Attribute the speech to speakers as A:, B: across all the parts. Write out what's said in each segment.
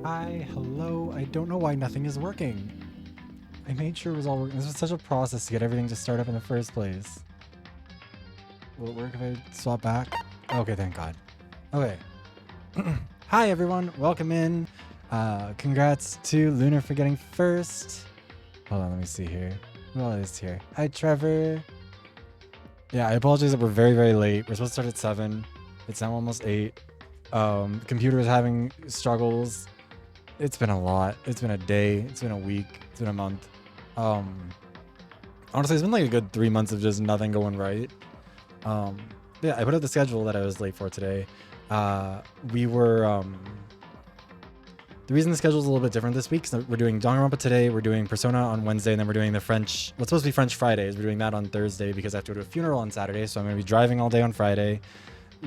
A: Hi, hello. I don't know why nothing is working. I made sure it was all working. This was such a process to get everything to start up in the first place. Will it work if I swap back? Okay, thank God. Okay. Hi, everyone. Welcome in. Congrats to Lunar for getting first. Hold on, let me see here. Who all is here? Hi, Trevor. Yeah, I apologize that we're very, very late. We're supposed to start at 7. It's now almost 8. Computer is having struggles. It's been a lot. It's been a day. It's been a week. It's been a month. Honestly, it's been like a good 3 months of just nothing going right. Yeah, I put out the schedule that I was late for today. The reason the schedule is a little bit different this week is we're doing Danganronpa today, we're doing Persona on Wednesday, and then we're doing what's supposed to be French Fridays. We're doing that on Thursday because I have to go to a funeral on Saturday, so I'm going to be driving all day on Friday,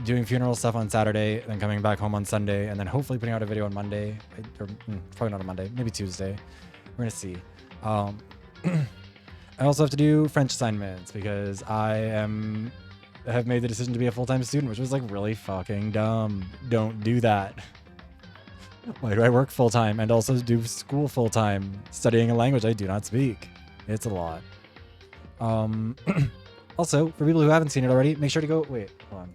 A: doing funeral stuff on Saturday, then coming back home on Sunday, and then hopefully putting out a video on Monday, or probably not on Monday, maybe Tuesday. We're going to see. I also have to do French assignments because I have made the decision to be a full-time student, which was like really fucking dumb. Don't do that. Why do I work full-time and also do school full-time, studying a language I do not speak? It's a lot. Also, for people who haven't seen it already, make sure to go... Wait, hold on.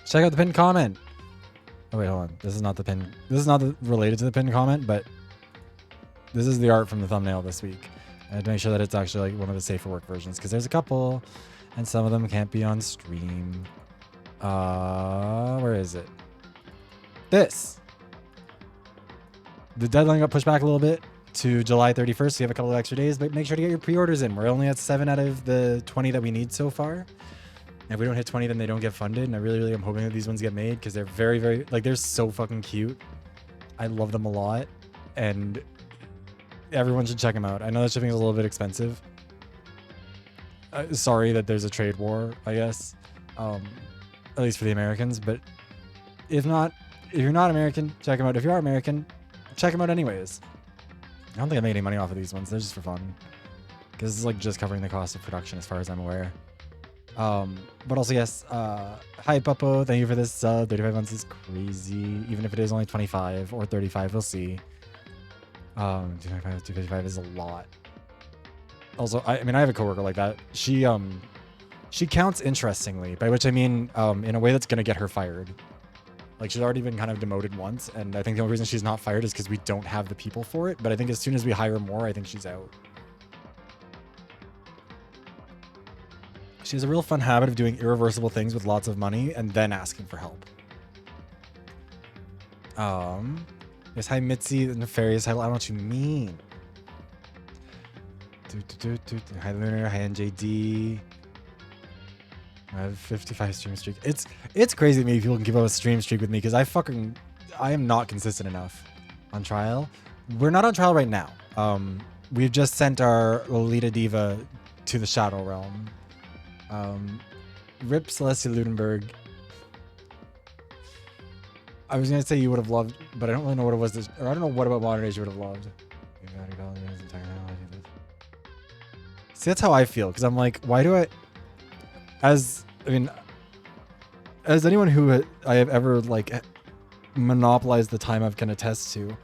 A: Check out the pinned comment. Oh, wait, hold on. This is not the pin... This is not related to the pinned comment, but this is the art from the thumbnail this week. I had to make sure that it's actually like one of the safer work versions, because there's a couple, and some of them can't be on stream. Where is it? This! The deadline got pushed back a little bit to July 31st, so you have a couple of extra days, but make sure to get your pre-orders in. We're only at 7 out of the 20 that we need so far. And if we don't hit 20, then they don't get funded, and I really, really am hoping that these ones get made, because they're very, very, like, they're so fucking cute. I love them a lot, and everyone should check them out. I know that shipping is a little bit expensive. Sorry that there's a trade war, I guess, at least for the Americans, but if you're not American, check them out. If you are American, check them out anyways. I don't think I made any money off of these ones. They're just for fun. Because it's like just covering the cost of production as far as I'm aware. But also, yes, hi Puppo, thank you for this sub. 35 months is crazy. Even if it is only 25 or 35, we'll see. 255 is a lot. Also, I mean, I have a coworker like that. She counts interestingly, by which I mean in a way that's gonna get her fired. Like, she's already been kind of demoted once, and I think the only reason she's not fired is because we don't have the people for it. But I think as soon as we hire more, I think she's out. She has a real fun habit of doing irreversible things with lots of money and then asking for help. Yes, hi Mitzi, the nefarious. I don't know what you mean. Hi Lunar, hi NJD. I have 55 stream streak. It's crazy to me if people can keep up a stream streak with me, because I am not consistent enough on trial. We're not on trial right now. We've just sent our Lolita Diva to the Shadow Realm. Rip Celestia Ludenberg. I was gonna say you would have loved, but I don't really know what it was. Or I don't know what about Modern Age you would have loved. See, that's how I feel, because I'm like, why do I... As anyone who I have ever, like, monopolized the time I've can attest to,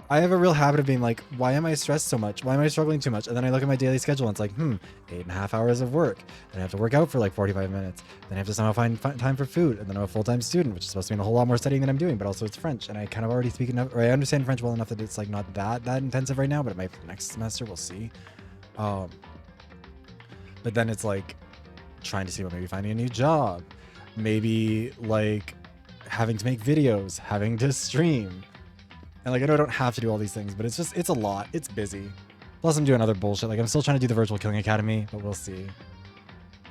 A: I have a real habit of being like, why am I stressed so much? Why am I struggling too much? And then I look at my daily schedule and it's like, 8.5 hours of work. Then I have to work out for like 45 minutes. Then I have to somehow find time for food. And then I'm a full-time student, which is supposed to mean a whole lot more studying than I'm doing, but also it's French. And I kind of already speak enough, or I understand French well enough that it's like not that intensive right now, but it might be next semester, we'll see. But then it's like, trying to see about maybe finding a new job, maybe like having to make videos, having to stream, and like I know I don't have to do all these things, but it's a lot. It's busy. Plus I'm doing other bullshit. Like I'm still trying to do the Virtual Killing Academy, but we'll see.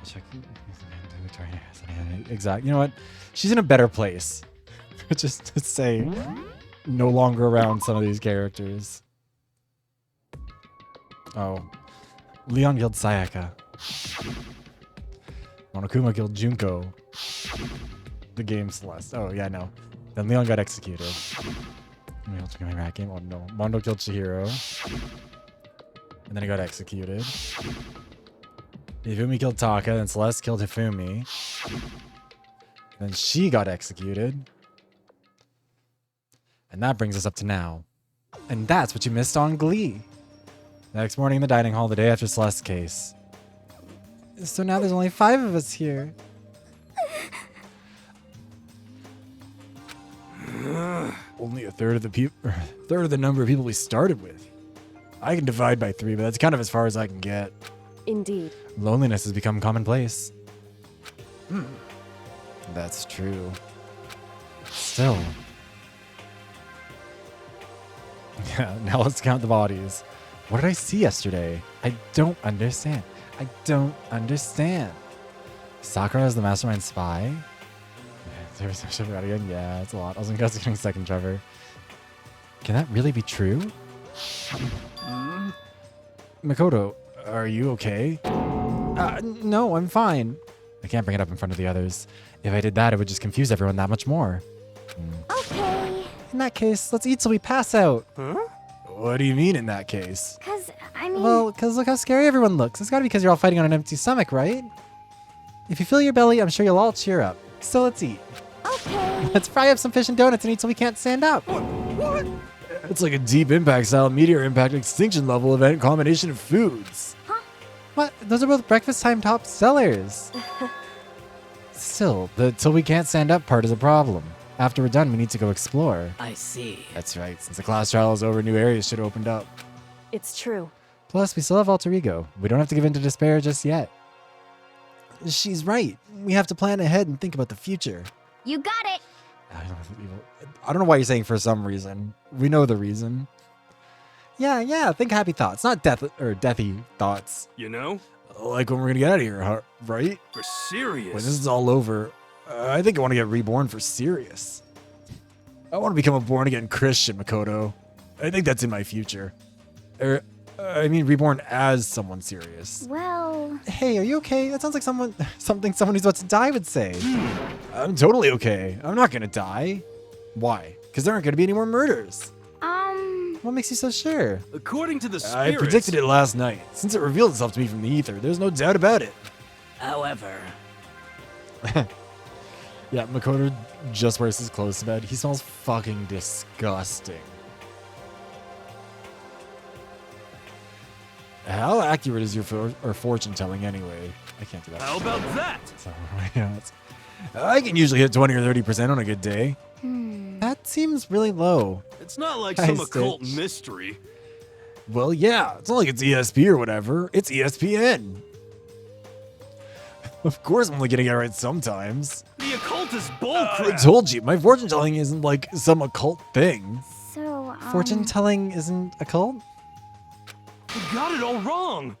A: Check. Exactly. You know what? She's in a better place. Just to say, no longer around some of these characters. Oh, Leon killed Sayaka. Monokuma killed Junko. The game Celeste. Oh, yeah, no. Then Leon got executed. My rat game. Oh, no. Mondo killed Chihiro. And then he got executed. Hifumi killed Taka. Then Celeste killed Hifumi. Then she got executed. And that brings us up to now. And that's what you missed on Glee. Next morning in the dining hall, the day after Celeste's case. So now there's only 5 of us here. Only a third of the number of people we started with. I can divide by 3, but that's kind of as far as I can get.
B: Indeed.
A: Loneliness has become commonplace. That's true. Still. Yeah, now let's count the bodies. What did I see yesterday? I don't understand. I don't understand. Sakura is the mastermind spy? There's no shit about it again. Yeah, it's a lot. I was investigating second Trevor. Can that really be true? Makoto, are you okay? No, I'm fine. I can't bring it up in front of the others. If I did that, it would just confuse everyone that much more.
C: Okay.
A: In that case, let's eat so we pass out.
D: Huh?
A: What do you mean in that case?
C: Well,
A: because look how scary everyone looks. It's gotta be because you're all fighting on an empty stomach, right? If you fill your belly, I'm sure you'll all cheer up. So let's eat.
C: okay.
A: Let's fry up some fish and donuts and eat so we can't stand up.
D: What?
A: It's like a deep impact style meteor impact extinction level event combination of foods.
C: Huh?
A: What? Those are both breakfast time top sellers. Still, the till we can't stand up part is a problem. After we're done, we need to go explore.
E: I see.
A: That's right. Since the class trial is over, new areas should have opened up.
B: It's true.
A: Plus, we still have Alter Ego. We don't have to give in to despair just yet. She's right. We have to plan ahead and think about the future.
C: You got it.
A: I don't know why you're saying for some reason. We know the reason. Yeah, think happy thoughts, not deathy thoughts.
D: You know?
A: Like when we're gonna get out of here, huh? Right?
D: For serious.
A: When this is all over, I think I want to get reborn for serious. I want to become a born-again Christian, Makoto. I think that's in my future. Reborn as someone serious.
C: Well,
A: Hey, are you okay? That sounds like something someone who's about to die would say. I'm totally okay. I'm not gonna die. Why? Because there aren't gonna be any more murders. What makes you so sure?
D: According to the spirits.
A: I predicted it last night. Since it revealed itself to me from the ether, there's no doubt about it.
E: However,
A: Yeah, Makoto just wears his clothes to bed. He smells fucking disgusting. How accurate is your fortune telling anyway? I can't do that.
D: How about that?
A: So, yeah, I can usually hit 20 or 30% on a good day. That seems really low.
D: It's not like
A: Hi,
D: some occult
A: Stitch.
D: mystery.
A: Well, yeah, it's not like it's ESP or whatever. It's ESPN. Of course I'm only getting it right sometimes.
D: The occult is
A: I
D: bullcrap.
A: told you, my fortune telling isn't like some occult thing.
C: so,
A: Fortune telling isn't occult?
D: You got it all wrong.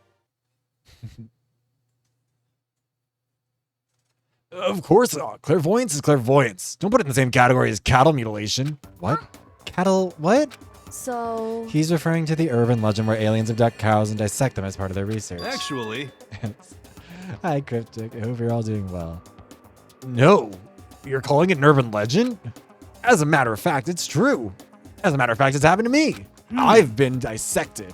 A: Of course not. Clairvoyance is clairvoyance. Don't put it in the same category as cattle mutilation. What? Cattle what?
B: So,
A: He's referring to the urban legend where aliens abduct cows and dissect them as part of their research.
D: Actually,
A: Hi, Cryptic. I hope you're all doing well. No. You're calling it an urban legend? As a matter of fact, it's true. As a matter of fact, it's happened to me. I've been dissected.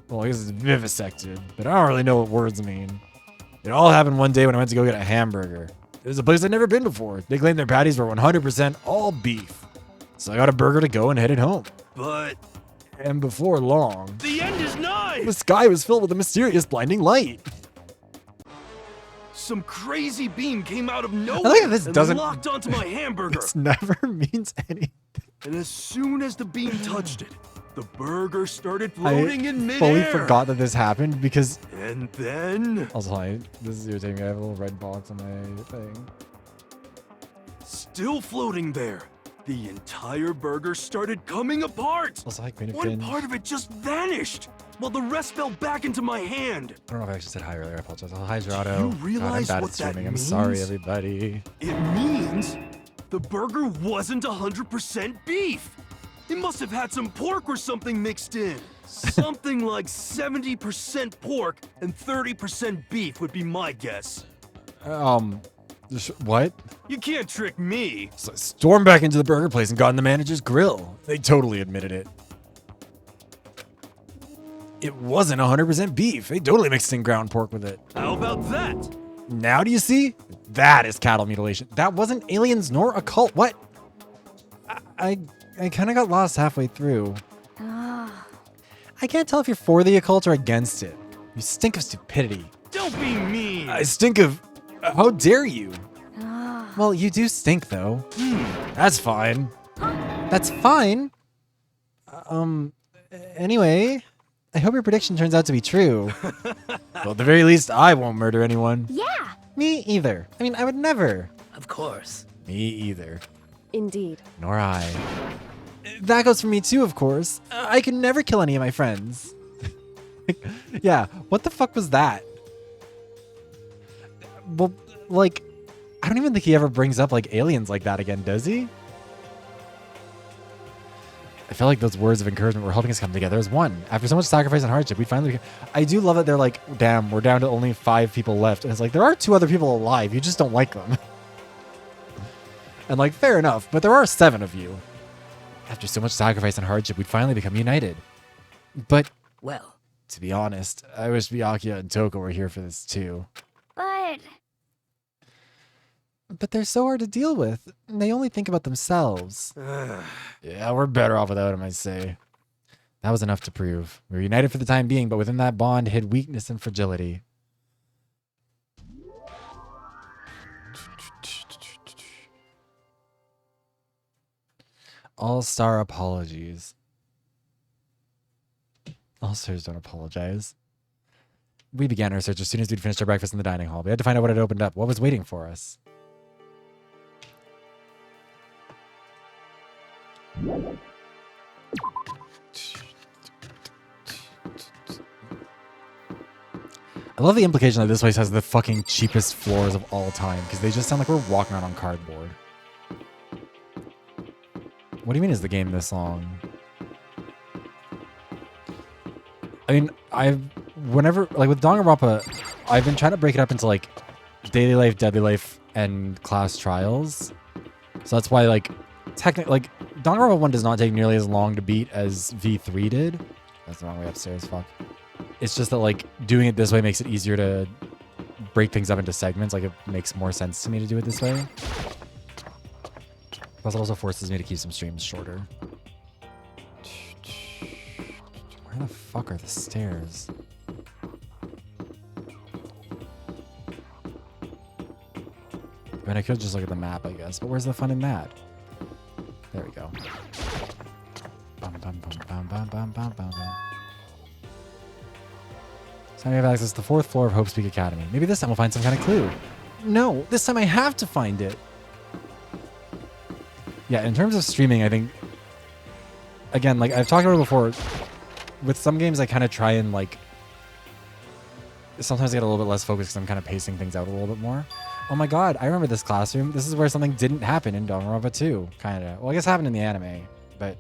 A: Well, I guess it's vivisected, but I don't really know what words mean. It all happened one day when I went to go get a hamburger. It was a place I'd never been before. They claimed their patties were 100% all beef. So I got a burger to go and headed home.
D: but
A: And before long,
D: the end is nigh.
A: the sky was filled with a mysterious blinding light.
D: Some crazy beam came out of
A: I
D: nowhere
A: like that this
D: and
A: doesn't-
D: locked onto my hamburger.
A: This never means anything.
D: And as soon as the beam touched it, the burger started floating in
A: I
D: midair.
A: fully forgot that this happened because...
D: And then,
A: Also, this is irritating me. I have a little red box on my thing.
D: still floating there, the entire burger started coming apart.
A: Also, hi, Queen of
D: One
A: Binge.
D: part of it just vanished, while the rest fell back into my hand.
A: I don't know if I actually said hi earlier. I apologize. Oh, hi, Gerardo.
D: you
A: God, I'm
D: realize
A: bad
D: what
A: at
D: that
A: streaming. I'm sorry,
D: means?
A: everybody.
D: It means the burger wasn't 100% beef. It must have had some pork or something mixed in. Something like 70% pork and 30% beef would be my guess.
A: What?
D: You can't trick me.
A: So I stormed back into the burger place and got in the manager's grill. They totally admitted it. It wasn't 100% beef. They totally mixed in ground pork with it.
D: How about that?
A: Now do you see? That is cattle mutilation. That wasn't aliens nor a cult. What? I kind of got lost halfway through.
C: Ah.
A: I can't tell if you're for the occult or against it. You stink of stupidity.
D: Don't be mean.
A: I stink of... How dare you?
C: Ah.
A: Well, you do stink, though. That's fine. That's fine? Anyway, I hope your prediction turns out to be true. Well, at the very least, I won't murder anyone.
C: Yeah.
A: Me either. I mean, I would never.
E: Of course.
A: Me either.
B: Indeed.
A: Nor I. That goes for me too, of course. I could never kill any of my friends. Yeah, what the fuck was that? Well, like, I don't even think he ever brings up, like, aliens like that again, does he? I feel like those words of encouragement were helping us come together as one. After so much sacrifice and hardship, we finally... I do love that they're like, damn, we're down to only 5 people left. And it's like, there are 2 other people alive. You just don't like them. And like, fair enough, but there are 7 of you. After so much sacrifice and hardship, we'd finally become united. But,
E: Well,
A: to be honest, I wish Byakuya and Toko were here for this too. But they're so hard to deal with. They only think about themselves. Yeah, we're better off without them, I say. That was enough to prove. We were united for the time being, but within that bond hid weakness and fragility. All-star apologies. All-stars don't apologize. We began our search as soon as we'd finished our breakfast in the dining hall. We had to find out what had opened up. What was waiting for us? I love the implication that this place has the fucking cheapest floors of all time, because they just sound like we're walking around on cardboard. What do you mean is the game this long? I mean, whenever, like with Danganronpa, I've been trying to break it up into like daily life, deadly life, and class trials. So that's why like, technically, like Danganronpa 1 does not take nearly as long to beat as V3 did. That's the wrong way upstairs, fuck. It's just that like doing it this way makes it easier to break things up into segments. Like it makes more sense to me to do it this way. Plus it also forces me to keep some streams shorter. Where the fuck are the stairs? I mean, I could just look at the map, I guess, but where's the fun in that? There we go. Bum, bum, bum, bum, bum, bum, bum, bum, bum. So now we have access to the 4th floor of Hope's Peak Academy. Maybe this time we'll find some kind of clue. No, this time I have to find it. Yeah, in terms of streaming, I think, again, like I've talked about it before, with some games I kind of try and like, sometimes I get a little bit less focused because I'm kind of pacing things out a little bit more. Oh my god, I remember this classroom. This is where something didn't happen in Danganronpa 2, kind of. Well, I guess it happened in the anime, but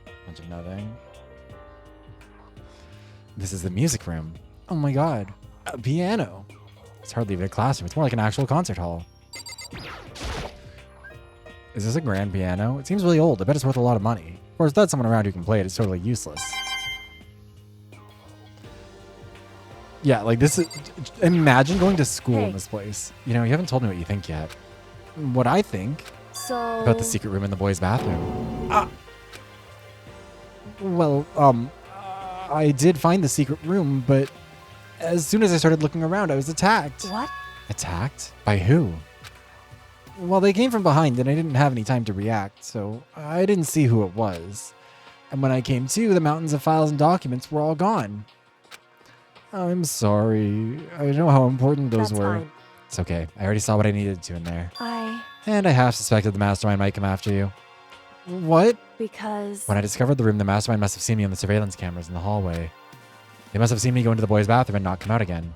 A: a bunch of nothing. This is the music room. Oh my god, a piano. It's hardly even a classroom. It's more like an actual concert hall. Is this a grand piano? It seems really old. I bet it's worth a lot of money. Of course, without someone around who can play it, it's totally useless. Yeah, like this is... Imagine going to school in this place. You know, you haven't told me what you think yet. What I think
B: So...
A: about the secret room in the boys' bathroom. Well, I did find the secret room, but as soon as I started looking around, I was attacked.
B: What?
A: Attacked? By who? Well, they came from behind and I didn't have any time to react, so I didn't see who it was. And when I came to, the mountains of files and documents were all gone. I'm sorry. I know how important those
B: That's
A: were.
B: fine.
A: It's okay. I already saw what I needed to in there.
B: I...
A: And I half suspected the mastermind might come after you. What?
B: Because...
A: When I discovered the room, the mastermind must have seen me on the surveillance cameras in the hallway. They must have seen me go into the boys' bathroom and not come out again.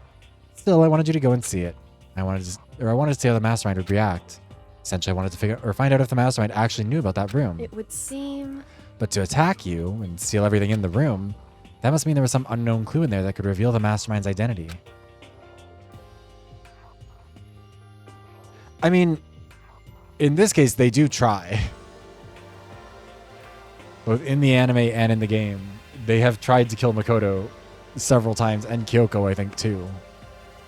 A: Still, I wanted you to go and see it. I wanted to see how the mastermind would react. Essentially, I wanted to find out if the mastermind actually knew about that room.
B: It would seem...
A: But to attack you and steal everything in the room, that must mean there was some unknown clue in there that could reveal the mastermind's identity. I mean, in this case, they do try. Both in the anime and in the game. They have tried to kill Makoto several times, and Kyoko, I think, too.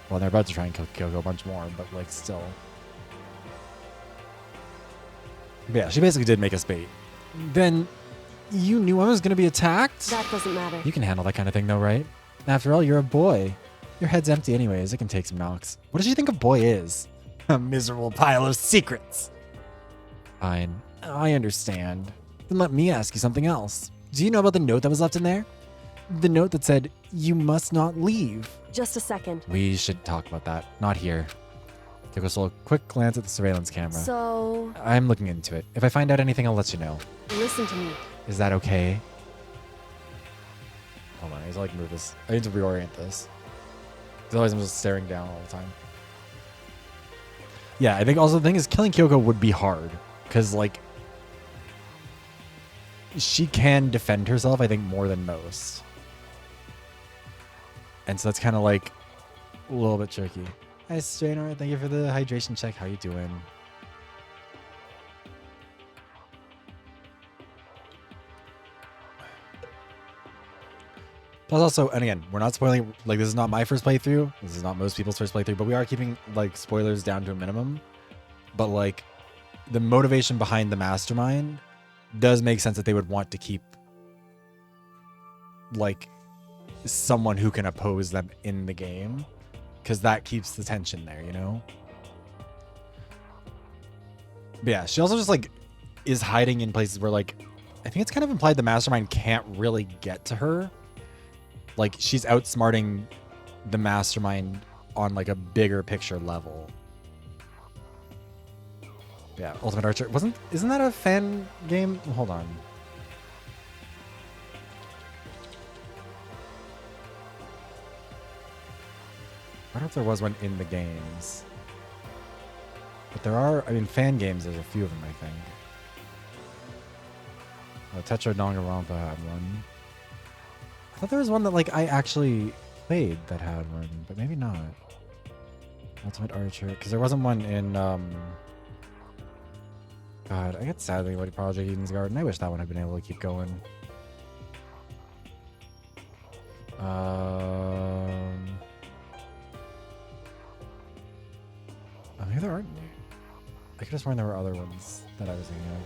A: Well, they're about to try and kill Kyoko a bunch more, but, like, still. But yeah, she basically did make us bait. Then you knew I was going to be attacked?
B: That doesn't matter.
A: You can handle that kind of thing though, right? After all, you're a boy. Your head's empty anyways. It can take some knocks. What does she think a boy is? A miserable pile of secrets. Fine. I understand. Then let me ask you something else. Do you know about the note that was left in there? The note that said, you must not leave.
B: Just a second.
A: We should talk about that. Not here. Take a quick glance at the surveillance camera.
B: So,
A: I'm looking into it. If I find out anything, I'll let you know.
B: listen to me.
A: Is that okay? Hold on, I need to like move this. I need to reorient this. Otherwise I'm just staring down all the time. Yeah, I think also the thing is killing Kyoko would be hard. Because like she can defend herself, I think, more than most. And so that's kind of like a little bit tricky. Hi, Strainer. Thank you for the hydration check. How you doing? Plus also, and again, we're not spoiling, like this is not my first playthrough. This is not most people's first playthrough, but we are keeping like spoilers down to a minimum. But like the motivation behind the mastermind does make sense that they would want to keep like someone who can oppose them in the game, because that keeps the tension there, you know? But yeah, she also just like is hiding in places where like, I think it's kind of implied the mastermind can't really get to her. Like she's outsmarting the mastermind on like a bigger picture level. Yeah, Ultimate Archer isn't that a fan game? Hold on. I don't know if there was one in the games. But there are, I mean, fan games, there's a few of them, I think. Tetra Danganronpa had one. I thought there was one that like I actually played that had one, but maybe not. Ultimate Archer, because there wasn't one in God, I get sad thinking about Project Eden's Garden. I wish that one had been able to keep going. Maybe there aren't. I could have sworn there were other ones that I was thinking of.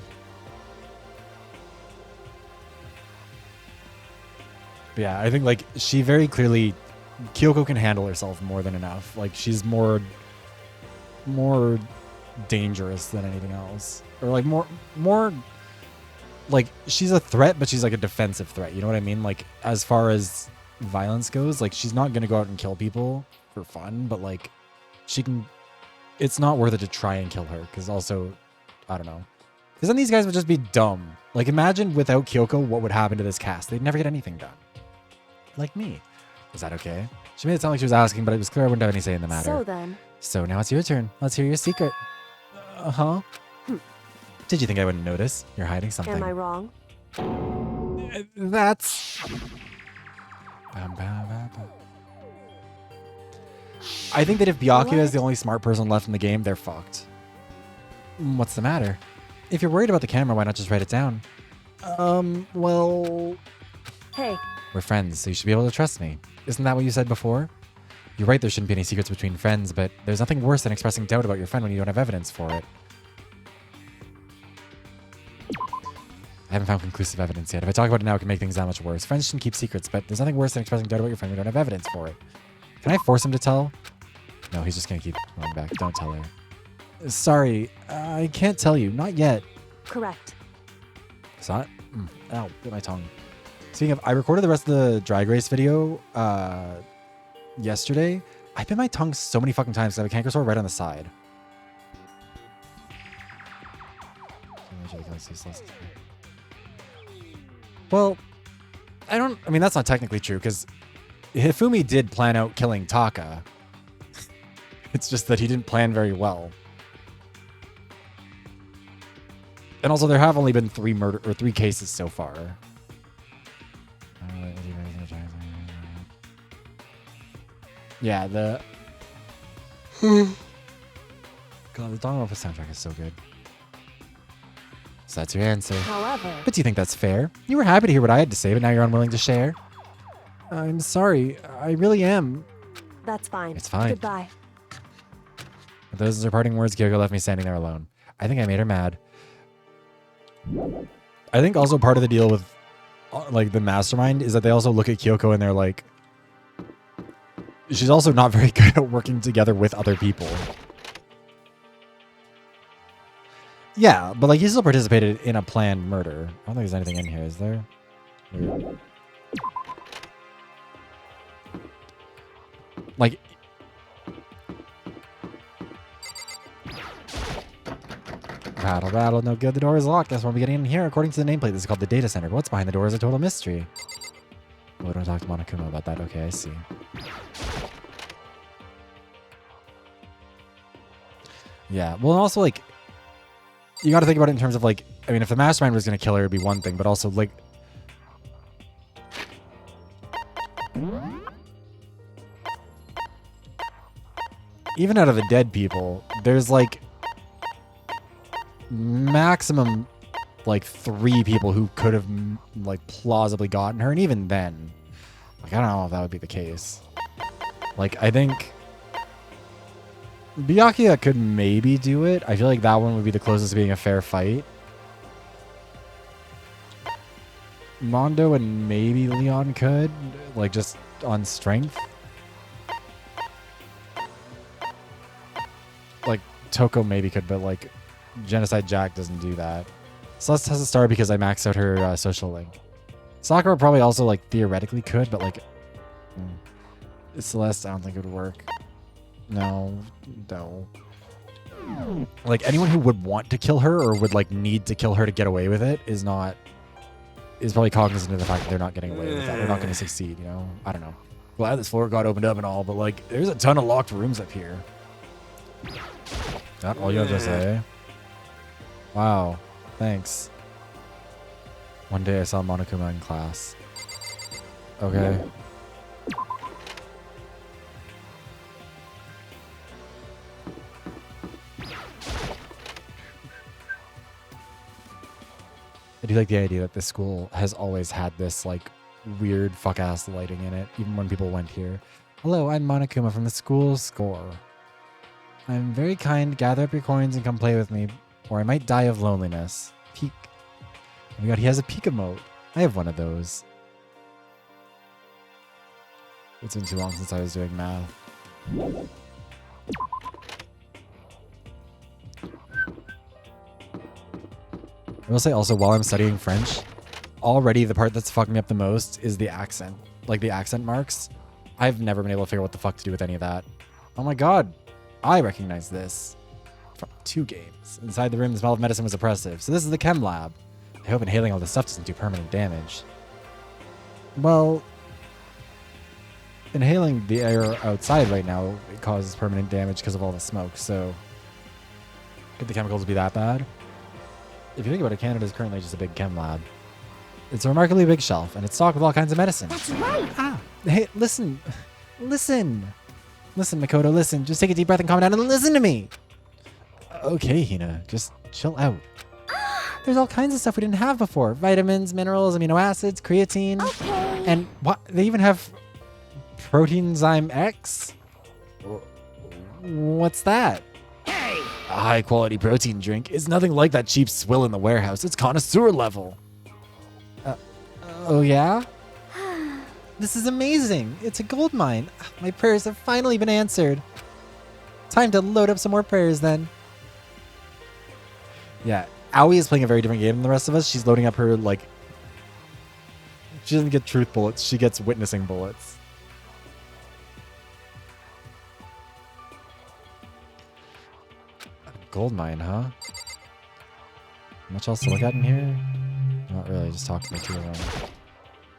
A: But yeah, I think like she very clearly, Kyoko can handle herself more than enough. Like she's more dangerous than anything else, or like more like she's a threat, but she's like a defensive threat. You know what I mean? Like as far as violence goes, like she's not gonna go out and kill people for fun, but like she can. It's not worth it to try and kill her, because also, I don't know. Because then these guys would just be dumb. Like imagine without Kyoko, what would happen to this cast? They'd never get anything done. Like me. Is that okay? She made it sound like she was asking, but it was clear I wouldn't have any say in the matter.
B: So then.
A: So now it's your turn. Let's hear your secret. Uh-huh. Did you think I wouldn't notice? You're hiding something.
B: Am I wrong?
A: That's... I think that if Byakuya is the only smart person left in the game, they're fucked. What's the matter? If you're worried about the camera, why not just write it down? Well...
B: Hey.
A: We're friends, so you should be able to trust me. Isn't that what you said before? You're right, there shouldn't be any secrets between friends, but there's nothing worse than expressing doubt about your friend when you don't have evidence for it. I haven't found conclusive evidence yet. If I talk about it now, it can make things that much worse. Friends shouldn't keep secrets, but there's nothing worse than expressing doubt about your friend when you don't have evidence for it. Can I force him to tell? No, he's just gonna keep going back. Don't tell her. Sorry, I can't tell you. Not yet.
B: Correct.
A: Saw it? Ow, bit my tongue. Speaking of, I recorded the rest of the Drag Race video yesterday. I bit my tongue so many fucking times. I have a canker sore right on the side. Well, I mean, that's not technically true, because Hifumi did plan out killing Taka. It's just that he didn't plan very well. And also, there have only been 3 cases so far. Yeah, the... God, the Danganronpa soundtrack is so good. So that's your answer.
B: However...
A: But do you think that's fair? You were happy to hear what I had to say, but now you're unwilling to share? I'm sorry. I really am.
B: That's fine.
A: It's fine.
B: Goodbye.
A: With those are parting words, Kyoko left me standing there alone. I think I made her mad. I think also part of the deal with like the mastermind is that they also look at Kyoko and they're like, she's also not very good at working together with other people. Yeah, but like he still participated in a planned murder. I don't think there's anything in here, is there? Weird. Like, rattle, no good. The door is locked. That's why we're getting in here. According to the nameplate, this is called the data center. But what's behind the door is a total mystery. Oh, don't talk to Monokuma about that. Okay, I see. Yeah, well, and also, like, you got to think about it in terms of, like, I mean, if the mastermind was going to kill her, it'd be one thing, but also, like, even out of the dead people, there's, like, maximum, like, 3 people who could have, like, plausibly gotten her, and even then, like, I don't know if that would be the case. Like, I think Byakuya could maybe do it. I feel like that one would be the closest to being a fair fight. Mondo and maybe Leon could, like, just on strength. Like, Toko maybe could, but, like, Genocide Jack doesn't do that. Celeste has a star because I maxed out her social link. Sakura probably also, like, theoretically could, but, like, Celeste, I don't think it would work. No. Like, anyone who would want to kill her or would, like, need to kill her to get away with it is probably cognizant of the fact that they're not getting away with that. They're not going to succeed, you know? I don't know. Glad this floor got opened up and all, but, like, there's a ton of locked rooms up here. That all you have to say? Wow. Thanks. One day I saw Monokuma in class. Okay. I do like the idea that this school has always had this, like, weird fuck-ass lighting in it, even when people went here. Hello, I'm Monokuma from the school score. I'm very kind. Gather up your coins and come play with me, or I might die of loneliness. Peek. Oh my god, he has a peek emote. I have one of those. It's been too long since I was doing math. I will say also, while I'm studying French, already the part that's fucking me up the most is the accent. Like, the accent marks. I've never been able to figure out what the fuck to do with any of that. Oh my god. I recognize this from 2 games. Inside the room, the smell of medicine was oppressive. So this is the chem lab. I hope inhaling all this stuff doesn't do permanent damage. Well, inhaling the air outside right now, it causes permanent damage because of all the smoke. So could the chemicals be that bad? If you think about it, Canada is currently just a big chem lab. It's a remarkably big shelf, and it's stocked with all kinds of medicine.
C: That's right.
A: Ah, hey, listen. Listen, Makoto, listen. Just take a deep breath and calm down and listen to me. Okay, Hina, just chill out. There's all kinds of stuff we didn't have before. Vitamins, minerals, amino acids, creatine.
C: Okay.
A: And what? They even have Proteinzyme X? What's that?
C: Hey.
A: A high-quality protein drink is nothing like that cheap swill in the warehouse. It's connoisseur level. Oh yeah? This is amazing. It's a gold mine. My prayers have finally been answered. Time to load up some more prayers then. Yeah, Aoi is playing a very different game than the rest of us. She's loading up her, like... She doesn't get truth bullets. She gets witnessing bullets. Gold mine, huh? Much else to look at in here? Not really, just talk to the 2 of them.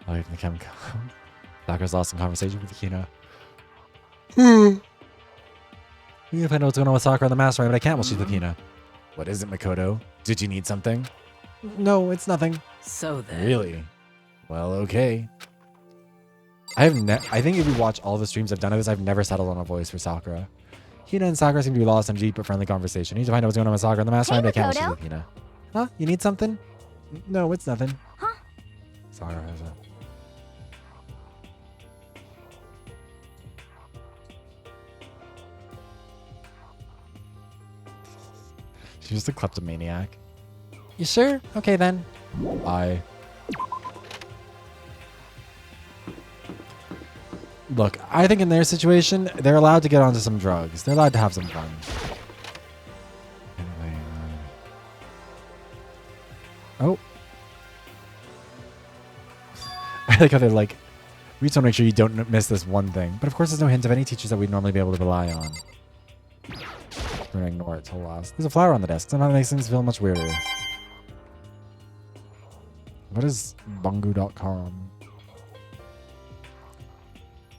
A: Oh, even the chemical. Doctor's lost in conversation with Akina. We need to find out what's going on with Sakura and the mastermind, but I can't while she's with Hina. What is it, Makoto? Did you need something? No, it's nothing.
E: So then.
A: Really? Well, okay. I think if you watch all the streams I've done of this, I've never settled on a voice for Sakura. Hina and Sakura seem to be lost in a deep but friendly conversation. I need to find out what's going on with Sakura and the mastermind, but I can't while she's with Hina. Huh? You need something? No, it's nothing.
C: Huh?
A: Sakura has a... She's just a kleptomaniac. You sure? Okay then. Bye. Look, I think in their situation, they're allowed to get onto some drugs. They're allowed to have some fun. Anyway, oh. I like how they're like, we just want to make sure you don't miss this one thing. But of course, there's no hint of any teachers that we'd normally be able to rely on. We're going to ignore it till last. There's a flower on the desk. Somehow that makes things feel much weirder. What is Bungu.com?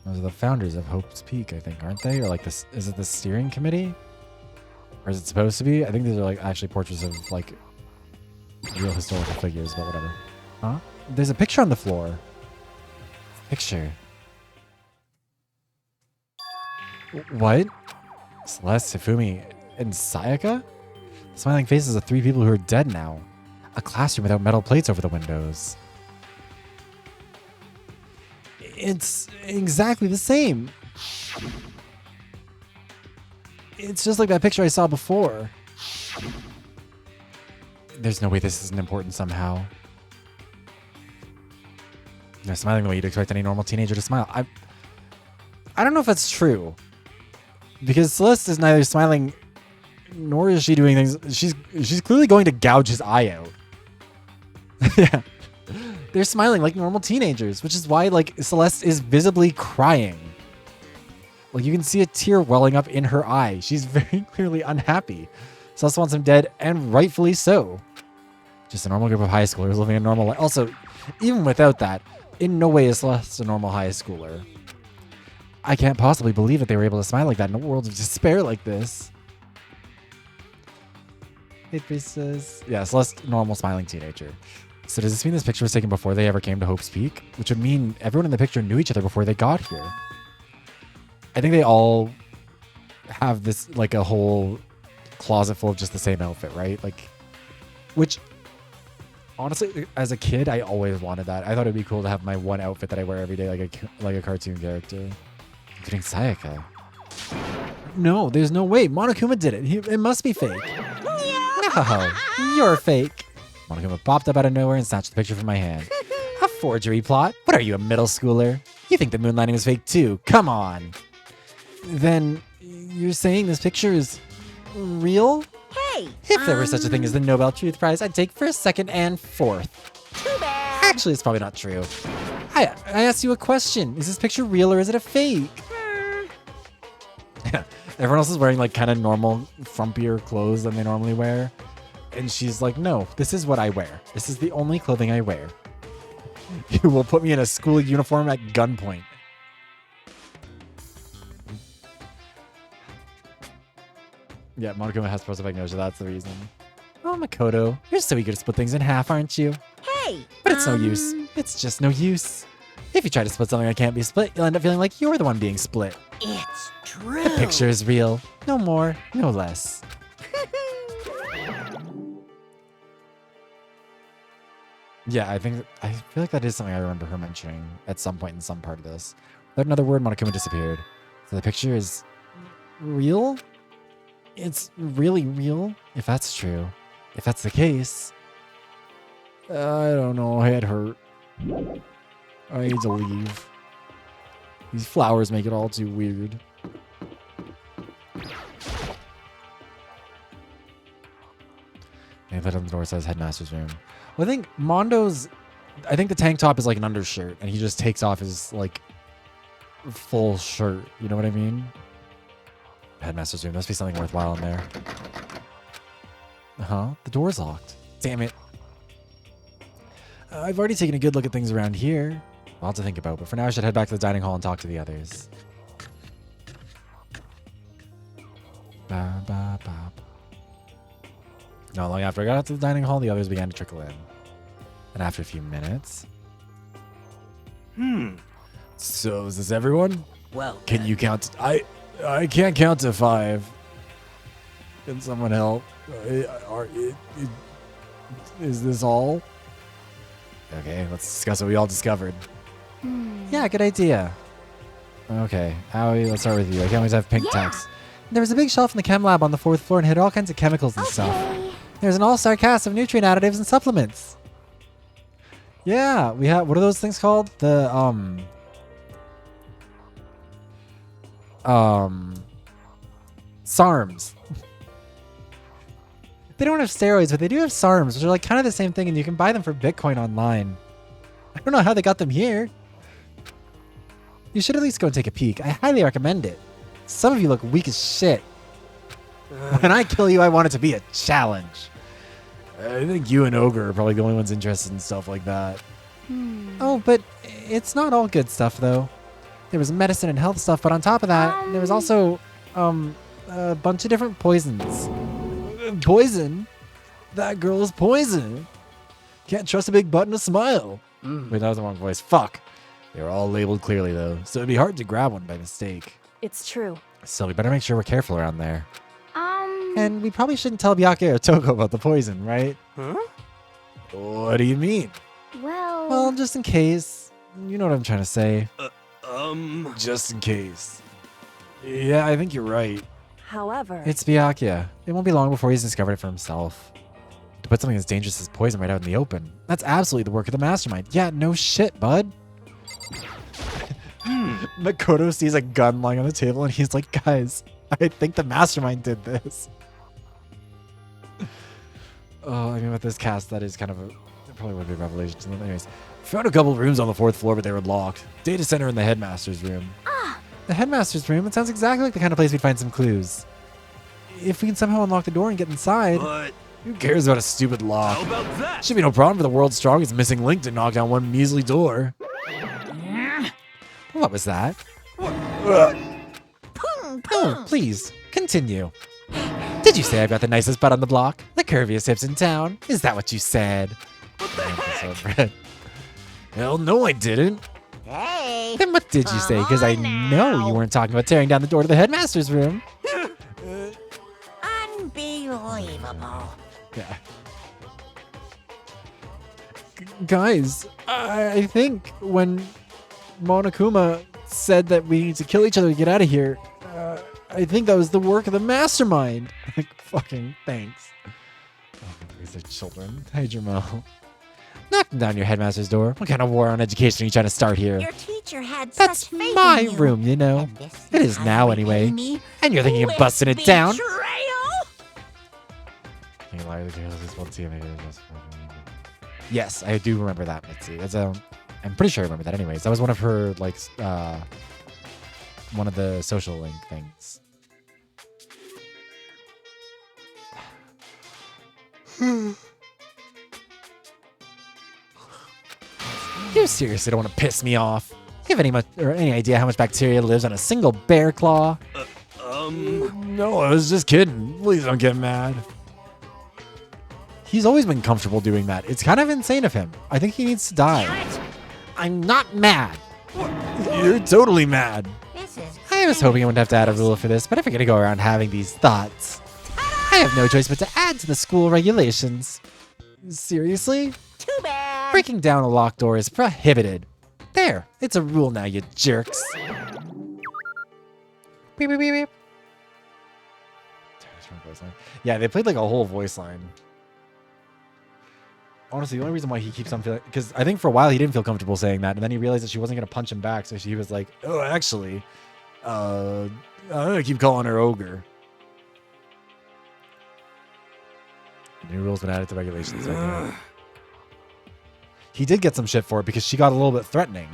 A: Those are the founders of Hope's Peak, I think, aren't they? Or like this, is it the steering committee? Or is it supposed to be? I think these are like actually portraits of like real historical figures, but whatever. Huh? There's a picture on the floor. Picture. What? Celeste, Hifumi, and Sayaka? The smiling faces of 3 people who are dead now. A classroom without metal plates over the windows. It's exactly the same. It's just like that picture I saw before. There's no way this isn't important somehow. They're smiling the way you'd expect any normal teenager to smile. I don't know if that's true. Because Celeste is neither smiling nor is she doing things. She's clearly going to gouge his eye out. Yeah. They're smiling like normal teenagers, which is why like Celeste is visibly crying. Like you can see a tear welling up in her eye. She's very clearly unhappy. Celeste wants him dead, and rightfully so. Just a normal group of high schoolers living a normal life. Also, even without that, in no way is Celeste a normal high schooler. I can't possibly believe that they were able to smile like that in a world of despair like this. Hey, Priestess. Yeah, Celeste, normal smiling teenager. So does this mean this picture was taken before they ever came to Hope's Peak? Which would mean everyone in the picture knew each other before they got here. I think they all have this, like, a whole closet full of just the same outfit, right? Like, which, honestly, as a kid, I always wanted that. I thought it'd be cool to have my one outfit that I wear every day, like a cartoon character. Including Sayaka. No, there's no way. Monokuma did it. It must be fake. No, you're fake. Monokuma popped up out of nowhere and snatched the picture from my hand. A forgery plot? What are you, a middle schooler? You think the moon landing was fake too? Come on. Then you're saying this picture is real?
C: Hey!
A: If there were such a thing as the Nobel Truth Prize, I'd take first, second, and fourth.
C: Too bad!
A: Actually, it's probably not true. I asked you a question. Is this picture real or is it a fake? Yeah. Everyone else is wearing like kind of normal, frumpier clothes than they normally wear. And she's like, no, this is what I wear. This is the only clothing I wear. You will put me in a school uniform at gunpoint. Yeah, Monokuma has prosopagnosia, no, so that's the reason. Oh, Makoto, you're so eager to split things in half, aren't you?
C: Hey!
A: But it's no use. It's just no use. If you try to split something that can't be split, you'll end up feeling like you're the one being split.
C: It's true!
A: The picture is real. No more, no less. Yeah, I feel like that is something I remember her mentioning at some point in some part of this. Without another word, Monokuma disappeared. So the picture is real? It's really real? If that's true. If that's the case. I don't know, my head hurt. I need to leave. These flowers make it all too weird. And put on the door says headmaster's room. Well, I think I think the tank top is like an undershirt, and he just takes off his like full shirt. You know what I mean? Headmaster's room. Must be something worthwhile in there. Uh-huh. The door's locked. Damn it. I've already taken a good look at things around here. A lot to think about, but for now I should head back to the dining hall and talk to the others. Ba, ba, ba. Not long after I got out to the dining hall, the others began to trickle in. And after a few minutes... So, is this everyone?
C: Well,
A: Can you count... I can't count to 5. Can someone help? Is this all? Okay, let's discuss what we all discovered. Yeah, good idea. Okay, Howie, let's start with you. I can't wait to have pink text. There was a big shelf in the chem lab on the 4th floor and had all kinds of chemicals and stuff. There's an all-star cast of nutrient additives and supplements. Yeah, we have, what are those things called? The, SARMs. They don't have steroids, but they do have SARMs, which are like kind of the same thing, and you can buy them for Bitcoin online. I don't know how they got them here. You should at least go and take a peek. I highly recommend it. Some of you look weak as shit. When I kill you, I want it to be a challenge. I think you and Ogre are probably the only ones interested in stuff like that. Oh, but it's not all good stuff, though. There was medicine and health stuff, but on top of that, there was also a bunch of different poisons. Poison? That girl is poison. Can't trust a big butt and a smile. Wait, that was the wrong voice. Fuck. They were all labeled clearly, though, so it'd be hard to grab one by mistake.
B: It's true.
A: So we better make sure we're careful around there. And we probably shouldn't tell Byakuya or Toko about the poison, right?
D: Huh?
A: What do you mean? Well, just in case. You know what I'm trying to say. Just in case. Yeah, I think you're right.
B: However,
A: It's Byakuya. It won't be long before he's discovered it for himself. To put something as dangerous as poison right out in the open. That's absolutely the work of the mastermind. Yeah, no shit, bud. Makoto sees a gun lying on the table and he's like, guys, I think the mastermind did this. Oh, I mean, with this cast, that is kind of a... It probably would be a revelation to them. Anyways, found a couple rooms on the 4th floor, but they were locked. Data center in the headmaster's room. The headmaster's room? It sounds exactly like the kind of place we'd find some clues. If we can somehow unlock the door and get inside...
D: But
A: Who cares about a stupid lock?
D: how about that?
A: Should be no problem for the world's strongest missing link to knock down one measly door. What was that? Oh, please, continue. Did you say I've got the nicest butt on the block? The curviest hips in town? Is that what you said?
D: What the heck?
A: Hell no, I didn't.
C: Hey.
A: Then what did you say? Because I know you weren't talking about tearing down the door to the headmaster's room.
C: Unbelievable.
A: Yeah. Guys, I think when Monokuma said that we need to kill each other to get out of here, I think that was the work of the mastermind. Like, fucking thanks. Oh, these are children. Hey, Jamal. Knocking down your headmaster's door. What kind of war on education are you trying to start here?
C: Your teacher had
A: That's
C: such faith
A: my
C: in you.
A: room, you know.
C: And this
A: It is
C: how
A: now
C: you
A: anyway.
C: repay me
A: And you're thinking of
C: with
A: busting it down.
C: betrayal?
A: Yes, I do remember that, Mitzi. That's I'm pretty sure I remember that anyways. That was one of her, like, one of the social link things. You seriously don't want to piss me off? You have any idea how much bacteria lives on a single bear claw? No, I was just kidding. Please don't get mad. He's always been comfortable doing that. It's kind of insane of him. I think he needs to die. I'm not mad. You're totally mad.
C: This is
A: I was hoping I wouldn't have to add a rule for this, but if we're going to go around having these thoughts, I have no choice but to add to the school regulations. Seriously?
C: too bad.
A: Breaking down a locked door is prohibited. There, it's a rule now, you jerks. Beep, beep, beep, beep. Yeah, they played like a whole voice line. Honestly, the only reason why he keeps on feeling... Because I think for a while he didn't feel comfortable saying that, and then he realized that she wasn't going to punch him back, so she was like, oh, actually, I'm going to keep calling her Ogre. New rules been added to regulations. Right. He did get some shit for it because she got a little bit threatening.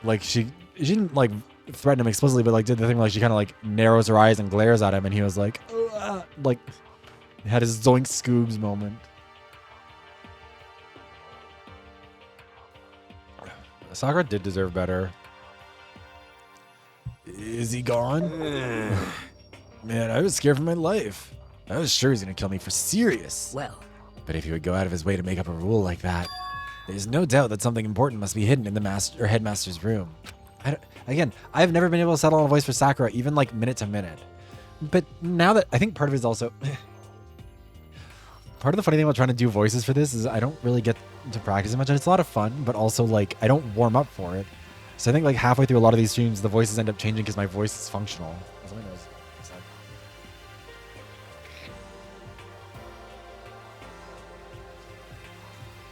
A: Like, she didn't, like, threaten him explicitly, but, like, did the thing like she kind of, like, narrows her eyes and glares at him, and he was like, like, had his Zoink Scoobs moment. Sakura did deserve better. Is he gone? Man, I was scared for my life. I was sure he's gonna kill me for serious.
C: Well,
A: But if he would go out of his way to make up a rule like that, there's no doubt that something important must be hidden in the headmaster's room. Again, I've never been able to settle on a voice for Sakura, even like minute to minute. But now that I think part of it is also part of the funny thing about trying to do voices for this is I don't really get to practice it much, and it's a lot of fun, but also like I don't warm up for it. So I think like halfway through a lot of these streams, the voices end up changing because my voice is functional.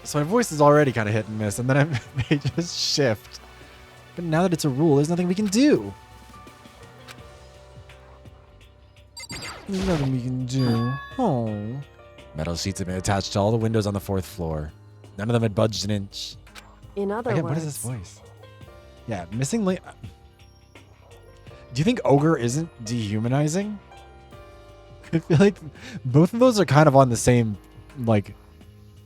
A: So my voice is already kind of hit and miss, and then they just shift. But now that it's a rule, there's nothing we can do. There's nothing we can do. Oh. Metal sheets have been attached to all the windows on the 4th floor. None of them had budged an inch.
B: In other
A: Again,
B: words,
A: what is this voice? Yeah, missing link. Do you think ogre isn't dehumanizing? I feel like both of those are kind of on the same, like,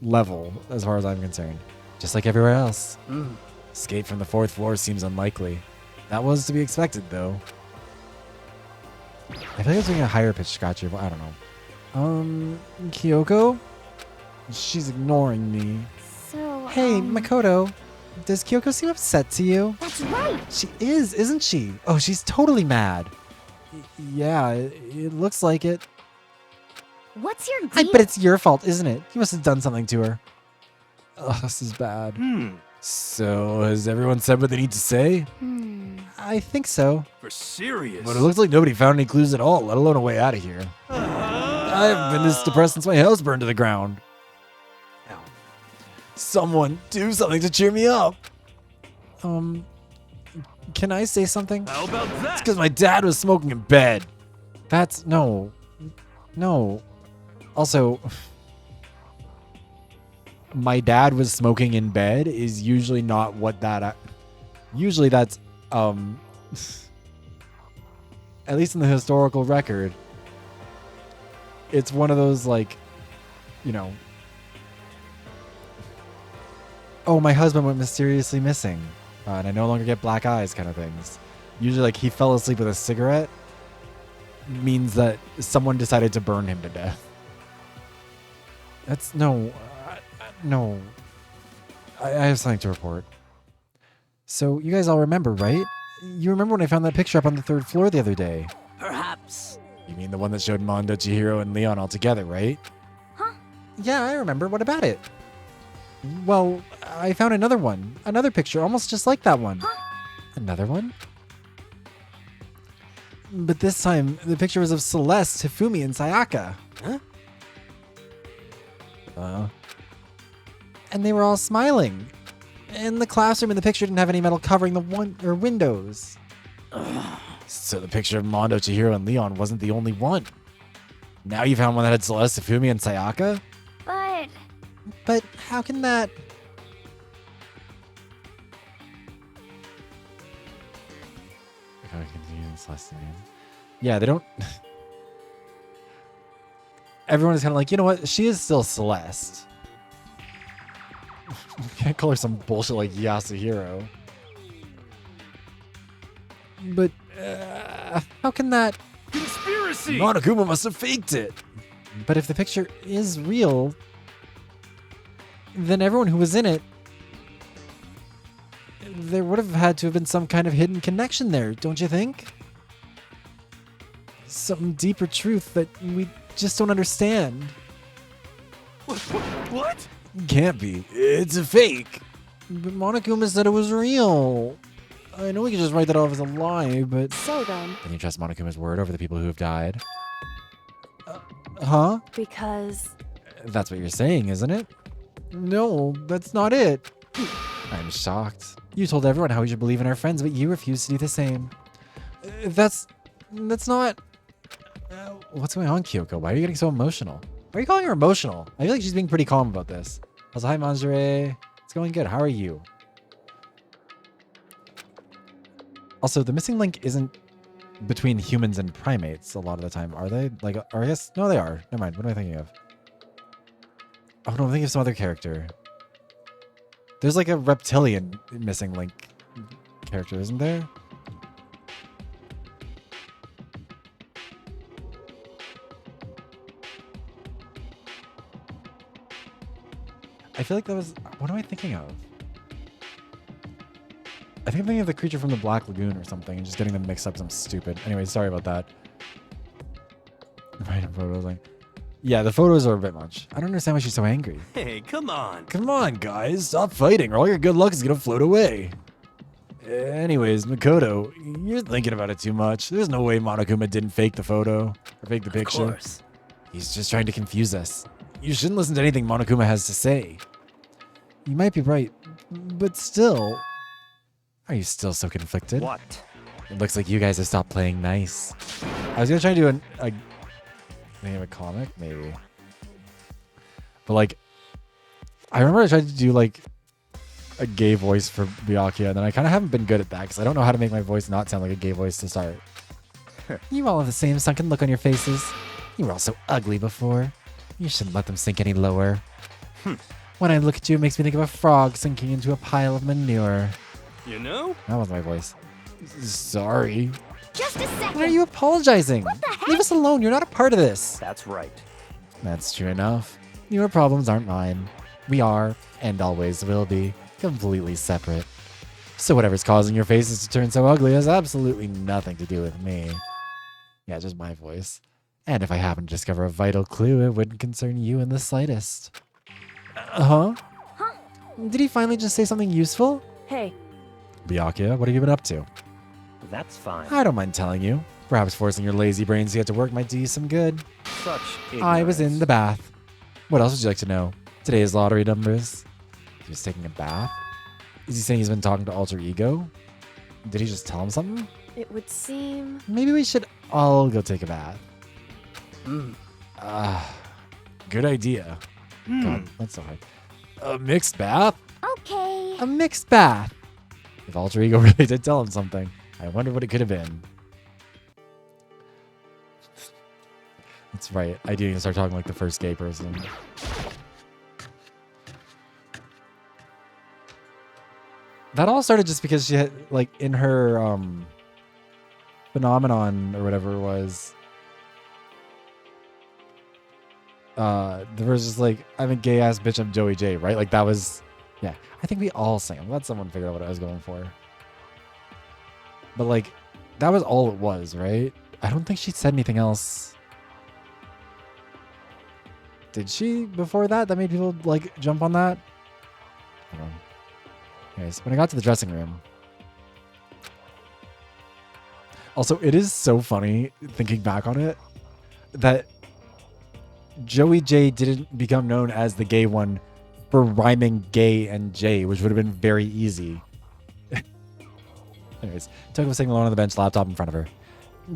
A: level as far as I'm concerned. Just like everywhere else. Escape from the 4th floor seems unlikely. That was to be expected, though. I feel like I was doing a higher pitch scratcher. I don't know. Kyoko? She's ignoring me.
B: So,
A: Hey, Makoto. Does Kyoko seem upset to you?
C: That's right.
A: She is, isn't she? Oh, she's totally mad. Yeah, it looks like it.
C: What's your
A: I
C: deal?
A: bet it's your fault, isn't it? You must have done something to her. Oh, this is bad. So, has everyone said what they need to say? I think so.
D: For serious?
A: But it looks like nobody found any clues at all, let alone a way out of here. I haven't been this depressed since my house burned to the ground. Ow. Someone do something to cheer me up. Can I say something?
D: How about that?
A: It's because my dad was smoking in bed. That's no. Also, my dad was smoking in bed is usually not what that. Usually that's at least in the historical record. It's one of those like, you know. Oh, my husband went mysteriously missing, and I no longer get black eyes, kind of things. Usually, like he fell asleep with a cigarette means that someone decided to burn him to death. That's no. I have something to report. So you guys all remember, right? You remember when I found that picture up on the 3rd floor the other day?
C: Perhaps.
A: You mean the one that showed Mondo, Chihiro, and Leon all together, right?
C: Huh?
A: Yeah, I remember. What about it? Well, I found another one. Another picture almost just like that one.
C: Huh?
A: Another one? But this time, the picture was of Celeste, Hifumi, and Sayaka.
C: Huh?
A: And they were all smiling. And the classroom in the picture didn't have any metal covering the windows. So the picture of Mondo, Chihiro, and Leon wasn't the only one. Now you found one that had Celeste, Hifumi, and Sayaka? But how can that... Yeah, they don't... Everyone is kind of like, you know what? She is still Celeste. Can't call her some bullshit like Yasuhiro. But how can that...
D: Conspiracy!
A: Monokuma must have faked it. But if the picture is real, then everyone who was in it, there would have had to have been some kind of hidden connection there, don't you think? Some deeper truth that we just don't understand.
D: What?
A: Can't be. It's a fake. But Monokuma said it was real. I know we could just write that off as a lie, but...
B: So then,
A: Can you trust Monokuma's word over the people who have died? Huh?
B: because
A: That's what you're saying, isn't it? No, that's not it. I'm shocked. You told everyone how we should believe in our friends, but you refused to do the same. That's not... what's going on, Kyoko? Why are you getting so emotional? Why are you calling her emotional? I feel like she's being pretty calm about this. Also, hi, Manjure. It's going good. How are you? Also, the missing link isn't between humans and primates a lot of the time, are they? Like, or I guess... No, they are. Never mind. What am I thinking of? Oh, no, I'm thinking of some other character. There's like a reptilian missing link character, isn't there? I feel like that was... What am I thinking of? I think I'm thinking of the creature from the Black Lagoon or something and just getting them mixed up because I'm stupid. Anyway, sorry about that. Random photos. Like, yeah, the photos are a bit much. I don't understand why she's so angry.
D: Hey, come on.
A: Come on, guys. Stop fighting or all your good luck is going to float away. Anyways, Makoto, you're thinking about it too much. There's no way Monokuma didn't fake the photo or fake the picture.
C: Of course.
A: He's just trying to confuse us. You shouldn't listen to anything Monokuma has to say. You might be right, but still. Are you still so conflicted?
E: What?
A: It looks like you guys have stopped playing nice. I was gonna try to do a comic, maybe. But like, I remember I tried to do like a gay voice for Byakuya, and then I kind of haven't been good at that because I don't know how to make my voice not sound like a gay voice to start. You all have the same sunken look on your faces. You were all so ugly before. You shouldn't let them sink any lower. When I look at you, it makes me think of a frog sinking into a pile of manure.
D: You know?
A: That was my voice. Sorry.
C: Just a second.
A: Why are you apologizing?
C: What the heck?
A: Leave us alone. You're not a part of this.
E: That's right.
A: That's true enough. Your problems aren't mine. We are, and always will be, completely separate. So whatever's causing your faces to turn so ugly has absolutely nothing to do with me. Yeah, just my voice. And if I happen to discover a vital clue, it wouldn't concern you in the slightest. Huh? Did he finally just say something useful?
B: Hey,
A: Byakuya, what have you been up to?
E: That's fine.
A: I don't mind telling you. Perhaps forcing your lazy brains to get to work might do you some good.
E: Such
A: I was in
E: ignorance.
A: the bath. What else would you like to know? Today's lottery numbers. He was taking a bath? Is he saying he's been talking to Alter Ego? Did he just tell him something?
B: it would seem.
A: Maybe we should all go take a bath. Good idea. God, that's so hard. A mixed bath?
C: Okay.
A: A mixed bath. If Alter Ego really did tell him something, I wonder what it could have been. That's right. I do need to start talking like the first gay person. That all started just because she had, like, in her phenomenon or whatever it was. There was just like, I'm a gay ass bitch, I'm Joey J, right? Like that was, yeah. I think we all sang. I'm glad someone figured out what I was going for. But like, that was all it was, right? I don't think she said anything else. Did she before that? That made people like jump on that? I don't know. Anyways, when I got to the dressing room. Also, it is so funny thinking back on it that Joey J didn't become known as the gay one for rhyming gay and J, which would have been very easy. Anyways, Toko was sitting alone on the bench, laptop in front of her.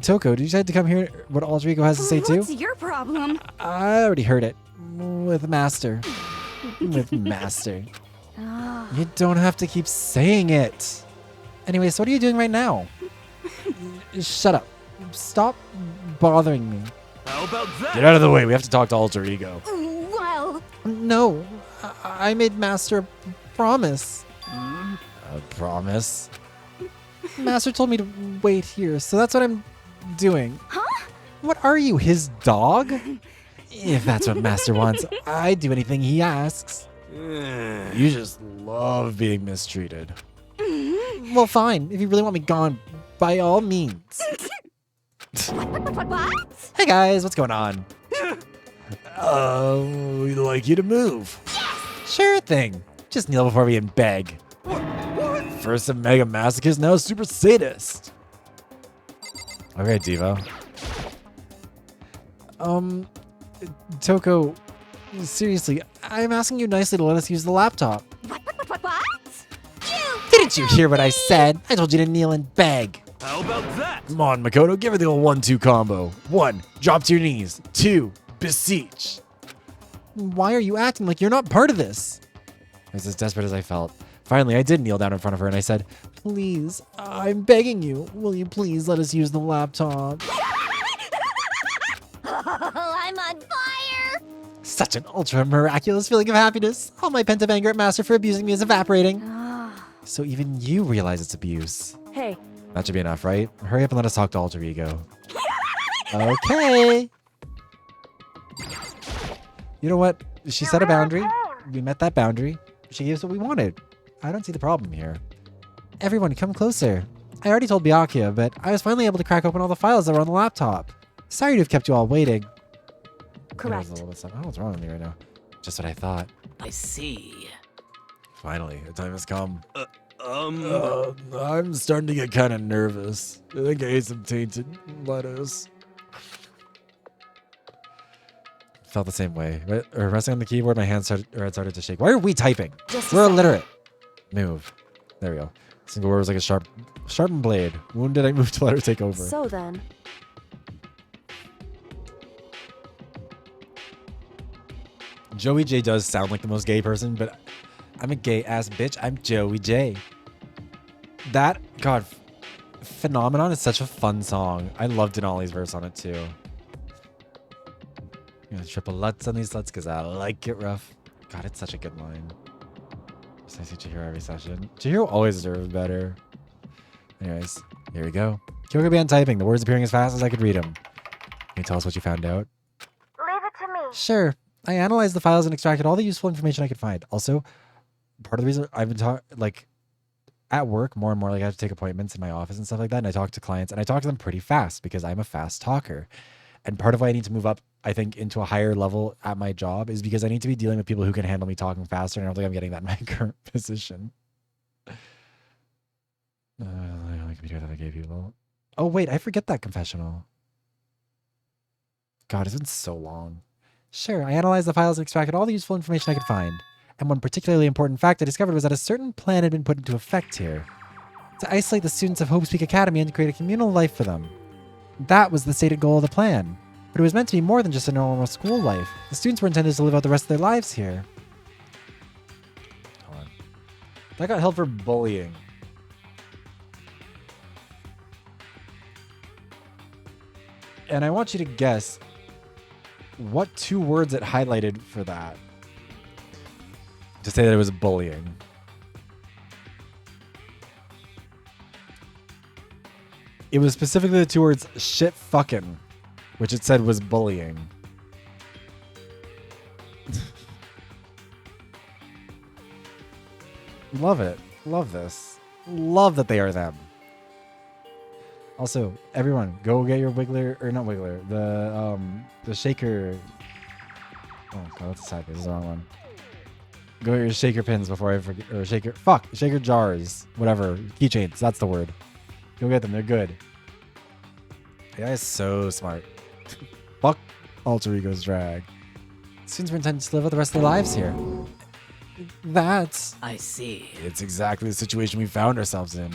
A: Toko, did you decide to come hear what Alter Ego has to say too?
C: What's your problem?
A: I already heard it. With Master. With Master.
C: Ah,
A: You don't have to keep saying it. Anyway, so what are you doing right now? Shut up. Stop bothering me.
D: How about that?
A: Get out of the way. We have to talk to Alter Ego.
C: well,
A: No, I made Master a promise. A promise? Master told me to wait here, so that's what I'm doing.
C: Huh?
A: What are you, his dog? If that's what Master wants, I'd do anything he asks. You just love being mistreated. Well, fine. If you really want me gone, by all means.
C: what?
A: Hey guys, what's going on? We'd like you to move. Sure thing. Just kneel before me and beg. First a mega masochist, now a super sadist. Okay, Devo. Toko, seriously, I'm asking you nicely to let us use the laptop.
C: What?
A: Didn't you hear what I said? I told you to kneel and beg.
D: How about that?
A: Come on, Makoto, give her the old 1-2 combo. 1, drop to your knees. 2, beseech. Why are you acting like you're not part of this? I was as desperate as I felt. Finally, I did kneel down in front of her and I said, please, I'm begging you. Will you please let us use the laptop?
C: I'm on fire.
A: Such an ultra miraculous feeling of happiness. All my pent-up anger at Master for abusing me is evaporating. So even you realize it's abuse.
B: Hey,
A: That should be enough, right? Hurry up and let us talk to Alter Ego. Okay. You know what? She set a boundary. We met that boundary. She gave us what we wanted. I don't see the problem here. Everyone, come closer. I already told Byakuya, but I was finally able to crack open all the files that were on the laptop. Sorry to have kept you all waiting.
B: correct.
A: There's a little bit of stuff. Oh, what's wrong with me right now? Just what I thought.
E: I see.
A: Finally, the time has come.
D: Um,
A: I'm starting to get kind of nervous. I think I ate some tainted lettuce. Felt the same way. Resting on the keyboard, my hands started to shake. Why are we typing?
B: Just a
A: We're
B: second.
A: illiterate. Move. There we go. Single word was like a sharpened blade. When did I move to let her take over?
B: So then,
A: Joey J does sound like the most gay person, but I'm a gay ass bitch. I'm Joey J. That, God, Phenomenon is such a fun song. I love Denali's verse on it too. You know, triple lutz on these sluts because I like it rough. God, it's such a good line. I see Chihiro every session. Chihiro always deserves better. Anyways, here we go. Kyoko began typing, the words appearing as fast as I could read them. Can you tell us what you found out?
C: Leave it to me.
A: Sure. I analyzed the files and extracted all the useful information I could find. Also, part of the reason I've been at work more and more, like I have to take appointments in my office and stuff like that, and I talk to clients, and I talk to them pretty fast because I'm a fast talker. And part of why I need to move up, I think, into a higher level at my job is because I need to be dealing with people who can handle me talking faster, and I don't think I'm getting that in my current position. The only computer that I gave you. Oh, wait, I forget that confessional. God, it's been so long. Sure, I analyzed the files and extracted all the useful information I could find. And one particularly important fact I discovered was that a certain plan had been put into effect here. To isolate the students of Hope's Peak Academy and to create a communal life for them. That was the stated goal of the plan. But it was meant to be more than just a normal school life. The students were intended to live out the rest of their lives here. Hold on. That got held for bullying. And I want you to guess what 2 words it highlighted for that. To say that it was bullying. It was specifically the 2 words shit fucking, which it said was bullying. Love it. Love this. Love that they are them. Also, everyone, go get your Wiggler, or not Wiggler, the shaker. Oh god, that's a side. This is the wrong one. Go get your shaker pins before I forget, or shaker jars, whatever, keychains. That's the word. Go get them. They're good. The guy is so smart. Fuck alter ego's drag. Students were intended to live out the rest of their lives here. That's.
E: I see.
A: It's exactly the situation we found ourselves in.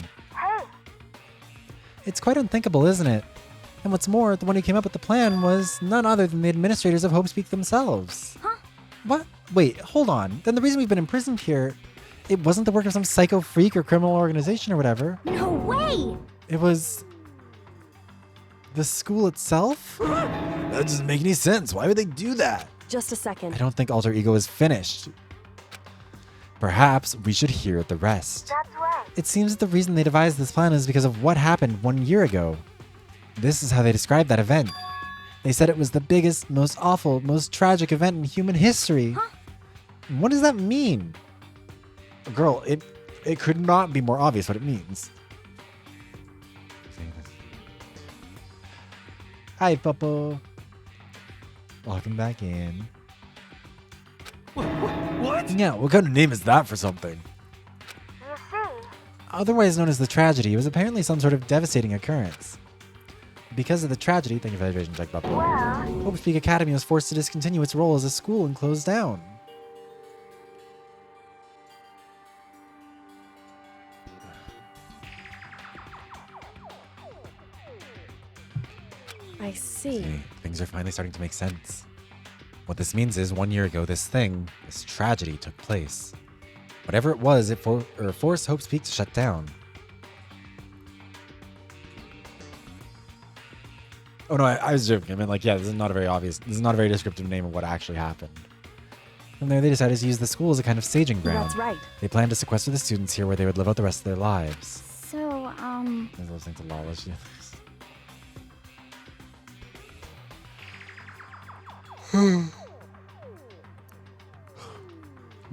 A: It's quite unthinkable, isn't it? And what's more, the one who came up with the plan was none other than the administrators of Hope's Peak themselves.
C: Huh?
A: What? Wait, hold on. Then the reason we've been imprisoned here, it wasn't the work of some psycho freak or criminal organization or whatever.
C: No way!
A: It was the school itself? That doesn't make any sense. Why would they do that?
B: just a second.
A: I don't think alter ego is finished. Perhaps we should hear the rest.
C: That's right.
A: It seems that the reason they devised this plan is because of what happened 1 year ago. This is how they described that event. They said it was the biggest, most awful, most tragic event in human history.
C: Huh?
A: What does that mean? Girl, it could not be more obvious what it means. Hi, Puppo. Welcome back in.
D: What?
A: Yeah, what kind of name is that for something?
C: You see,
A: Otherwise known as the tragedy, it was apparently some sort of devastating occurrence. Because of the tragedy, thank you for the hydration check, Puppo.
C: well,
A: Hope's Peak Academy was forced to discontinue its role as a school and close down.
B: I see.
A: See, things are finally starting to make sense. What this means is 1 year ago, this tragedy took place. Whatever it was, it forced Hope's Peak to shut down. Oh no, I was joking. I mean, like, yeah, this is not a very descriptive name of what actually happened. From there, they decided to use the school as a kind of staging ground.
B: That's right.
A: They planned to sequester the students here where they would live out the rest of their lives.
C: so,
A: I was listening to Lawless.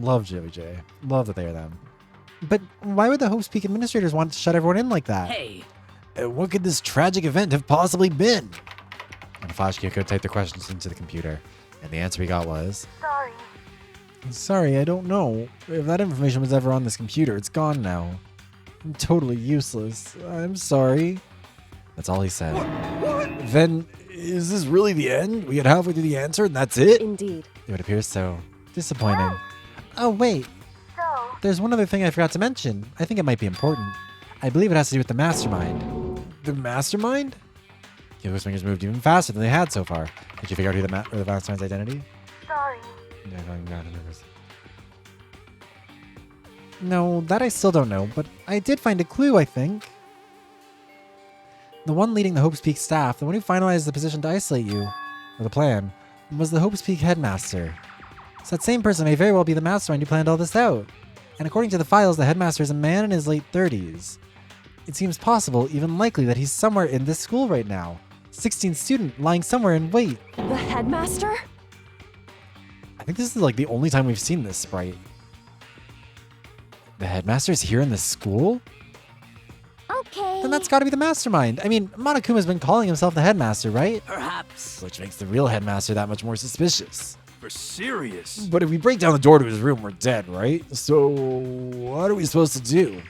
A: Love Joey J. Love that they are them. But why would the Hope's Peak administrators want to shut everyone in like that?
E: Hey,
A: What could this tragic event have possibly been? And Flash Kyoko typed the questions into the computer, and the answer we got was,
C: sorry.
A: sorry, I don't know. If that information was ever on this computer, it's gone now. I'm totally useless. I'm sorry. That's all he said.
D: What?
A: Then, is this really the end? We get halfway through the answer and that's it?
B: Indeed.
A: It would appear so. Disappointing. Oh, wait.
C: So,
A: There's one other thing I forgot to mention. I think it might be important. I believe it has to do with the mastermind. The mastermind? Kyoko's fingers moved even faster than they had so far. Did you figure out who the mastermind's identity?
C: sorry.
A: No, that I still don't know, but I did find a clue, I think. The one leading the Hope's Peak staff, the one who finalized the position to isolate you, or the plan, was the Hope's Peak headmaster. So that same person may very well be the mastermind who planned all this out. And according to the files, the headmaster is a man in his late 30s. It seems possible, even likely, that he's somewhere in this school right now. 16th student lying somewhere in wait.
B: The headmaster?
A: I think this is like the only time we've seen this sprite. The headmaster's here in this school?
C: Okay.
A: Then that's gotta be the mastermind. I mean, Monokuma's been calling himself the headmaster, right?
E: Perhaps.
A: Which makes the real headmaster that much more suspicious.
D: For serious?
A: But if we break down the door to his room, we're dead, right? So, what are we supposed to do?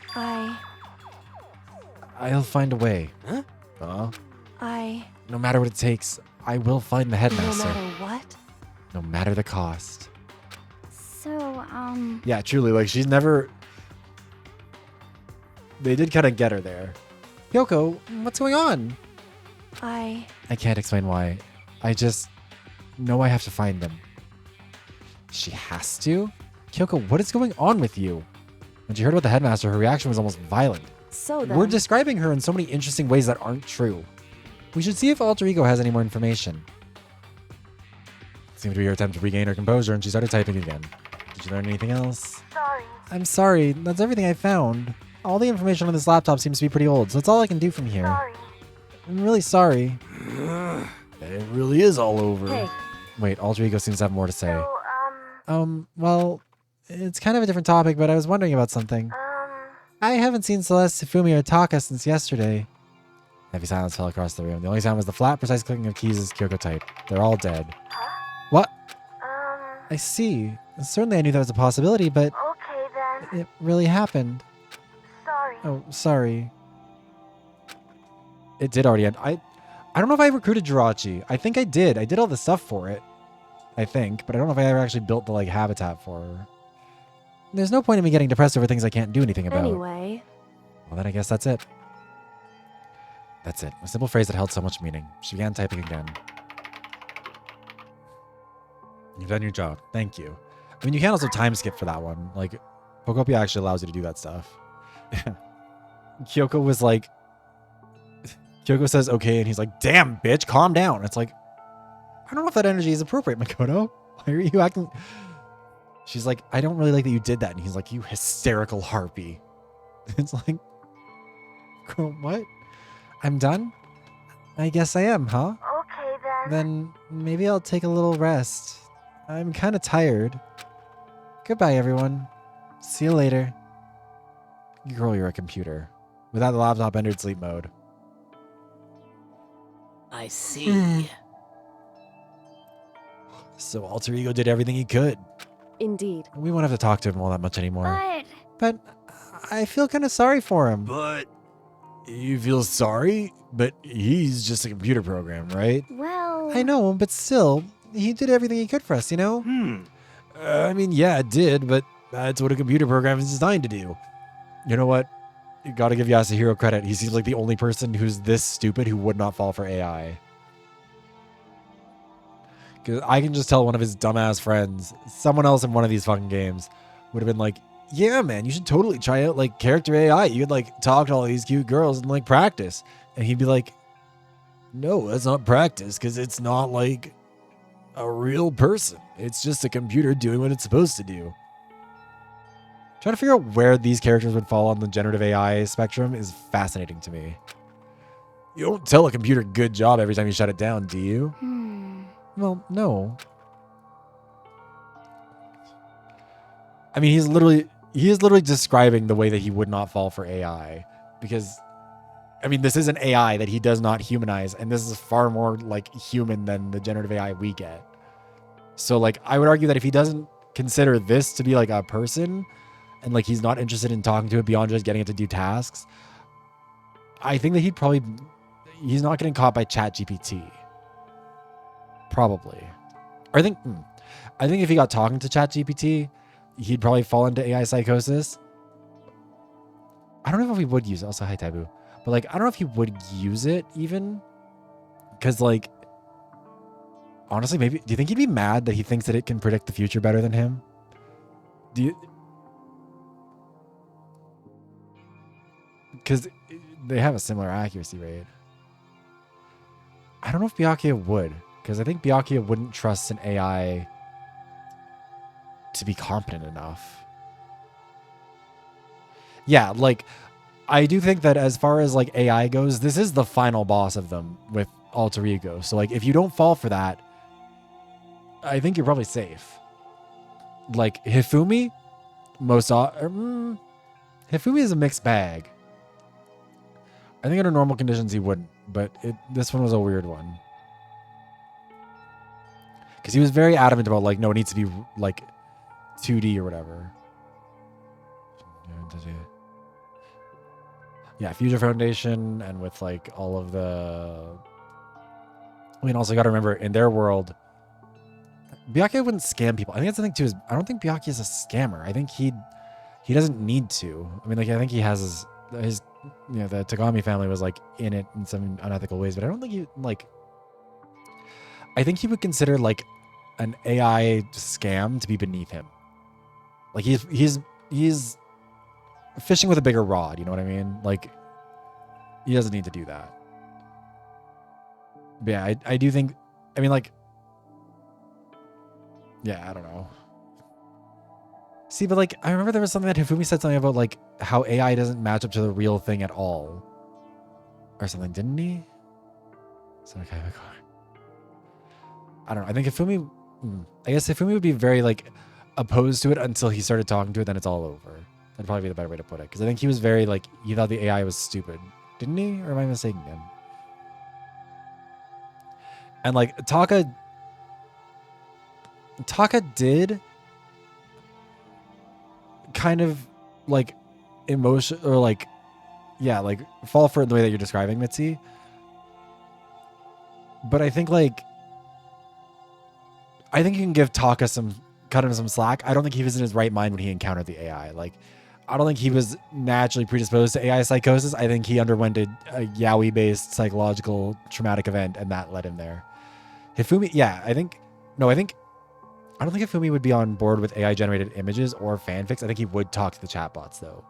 A: I'll find a way.
D: Huh?
A: No matter what it takes, I will find the
B: No
A: headmaster.
B: matter what?
A: No matter the cost.
C: So,
A: Yeah, truly, like, she's never... They did kind of get her there. Kyoko, what's going on? I can't explain why. I just know I have to find them. She has to? Kyoko, what is going on with you? When she heard about the headmaster, her reaction was almost violent.
B: So then.
A: We're describing her in so many interesting ways that aren't true. We should see if Alter Ego has any more information. It seemed to be her attempt to regain her composure, and she started typing again. Did you learn anything else?
C: sorry.
A: I'm sorry, that's everything I found. All the information on this laptop seems to be pretty old, so that's all I can do from here.
C: Sorry.
A: I'm really sorry. It really is all over.
B: Hey.
A: Wait, Alter Ego seems to have more to say.
C: So,
A: Well, it's kind of a different topic, but I was wondering about something. I haven't seen Celeste, Hifumi, or Taka since yesterday. Heavy silence fell across the room. The only sound was the flat, precise clicking of keys as Kyoko typed. They're all dead. What? I see. Certainly I knew that was a possibility, but
C: okay then.
A: it really happened.
C: Sorry.
A: Oh, sorry. It did already end. I don't know if I recruited Jirachi. I think I did. I did all the stuff for it. I think, but I don't know if I ever actually built the like habitat for her. There's no point in me getting depressed over things I can't do anything about.
B: Anyway.
A: Well, then I guess that's it. That's it. A simple phrase that held so much meaning. She began typing again. You've done your job. Thank you. I mean, you can also time skip for that one. Like, Pokopia actually allows you to do that stuff. Kyoko was like... Kyoko says, okay, and he's like, damn, bitch, calm down. It's like, I don't know if that energy is appropriate, Makoto. Why are you acting... She's like, I don't really like that you did that. And he's like, you hysterical harpy. It's like, what? I'm done? I guess I am, huh?
C: Okay then.
A: Then maybe I'll take a little rest. I'm kind of tired. Goodbye, everyone. See you later. Girl, you're a computer. With that, the laptop entered sleep mode.
E: I see.
A: So Alter Ego did everything he could.
B: Indeed.
A: We won't have to talk to him all that much anymore.
C: But,
A: But I feel kind of sorry for him.
D: But
A: You feel sorry? But he's just a computer program, right?
C: well.
A: I know, but still, he did everything he could for us, you know? I mean, yeah, it did, but that's what a computer program is designed to do. You know what? You gotta give Yasuhiro credit. He seems like the only person who's this stupid who would not fall for AI. Because I can just tell one of his dumbass friends, someone else in one of these fucking games, would have been like, yeah, man, you should totally try out, like, character AI. You could, like, talk to all these cute girls and, like, practice. And he'd be like, no, that's not practice, because it's not, like, a real person. It's just a computer doing what it's supposed to do. Trying to figure out where these characters would fall on the generative AI spectrum is fascinating to me. You don't tell a computer good job every time you shut it down, do you? Well, no. I mean, he is literally describing the way that he would not fall for AI, because I mean, this is an AI that he does not humanize, and this is far more like human than the generative AI we get. So like, I would argue that if he doesn't consider this to be like a person, and like he's not interested in talking to it beyond just getting it to do tasks, I think that he's not getting caught by ChatGPT. Probably. I think if he got talking to ChatGPT, he'd probably fall into AI psychosis. I don't know if he would use it. Also, hi Taboo. But like, I don't know if he would use it even. Because like, honestly, maybe, do you think he'd be mad that he thinks that it can predict the future better than him? Do you? Because they have a similar accuracy rate. I don't know if Byakuya would. Because I think Byakuya wouldn't trust an AI to be competent enough. Yeah, like, I do think that as far as like AI goes, this is the final boss of them with Alter Ego. So like, if you don't fall for that, I think you're probably safe. Like Hifumi, Hifumi is a mixed bag. I think under normal conditions he wouldn't, but this one was a weird one. Because he was very adamant about like, no, it needs to be like 2D or whatever. Yeah, Future Foundation, and with like all of the... I mean, also got to remember, in their world, Byakuya wouldn't scam people. I think that's the thing too, is I don't think Byakuya is a scammer. I think he doesn't need to. I mean, like, I think he has his you know, the Tagami family was like in it in some unethical ways, but I don't think he like... I think he would consider like an AI scam to be beneath him. Like he's fishing with a bigger rod, you know what I mean? Like, he doesn't need to do that. But yeah, I do think, I mean, like, yeah, I don't know. See, but like, I remember there was something that Hifumi said something about like how AI doesn't match up to the real thing at all. Or something, didn't he? So, okay, I don't know. I think I guess Hifumi would be very like opposed to it until he started talking to it, then it's all over. That'd probably be the better way to put it. Because I think he was very like, he thought the AI was stupid. Didn't he? Or am I mistaken him? And like, Taka did kind of like emotion, or like, yeah, like fall for it the way that you're describing, Mitzi. But I think like, I think you can give Taka cut him some slack. I don't think he was in his right mind when he encountered the AI. Like, I don't think he was naturally predisposed to AI psychosis. I think he underwent a yaoi-based psychological traumatic event, and that led him there. Hifumi, yeah, I don't think Hifumi would be on board with AI-generated images or fanfics. I think he would talk to the chatbots, though.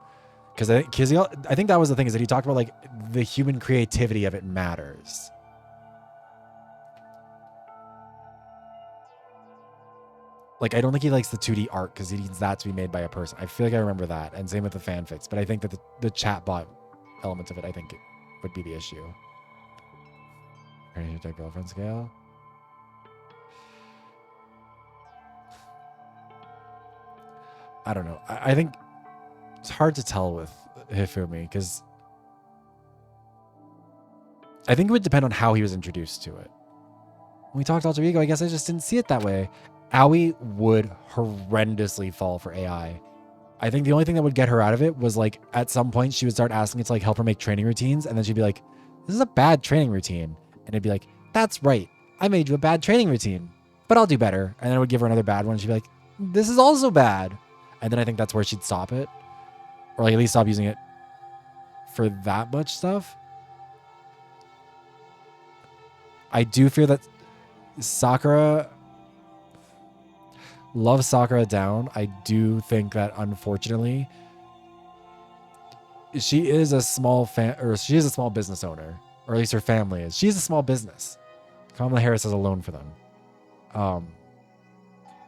A: Because I think that was the thing, is that he talked about, like, the human creativity of it matters. Like, I don't think he likes the 2D art because he needs that to be made by a person. I feel like I remember that. And same with the fanfics. But I think that the chatbot element of it, I think it would be the issue. Ready to take girlfriend scale? I don't know. I think it's hard to tell with Hifumi because I think it would depend on how he was introduced to it. When we talked Alter Ego, I guess I just didn't see it that way. Aoi would horrendously fall for AI. I think the only thing that would get her out of it was like at some point she would start asking it to like help her make training routines, and then she'd be like, "This is a bad training routine," and it'd be like, "That's right, I made you a bad training routine, but I'll do better." And then I would give her another bad one, and she'd be like, "This is also bad," and then I think that's where she'd stop it, or like at least stop using it for that much stuff. I do fear that Sakura loves Sakura down. I do think that unfortunately she is a small she is a small business owner, or at least her family is. She's a small business. Kamala Harris has a loan for them.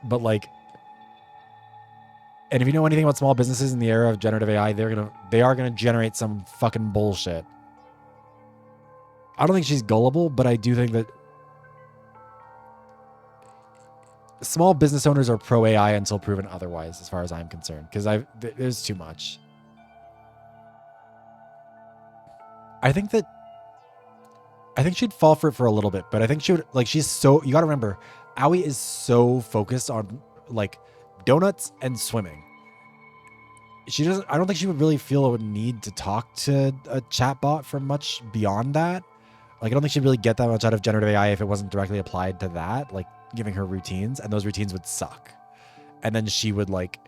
A: But like, and if you know anything about small businesses in the era of generative AI, they are gonna generate some fucking bullshit. I don't think she's gullible, but I do think that small business owners are pro AI until proven otherwise, as far as I'm concerned, because there's too much. I think she'd fall for it for a little bit, but I think she would, like, you got to remember, Aoi is so focused on like donuts and swimming. I don't think she would really feel a need to talk to a chatbot for much beyond that. Like, I don't think she'd really get that much out of generative AI if it wasn't directly applied to that, like giving her routines, and those routines would suck. And then she would like,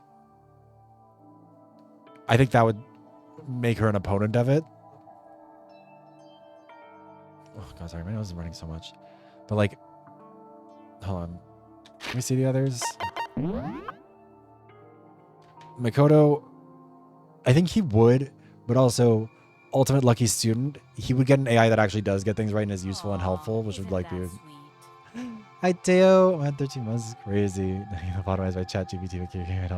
A: I think that would make her an opponent of it. Oh god, sorry, my nose is running so much. But like, hold on. Let me see the others. Makoto, I think he would, but also ultimate lucky student, he would get an AI that actually does get things right and is useful and helpful, which would like be. Hi Teo, man, 13 months is crazy. Lobotomized by ChatGPT. Okay,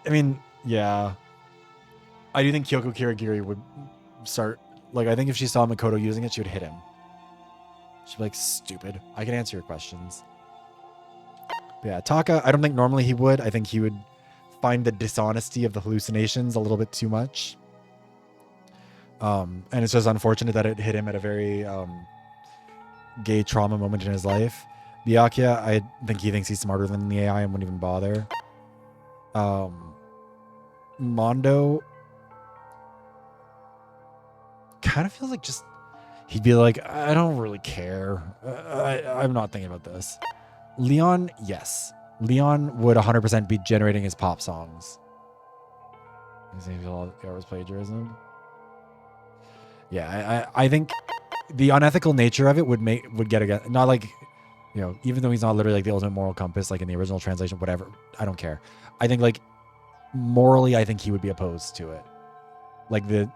A: I mean, yeah. I do think Kyoko Kirigiri would start, like, I think if she saw Makoto using it, she would hit him. She'd be like, stupid. I can answer your questions. But yeah, Taka, I don't think normally he would. I think he would find the dishonesty of the hallucinations a little bit too much. And it's just unfortunate that it hit him at a very gay trauma moment in his life. Byakuya, I think he thinks he's smarter than the AI and wouldn't even bother. Mondo kind of feels like just he'd be like, I don't really care. I'm not thinking about this. Leon, yes. Leon would 100% be generating his pop songs. Was plagiarism. Yeah, I think the unethical nature of it would get again. Not like, you know, even though he's not literally like the ultimate moral compass, like in the original translation, whatever. I don't care. I think like morally, I think he would be opposed to it. Like the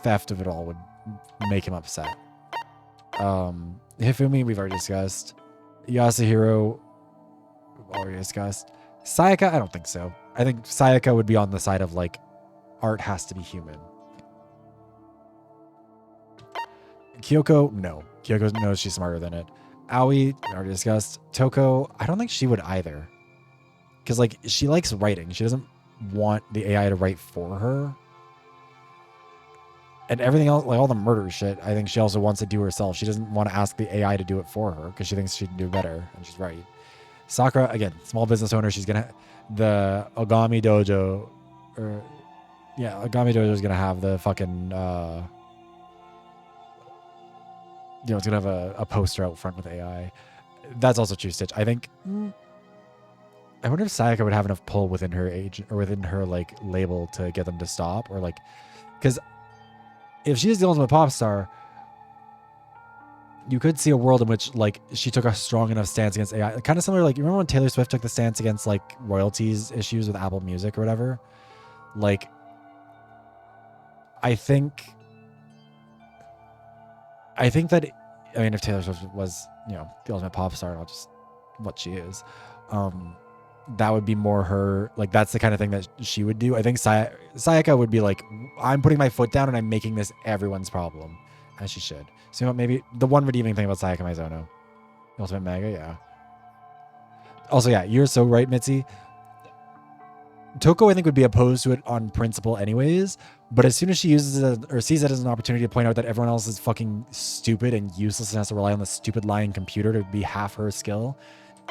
A: theft of it all would make him upset. Hifumi, we've already discussed. Yasuhiro, we've already discussed. Sayaka, I don't think so. I think Sayaka would be on the side of like, art has to be human. Kyoko, no. Kyoko knows she's smarter than it. Aoi, already discussed. Toko, I don't think she would either. Because like, she likes writing. She doesn't want the AI to write for her. And everything else, like all the murder shit, I think she also wants to do herself. She doesn't want to ask the AI to do it for her because she thinks she can do better, and she's right. Sakura, again, small business owner. She's gonna the Ogami Dojo, Ogami Dojo is gonna have the fucking it's gonna have a poster out front with AI. That's also true, Stitch. I think. I wonder if Sayaka would have enough pull within her age or within her like label to get them to stop, or like, because if she's the ultimate pop star, you could see a world in which like she took a strong enough stance against AI, kind of similar. Like, you remember when Taylor Swift took the stance against like royalties issues with Apple Music or whatever? Like, I think that, I mean, if Taylor Swift was, the ultimate pop star, not just what she is, that would be more her, like, that's the kind of thing that she would do. I think Sayaka would be like, I'm putting my foot down and I'm making this everyone's problem, as she should. So, maybe the one redeeming thing about Sayaka Mizono, Ultimate Mega, yeah. Also, yeah, you're so right, Mitzi. Toko, I think, would be opposed to it on principle anyways, but as soon as she uses it or sees it as an opportunity to point out that everyone else is fucking stupid and useless and has to rely on the stupid lying computer to be half her skill,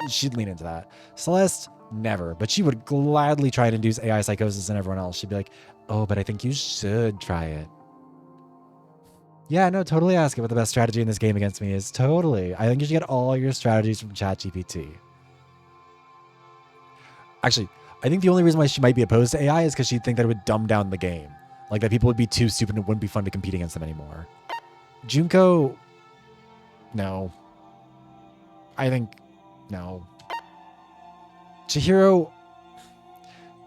A: she'd lean into that. Celeste, never, but she would gladly try and induce AI psychosis in everyone else. She'd be like, oh, but I think you should try it. Yeah, no, totally ask it what the best strategy in this game against me is. Totally. I think you should get all your strategies from ChatGPT. Actually, I think the only reason why she might be opposed to AI is because she'd think that it would dumb down the game. Like, that people would be too stupid and it wouldn't be fun to compete against them anymore. Junko, no. I think, no. Chihiro's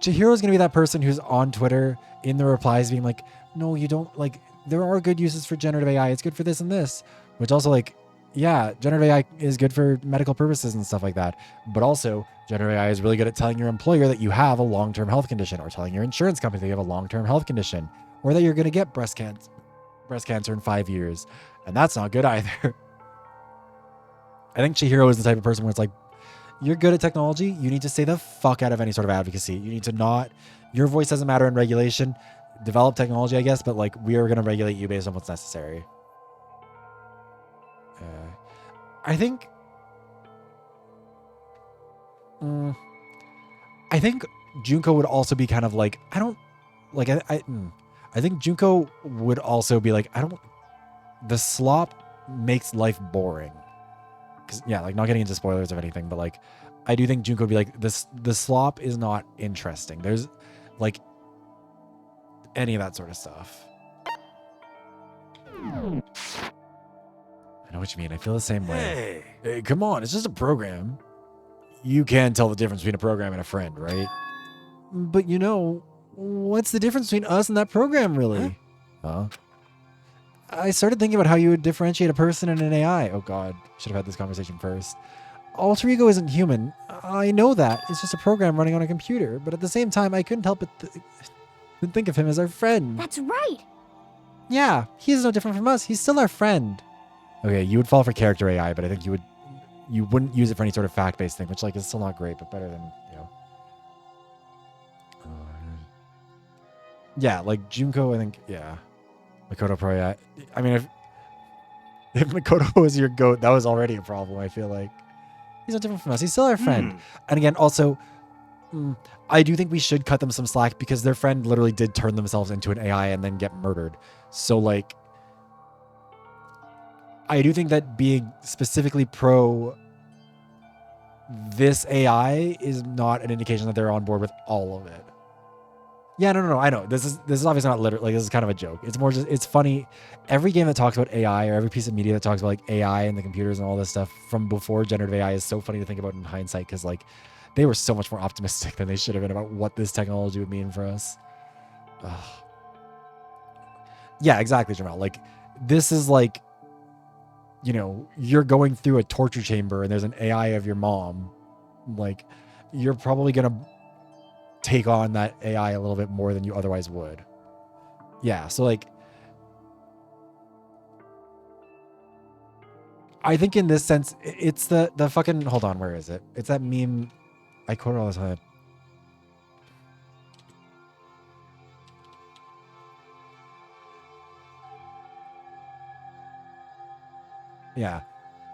A: going to be that person who's on Twitter in the replies being like, no, you don't, like, there are good uses for generative AI. It's good for this and this. Which also, like, yeah, generative AI is good for medical purposes and stuff like that. But also, generative AI is really good at telling your employer that you have a long-term health condition, or telling your insurance company that you have a long-term health condition, or that you're going to get breast cancer in 5 years. And that's not good either. I think Chihiro is the type of person where it's like, you're good at technology. You need to stay the fuck out of any sort of advocacy. You need to not, your voice doesn't matter in regulation. Develop technology, I guess, but like, we are going to regulate you based on what's necessary. I think Junko would also be kind of like, I I think Junko would also be like, the slop makes life boring. Cause yeah, like not getting into spoilers of anything, but like, I do think Junko would be like, the slop is not interesting. There's like any of that sort of stuff. I know what you mean. I feel the same way. Hey, come on, it's just a program. You can tell the difference between a program and a friend, right? But what's the difference between us and that program, really? Huh? I started thinking about how you would differentiate a person and an AI. Oh God, should have had this conversation first. Alter ego isn't human. I know that. It's just a program running on a computer. But at the same time, I couldn't help but think of him as our friend.
B: That's right.
A: Yeah, he's no different from us. He's still our friend. Okay, you would fall for character AI, but I think you wouldn't use it for any sort of fact-based thing, which like is still not great, but better than, yeah, like Junko, I think, yeah. Makoto Pro, yeah. I mean, if Makoto was your goat, that was already a problem, I feel like. He's not different from us. He's still our friend. And again, also, I do think we should cut them some slack because their friend literally did turn themselves into an AI and then get murdered. So, like, I do think that being specifically pro this AI is not an indication that they're on board with all of it. Yeah, no. I know. This is obviously not literally, like, this is kind of a joke. It's more just, it's funny. Every game that talks about AI or every piece of media that talks about like AI and the computers and all this stuff from before generative AI is so funny to think about in hindsight because like they were so much more optimistic than they should have been about what this technology would mean for us. Ugh. Yeah, exactly, Jamal. Like, this is like, you're going through a torture chamber and there's an AI of your mom. Like, you're probably going to take on that AI a little bit more than you otherwise would. Yeah, so like, I think in this sense, it's the fucking, hold on, where is it? It's that meme. I quote it all the time. Yeah.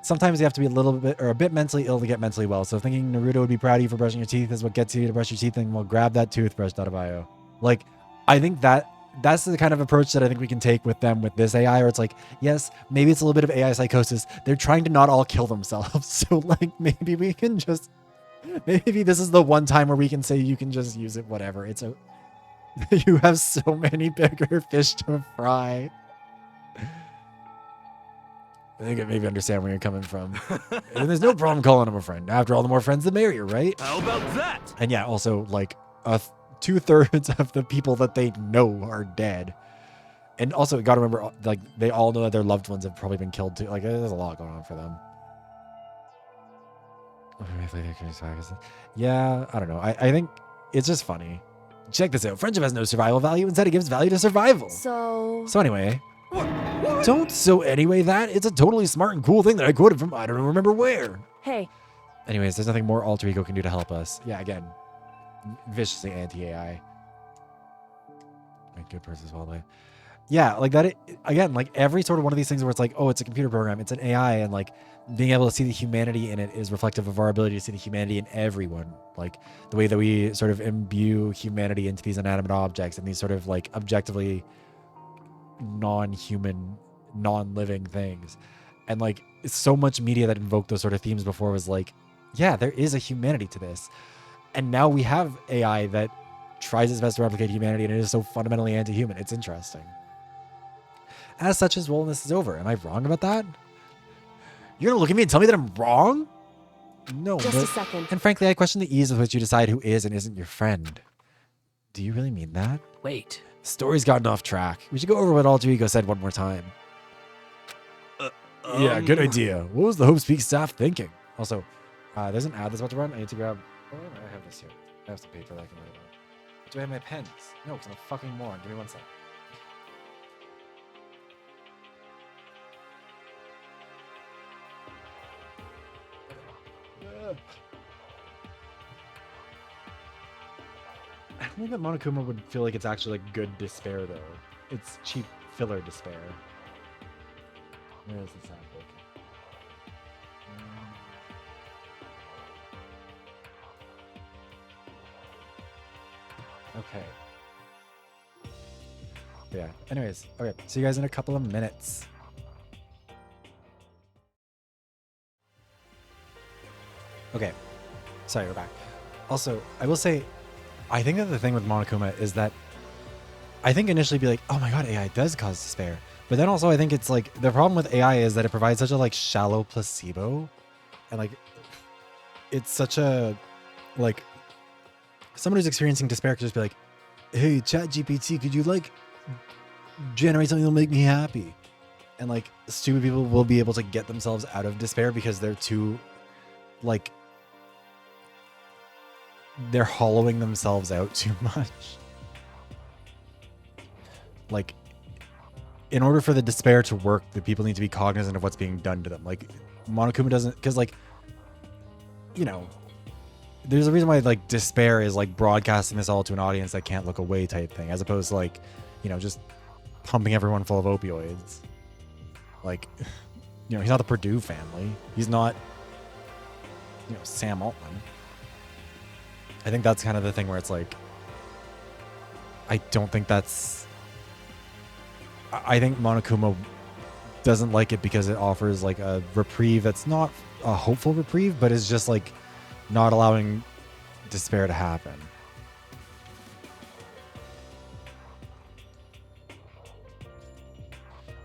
A: Sometimes you have to be a little bit or a bit mentally ill to get mentally well. So thinking Naruto would be proud of you for brushing your teeth is what gets you to brush your teeth, and we'll grab that toothbrush out of bio. Like, I think that's the kind of approach that I think we can take with them with this AI, where it's like, yes, maybe it's a little bit of AI psychosis. They're trying to not all kill themselves. So like maybe we can just, maybe this is the one time where we can say you can just use it, whatever. It's a, you have so many bigger fish to fry. I think I maybe understand where you're coming from. And there's no problem calling him a friend. After all, the more friends, the merrier, right?
D: How about that?
A: And yeah, also, like, 2/3 of the people that they know are dead. And also, you gotta remember, like, they all know that their loved ones have probably been killed too. Like, there's a lot going on for them. Yeah, I don't know. I think it's just funny. Check this out. Friendship has no survival value. Instead, it gives value to survival.
B: So
A: anyway.
D: What?
A: Anyway, that it's a totally smart and cool thing that I quoted from I don't remember where.
B: hey,
A: Anyways, there's nothing more alter ego can do to help us. Yeah, again, viciously anti-AI. A good person as well, but yeah, like that. Again, like every sort of one of these things where it's like, oh, it's a computer program, it's an AI, and like being able to see the humanity in it is reflective of our ability to see the humanity in everyone. Like the way that we sort of imbue humanity into these inanimate objects and these sort of like objectively non-human, non-living things. And like so much media that invoked those sort of themes before was like, yeah, there is a humanity to this. And now we have AI that tries its best to replicate humanity, and it is so fundamentally anti-human. It's interesting. As such, his wellness is over. Am I wrong about that? You're gonna look at me and tell me that I'm wrong? No.
B: just a second.
A: And frankly, I question the ease with which you decide who is and isn't your friend. Do you really mean that?
E: Wait.
A: Story's gotten off track. We should go over what Alter Ego said one more time. Yeah, good idea. What was the Hope Speak staff thinking? Also, there's an ad that's about to run. I need to grab... Oh, I have this here. I have some paper that I can write on. Do I have my pens? No, because I'm a fucking moron. Give me one sec. I don't think that Monokuma would feel like it's actually like good despair though. It's cheap filler despair. Where is the sound book? Okay. But yeah. Anyways, okay. See you guys in a couple of minutes. Okay. Sorry, we're back. Also, I will say, I think that the thing with Monokuma is that I think initially be like, oh my god, AI does cause despair. But then also I think it's like the problem with AI is that it provides such a like shallow placebo. And like it's such a like someone who's experiencing despair could just be like, hey, ChatGPT, could you like generate something that'll make me happy? And like stupid people will be able to get themselves out of despair because they're too like they're hollowing themselves out too much. Like, in order for the despair to work, the people need to be cognizant of what's being done to them. Like, Monokuma doesn't, because like, you know, there's a reason why like despair is like broadcasting this all to an audience that can't look away type thing, as opposed to like, you know, just pumping everyone full of opioids. Like, you know, he's not the Purdue family. He's not, you know, Sam Altman. I think that's kind of the thing where it's like, I don't think that's, I think Monokuma doesn't like it because it offers like a reprieve that's not a hopeful reprieve, but is just like not allowing despair to happen.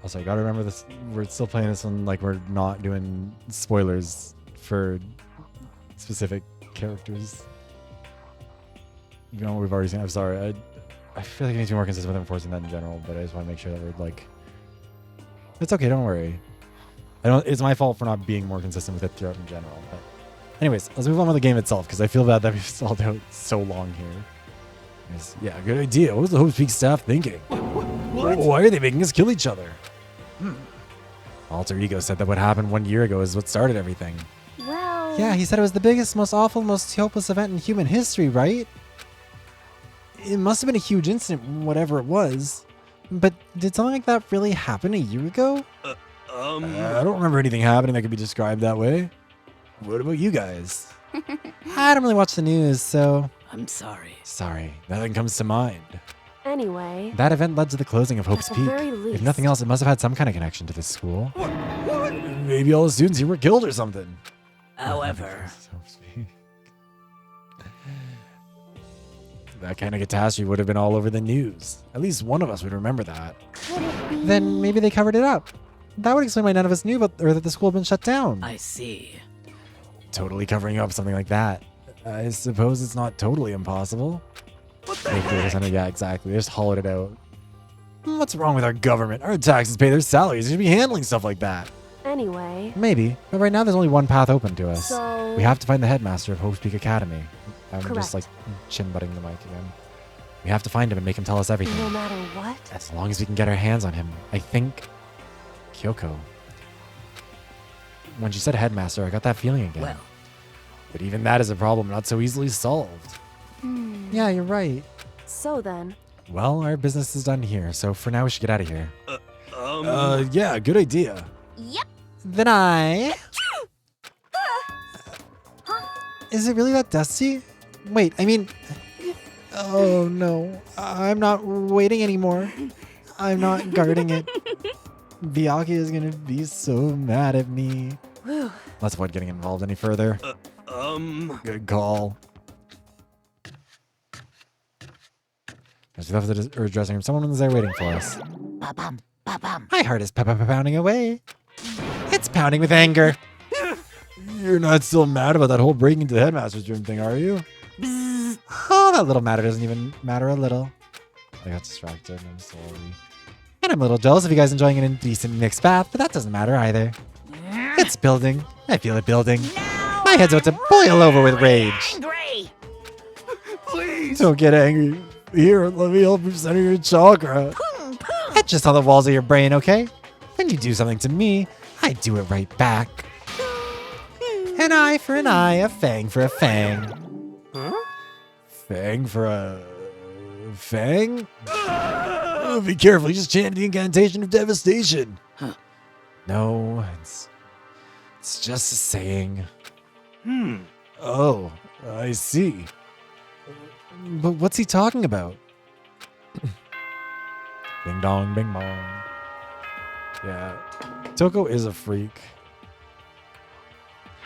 A: Also, I gotta remember this, we're still playing this one like we're not doing spoilers for specific characters. You know what we've already seen. I'm sorry. I feel like I need to be more consistent with enforcing that in general, but I just want to make sure that we're like, it's okay. Don't worry. It's my fault for not being more consistent with it throughout in general. But anyways, let's move on with the game itself because I feel bad that we've stalled out so long here. Yeah, good idea. What was the Hope Peak staff thinking?
D: What?
A: Why are they making us kill each other? Alter Ego said that what happened 1 year ago is what started everything.
C: Well...
A: Yeah, he said it was the biggest, most awful, most hopeless event in human history, right? It must have been a huge incident, whatever it was. But did something like that really happen a year ago? I don't remember anything happening that could be described that way. What about you guys? I don't really watch the news, so...
E: I'm sorry.
A: Sorry, nothing comes to mind.
B: Anyway,
A: That event led to the closing of Hope's
B: At the
A: Peak.
B: very
A: If
B: least.
A: nothing else, it must have had some kind of connection to this school. Maybe all the students here were killed or something.
E: However,
A: Hope's Peak. That kind of catastrophe would have been all over the news. At least one of us would remember that.
C: Could it be...
A: Then maybe they covered it up. That would explain why none of us knew or that the school had been shut down.
E: I see.
A: Totally covering up something like that. I suppose it's not totally impossible.
D: What the
A: Maybe
D: heck?
A: they just- yeah, exactly. They just hollowed it out. What's wrong with our government? Our taxes pay their salaries. They should be handling stuff like that.
B: anyway.
A: Maybe, but right now there's only one path open to us.
B: So...
A: We have to find the headmaster of Hope's Peak Academy. I'm just like
B: Correct.
A: chin-butting the mic again. We have to find him and make him tell us everything.
B: No matter what?
A: As long as we can get our hands on him. I think Kyoko. When she said headmaster, I got that feeling again.
E: Well,
A: But even that is a problem not so easily solved. Yeah, you're right.
B: So then,
A: Well, our business is done here, so for now we should get out of here. Yeah, good idea.
C: Yep.
A: Then Is it really that dusty? Wait, I mean... Oh no, I'm not waiting anymore. I'm not guarding it. Byakuya is gonna be so mad at me.
B: whew,
A: Let's avoid getting involved any further. Good call. As we left the dressing room, someone was there waiting for us.
E: ba-bum, ba-bum.
A: My heart is pounding away. It's pounding with anger. You're not still mad about that whole breaking into the headmaster's room thing, are you? Oh, that little matter doesn't even matter a little. I got distracted. I'm sorry. And I'm a little jealous of you guys enjoying an indecent mixed bath, but that doesn't matter either. It's building. I feel it building. My head's about to boil over with rage.
E: Angry.
D: Please!
A: Don't get angry. Here, let me help you center your chakra. It's just on the walls of your brain, okay? When you do something to me, I do it right back. An eye for an eye, a fang for a fang.
D: Huh?
A: Fang for a... fang? Oh, be careful, you just chanted the incantation of devastation.
E: Huh.
A: No, it's just a saying.
D: Hmm.
A: Oh, I see. But what's he talking about? Ding dong, bing bong. Yeah. Toko is a freak.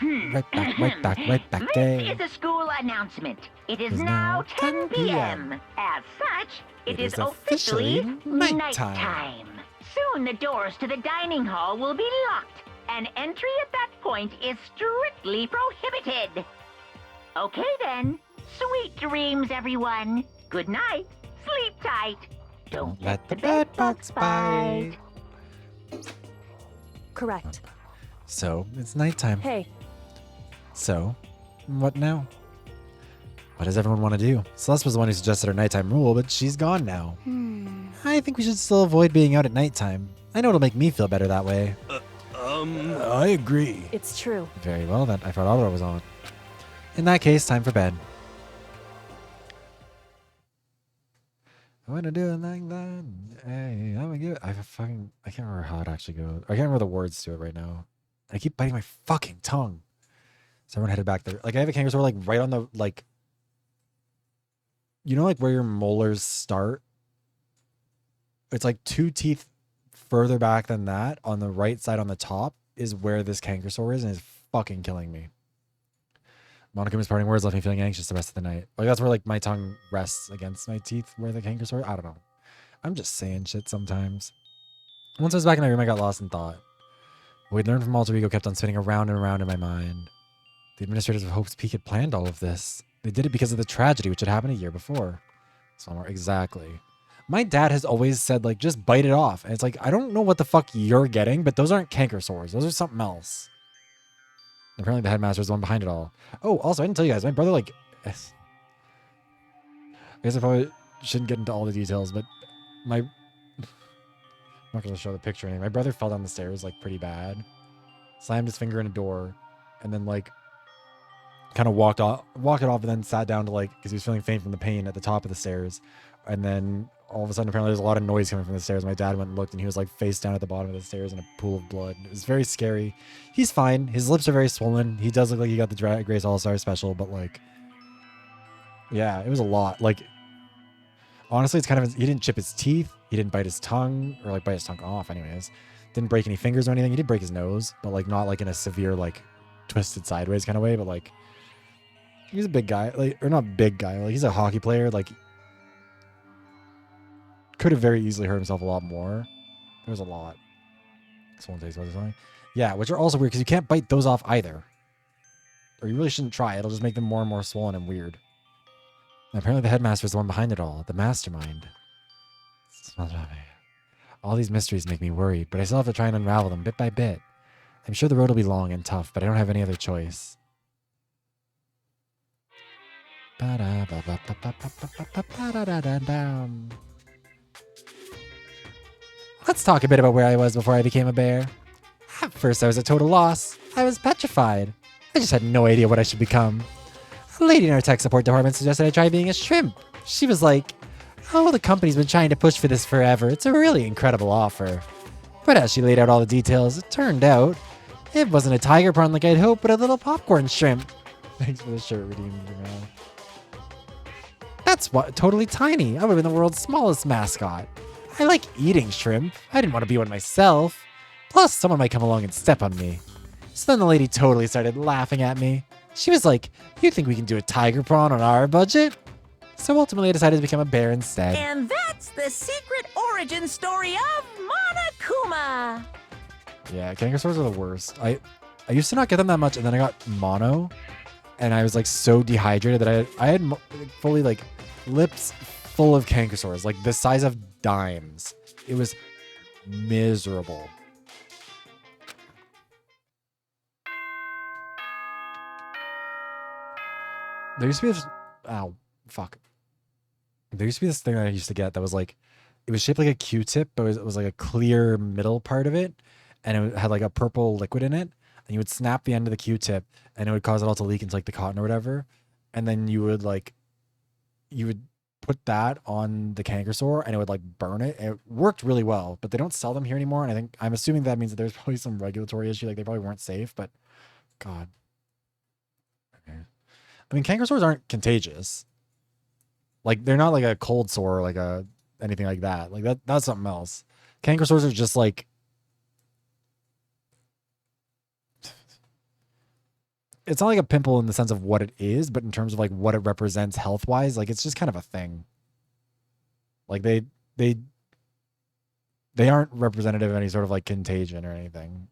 A: Right back, right back, right back.
F: This is a school announcement. It is now 10 p.m. As such, it is officially nighttime. Soon the doors to the dining hall will be locked, and entry at that point is strictly prohibited. Okay then. Sweet dreams, everyone. Good night. Sleep tight. Don't
A: let the bed bugs bite.
B: Correct.
A: So, it's nighttime.
B: Hey,
A: So, what now? What does everyone want to do? Celeste was the one who suggested our nighttime rule, but she's gone now. I think we should still avoid being out at nighttime. I know it'll make me feel better that way.
D: I agree.
B: it's true.
A: Very well then. I thought Aurora was on. In that case, time for bed. I want to do it like that. Hey, I'm gonna give it. I can't remember how it actually goes. I can't remember the words to it right now. I keep biting my fucking tongue. So everyone headed back there. Like I have a kangaroo like right on the like. You know, like where your molars start. It's like 2 teeth further back than that. On the right side, on the top, is where this cankersaur is, and it's fucking killing me. Monokuma's parting words left me feeling anxious the rest of the night. Like that's where like my tongue rests against my teeth, where the cankersaur. I don't know. I'm just saying shit sometimes. Once I was back in my room, I got lost in thought. What we'd learned from Alter Ego kept on spinning around and around in my mind. The administrators of Hope's Peak had planned all of this. They did it because of the tragedy which had happened a year before. Somewhere exactly. My dad has always said like just bite it off, and it's like I don't know what the fuck you're getting, but those aren't cankersaurs. Those are something else. Apparently the headmaster is the one behind it all. Oh, also, I didn't tell you guys. My brother, like... I guess I probably shouldn't get into all the details, but my... I'm not going to show the picture or anything. My brother fell down the stairs, like, pretty bad. Slammed his finger in a door, and then, like, kind of walked it off, and then sat down to, like... Because he was feeling faint from the pain at the top of the stairs. And then, all of a sudden, apparently there's a lot of noise coming from the stairs. My dad went and looked, and he was, like, face down at the bottom of the stairs in a pool of blood. It was very scary. He's fine. His lips are very swollen. He does look like he got the Drag Race All-Star special, but, like... Yeah, it was a lot. Like, honestly, it's kind of... He didn't chip his teeth. He didn't bite his tongue, or, like, bite his tongue off, anyways. Didn't break any fingers or anything. He did break his nose, but, like, not, like, in a severe, like, twisted sideways kind of way, but, like... He's a big guy. Like, or not big guy. Like, he's a hockey player. Like... Could have very easily hurt himself a lot more. There was a lot. Someone takes something. Yeah, which are also weird because you can't bite those off either. Or you really shouldn't try. It'll just make them more and more swollen and weird. And apparently the headmaster is the one behind it all. The mastermind. All these mysteries make me worried, but I still have to try and unravel them bit by bit. I'm sure the road will be long and tough, but I don't have any other choice. Let's talk a bit about where I was before I became a bear. At first, I was a total loss. I was petrified. I just had no idea what I should become. A lady in our tech support department suggested I try being a shrimp. She was like, oh, the company's been trying to push for this forever. It's a really incredible offer. But as she laid out all the details, it turned out it wasn't a tiger prawn like I'd hoped, but a little popcorn shrimp. Thanks for the shirt, redeemed your mouth. That's what, totally tiny. I would have been the world's smallest mascot. I like eating shrimp. I didn't want to be one myself. Plus, someone might come along and step on me. So then the lady totally started laughing at me. She was like, you think we can do a tiger prawn on our budget? So ultimately I decided to become a bear instead.
F: And that's the secret origin story of Monokuma.
A: Yeah, kangaroos are the worst. I used to not get them that much, and then I got mono, and I was like so dehydrated that I had fully like lips full of cankersaurs, like the size of dimes. It was miserable. There used to be this... Ow. Fuck. There used to be this thing that I used to get that was like... It was shaped like a Q-tip, but it was like a clear middle part of it. And it had like a purple liquid in it. And you would snap the end of the Q-tip, and it would cause it all to leak into like the cotton or whatever. And then you would like... You would put that on the cankersaur, and it would like burn it. It worked really well, but they don't sell them here anymore. And I'm assuming that means that there's probably some regulatory issue. Like they probably weren't safe, but... God. Okay. I mean, cankersaurs aren't contagious. Like, they're not like a cold sore, like a anything like that. Like that's something else. Canker sores are just like, it's not like a pimple in the sense of what it is, but in terms of like what it represents health wise, like it's just kind of a thing. Like they aren't representative of any sort of like contagion or anything.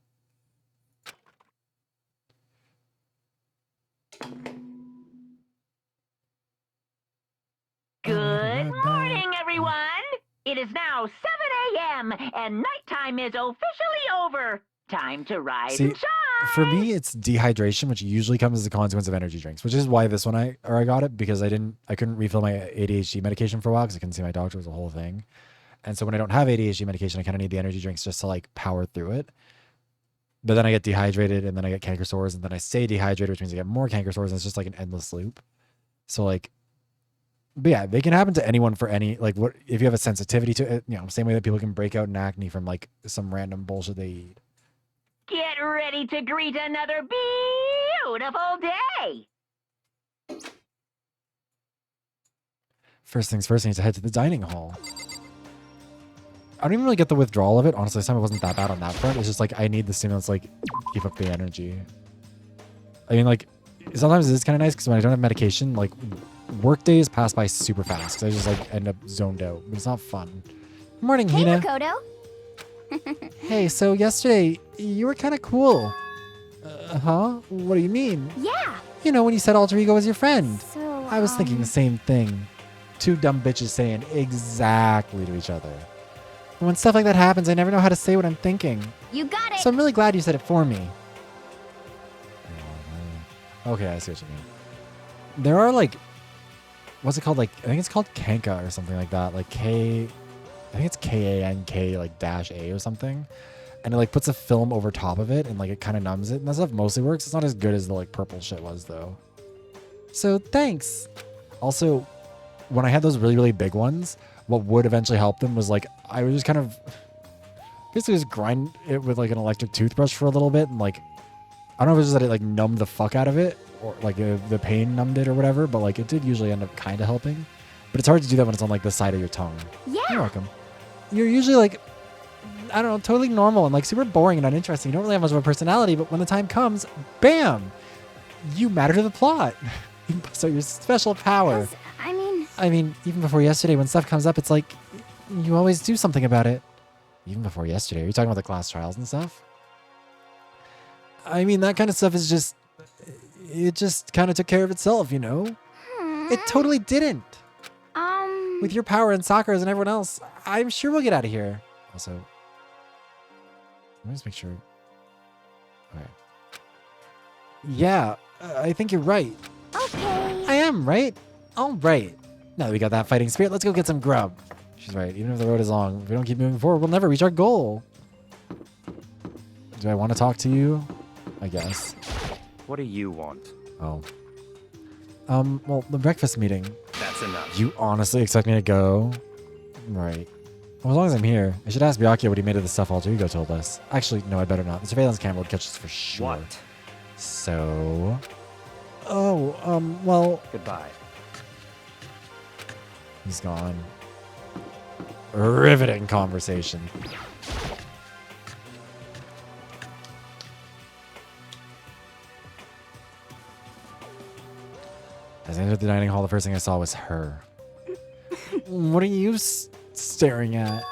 F: Good morning, everyone! It is now 7 a.m. and nighttime is officially over. Time to rise
A: See,
F: and shine!
A: for me, it's dehydration, which usually comes as a consequence of energy drinks, which is why this one I got it, because I couldn't refill my ADHD medication for a while because I couldn't see my doctor. It was a whole thing. And so when I don't have ADHD medication, I kind of need the energy drinks just to like power through it. But then I get dehydrated and then I get canker sores and then I stay dehydrated, which means I get more canker sores. And it's just like an endless loop. So like, but yeah, they can happen to anyone for any, like what, if you have a sensitivity to it, same way that people can break out in acne from like some random bullshit they eat.
F: Get ready to greet another beautiful day!
A: First things first, I need to head to the dining hall. I don't even really get the withdrawal of it. Honestly, this time it wasn't that bad on that front. It's just like, I need the stimulants, like, keep up the energy. I mean, like, sometimes it is kind of nice because when I don't have medication, like, work days pass by super fast because I just, like, end up zoned out. But it's not fun. Morning,
C: Hey,
A: Hina.
C: Makoto.
A: Hey, so yesterday, you were kind of cool. Huh? What do you mean?
C: Yeah.
A: You know, when you said alter ego was your friend.
C: So,
A: I was thinking the same thing. Two dumb bitches saying exactly to each other. And when stuff like that happens, I never know how to say what I'm thinking.
C: You got it.
A: So I'm really glad you said it for me. Okay, I see what you mean. There are like, what's it called? Like, I think it's called Kanka or something like that. Like I think it's Kank like -A or something. And it like puts a film over top of it and like it kind of numbs it. And that stuff mostly works. It's not as good as the like purple shit was though. So thanks. Also, when I had those really, really big ones, what would eventually help them was like, I would just kind of basically just grind it with like an electric toothbrush for a little bit. And like, I don't know if it's just that it like numbed the fuck out of it or like the pain numbed it or whatever, but like it did usually end up kind of helping. But it's hard to do that when it's on like the side of your tongue.
C: Yeah.
A: You're welcome. You're usually like, I don't know, totally normal and like super boring and uninteresting. You don't really have much of a personality, but when the time comes, bam, you matter to the plot. So your special power.
C: 'Cause,
A: I mean, even before yesterday, when stuff comes up, it's like, you always do something about it. Even before yesterday. Are you talking about the class trials and stuff? I mean, that kind of stuff is just, it just kind of took care of itself, you know? It totally didn't. With your power and Sakura's and everyone else, I'm sure we'll get out of here. Also, let me just make sure. Okay. Yeah, I think you're right.
C: Okay.
A: I am, right? All right. Now that we got that fighting spirit, let's go get some grub. She's right. Even if the road is long, if we don't keep moving forward, we'll never reach our goal. Do I want to talk to you? I guess.
G: What do you want?
A: Oh. Well, the breakfast meeting.
G: That's enough.
A: You honestly expect me to go? Right. Well, as long as I'm here, I should ask Byakuya what he made of the stuff Alter Ego told us. Actually, no, I better not. The surveillance camera would catch us for sure.
G: What?
A: So... Oh, well...
G: Goodbye.
A: He's gone. Riveting conversation. As I entered the dining hall, the first thing I saw was her. What are you staring at?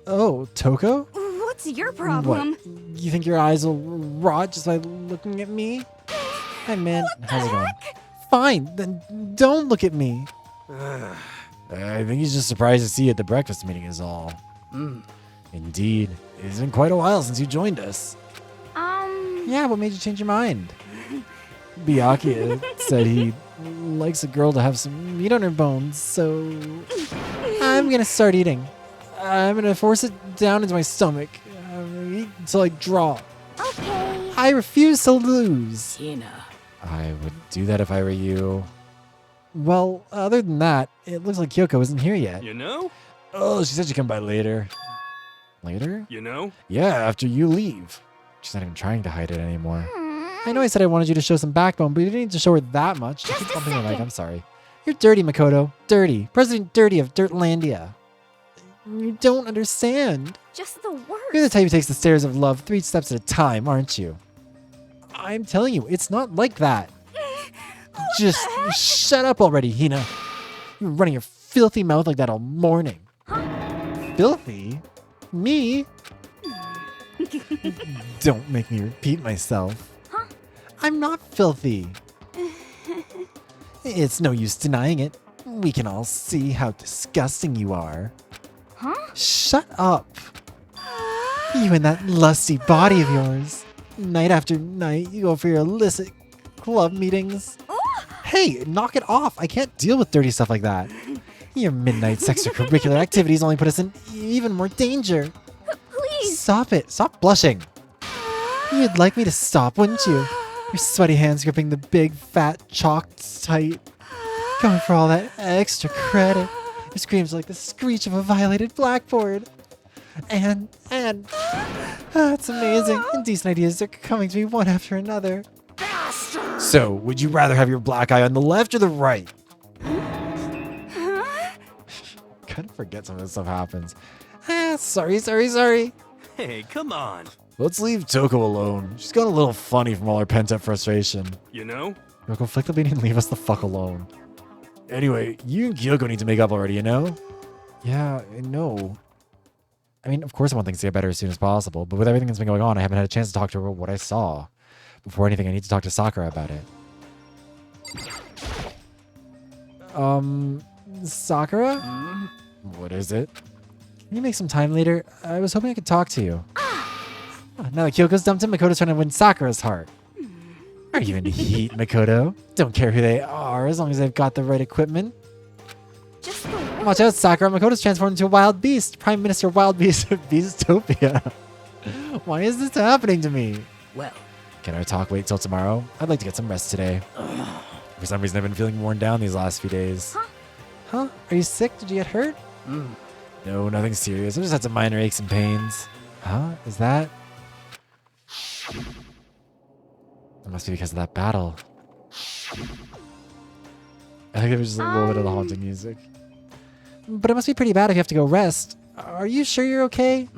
A: Oh, Toko?
C: What's your problem?
A: What? You think your eyes will rot just by looking at me? Hi, man. How's it going? Fine, then don't look at me. I think he's just surprised to see you at the breakfast meeting is all. Indeed. It's been quite a while since you joined us. Yeah, what made you change your mind? Byakuya said he likes a girl to have some meat on her bones, so I'm gonna start eating. I'm gonna force it down into my stomach. I'm gonna eat until I drop.
C: Okay.
A: I refuse to lose.
E: Hina.
A: I would do that if I were you. Well, other than that, it looks like Kyoko isn't here yet.
D: You know?
A: Oh, she said she'd come by later. Later?
D: You know?
A: Yeah, after you leave. She's not even trying to hide it anymore. I know I said I wanted you to show some backbone, but you didn't need to show her that much.
C: Just
A: Keep
C: a
A: bumping her leg,
C: second.
A: I'm sorry. You're dirty, Makoto. Dirty. President Dirty of Dirtlandia. You don't understand.
C: Just the worst.
A: You're the type who takes the stairs of love 3 steps at a time, aren't you? I'm telling you, it's not like that. Just shut up already, Hina. You've been running your filthy mouth like that all morning. Filthy? Me? Don't make me repeat myself. I'm not filthy. It's no use denying it. We can all see how disgusting you are. Shut up. You and that lusty body of yours. Night after night, you go for your illicit club meetings. Hey, knock it off. I can't deal with dirty stuff like that. Your midnight extracurricular activities only put us in even more danger.
C: Please.
A: Stop it. Stop blushing. You'd like me to stop, wouldn't you? Your sweaty hands gripping the big, fat chalk tight. Going for all that extra credit. Your screams like the screech of a violated blackboard. And it's amazing. Indecent ideas are coming to me one after another. So, would you rather have your black eye on the left or the right? Kind of forget some of this stuff happens. Sorry.
D: Hey, come on.
A: Let's leave Toko alone. She's got a little funny from all her pent-up frustration.
D: You know?
A: Yoko, flick the beanie and leave us the fuck alone. Anyway, you and Kyoko need to make up already, you know? Yeah, I know. I mean, of course I want things to get better as soon as possible, but with everything that's been going on, I haven't had a chance to talk to her about what I saw. Before anything, I need to talk to Sakura about it. Sakura? What is it? Can you make some time later? I was hoping I could talk to you. Now that Kyoko's dumped him, Makoto's trying to win Sakura's heart. Are you into heat, Makoto? Don't care who they are as long as they've got the right equipment.
C: Just the worst.
A: Watch out, Sakura. Makoto's transformed into a wild beast. Prime Minister Wild Beast of Beastopia. Why is this happening to me?
E: Well,
A: Can our talk wait till tomorrow? I'd like to get some rest today. For some reason, I've been feeling worn down these last few days. Huh? Are you sick? Did you get hurt? No, nothing serious. I just had some minor aches and pains. Huh? Is that? It must be because of that battle. I think it was just a little bit of the haunting music. But it must be pretty bad if you have to go rest. Are you sure you're okay?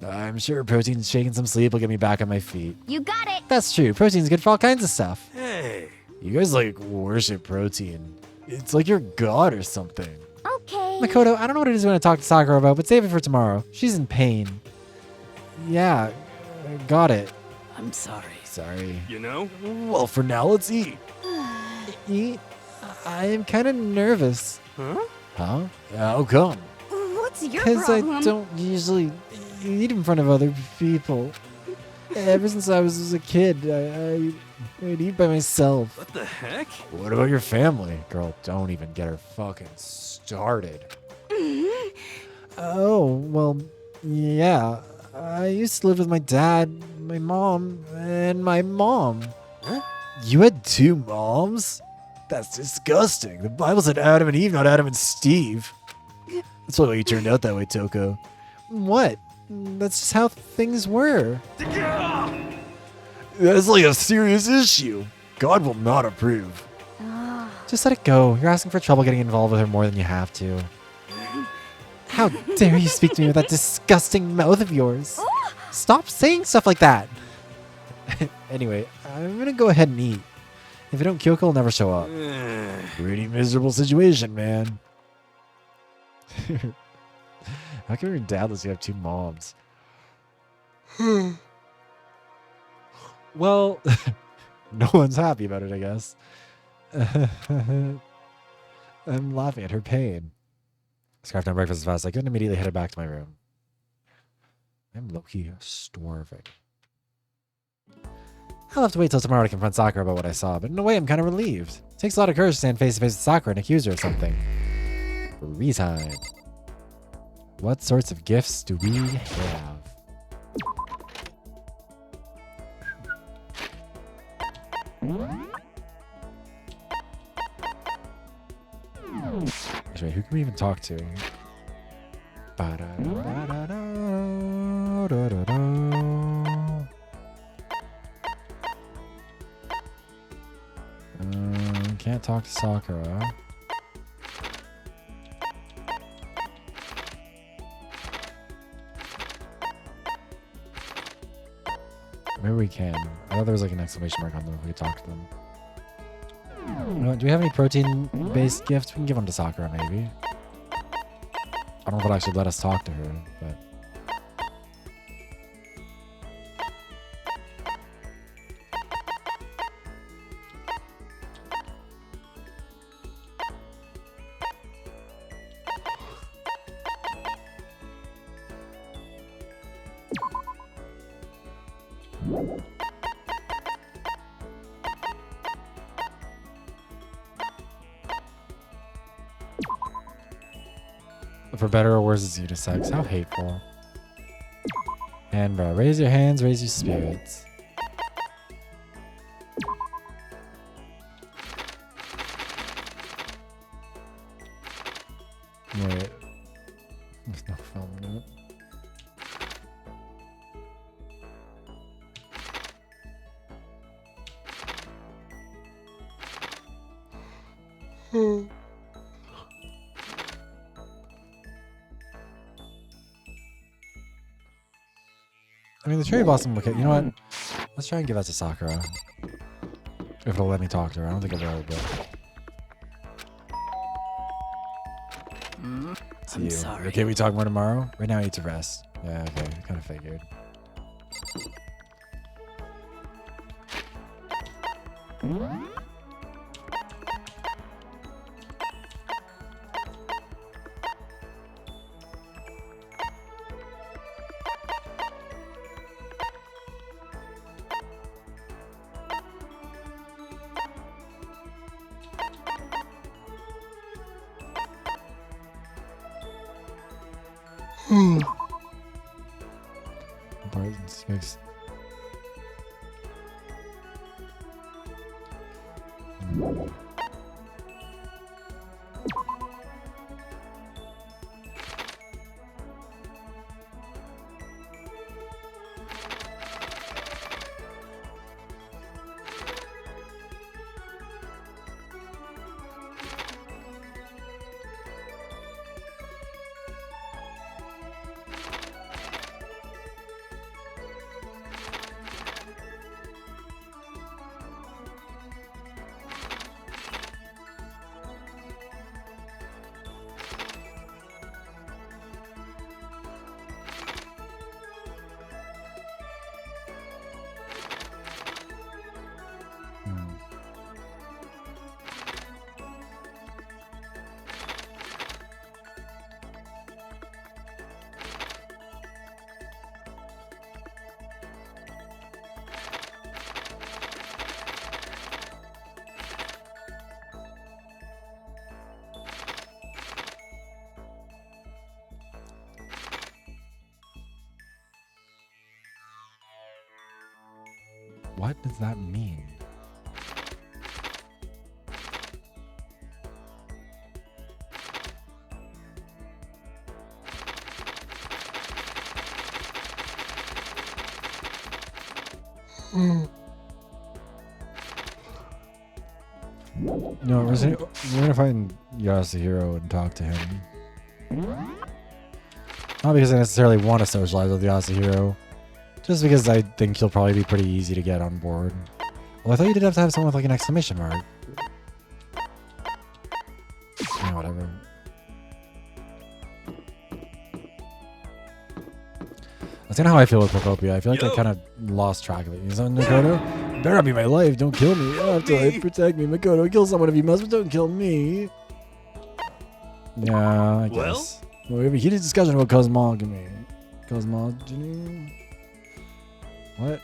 A: I'm sure protein shaking some sleep will get me back on my feet.
C: You got it.
A: That's true. Protein's good for all kinds of stuff.
D: Hey.
A: You guys like worship protein. It's like you're god or something.
C: Okay.
A: Makoto, I don't know what it is you want to talk to Sakura about, but save it for tomorrow. She's in pain. Yeah, got it.
E: I'm sorry.
A: Sorry.
D: You know?
A: Well, for now, let's eat. Eat? I'm kind of nervous.
D: Huh?
A: Huh? How come?
C: What's your
A: Because I
C: problem?
A: don't usually eat in front of other people. Ever since I was a kid, I'd eat by myself.
D: What the heck?
A: What about your family? Girl, don't even get her fucking started. Oh, well, yeah. I used to live with my dad, my mom, and my mom.
D: Huh?
A: You had 2 moms? That's disgusting. The Bible said Adam and Eve, not Adam and Steve. That's why you turned out that way, Toko. What? That's just how things were. That's like a serious issue. God will not approve. Just let it go. You're asking for trouble getting involved with her more than you have to. How dare you speak to me with that disgusting mouth of yours? Stop saying stuff like that. Anyway, I'm gonna go ahead and eat. If I don't, Kyoko will never show up. Pretty miserable situation, man. How come your dad lets you have 2 moms? Well, no one's happy about it, I guess. I'm laughing at her pain. Scarfed on breakfast as fast as I could and immediately headed back to my room. I'm low-key starving. I'll have to wait till tomorrow to confront Sakura about what I saw, but in a way I'm kind of relieved. It takes a lot of courage to stand face-to-face with Sakura and accuse her of something. Free time. What sorts of gifts do we have? Wait, who can we even talk to? Can't talk to Sakura. Maybe we can. I thought there was like an exclamation mark on them if we could talk to them. You know what, do we have any protein-based gifts? We can give them to Sakura, maybe. I don't know if it'll actually let us talk to her, but... For better or worse, it's unisex. How hateful. And bro, raise your hands, raise your spirits. Wait. There's no film in it. I mean, the cherry blossom. Okay, you know what? Let's try and give that to Sakura. If it'll let me talk to her, I don't think it will. But see
E: I'm
A: you.
E: sorry.
A: Okay, we talk more tomorrow. Right now, I need to rest. Yeah, okay, kind of figured. Six. What does that mean? No, we're gonna find Yasuhiro and talk to him. Not because I necessarily want to socialize with Yasuhiro. Just because I think he'll probably be pretty easy to get on board. Well, I thought you did have to have someone with like an exclamation mark. Yeah, whatever. That's kind of how I feel with Procopia. I feel like I kind of lost track of it. You know, Makoto? Better not be my life. Don't kill me. I have to life. Protect me. Makoto, kill someone if you must, but don't kill me. Yeah, I guess. Well, we have a heated discussion about cosmogamy. Cosmogony? What?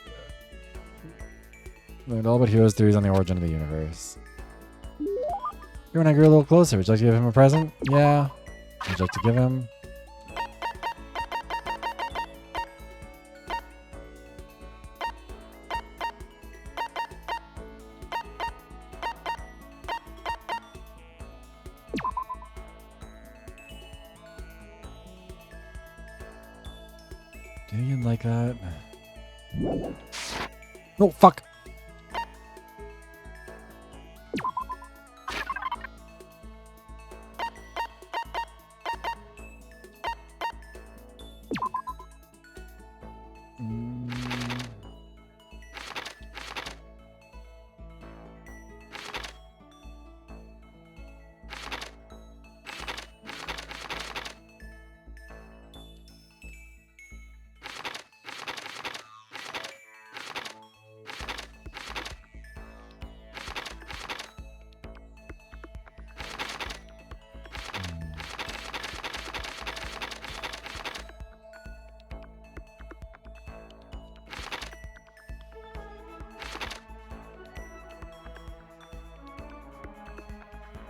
A: Learned all but Hero's theories on the origin of the universe. You and I grew a little closer. Would you like to give him a present? Yeah. Would you like to give him? Do you like that? Oh, fuck.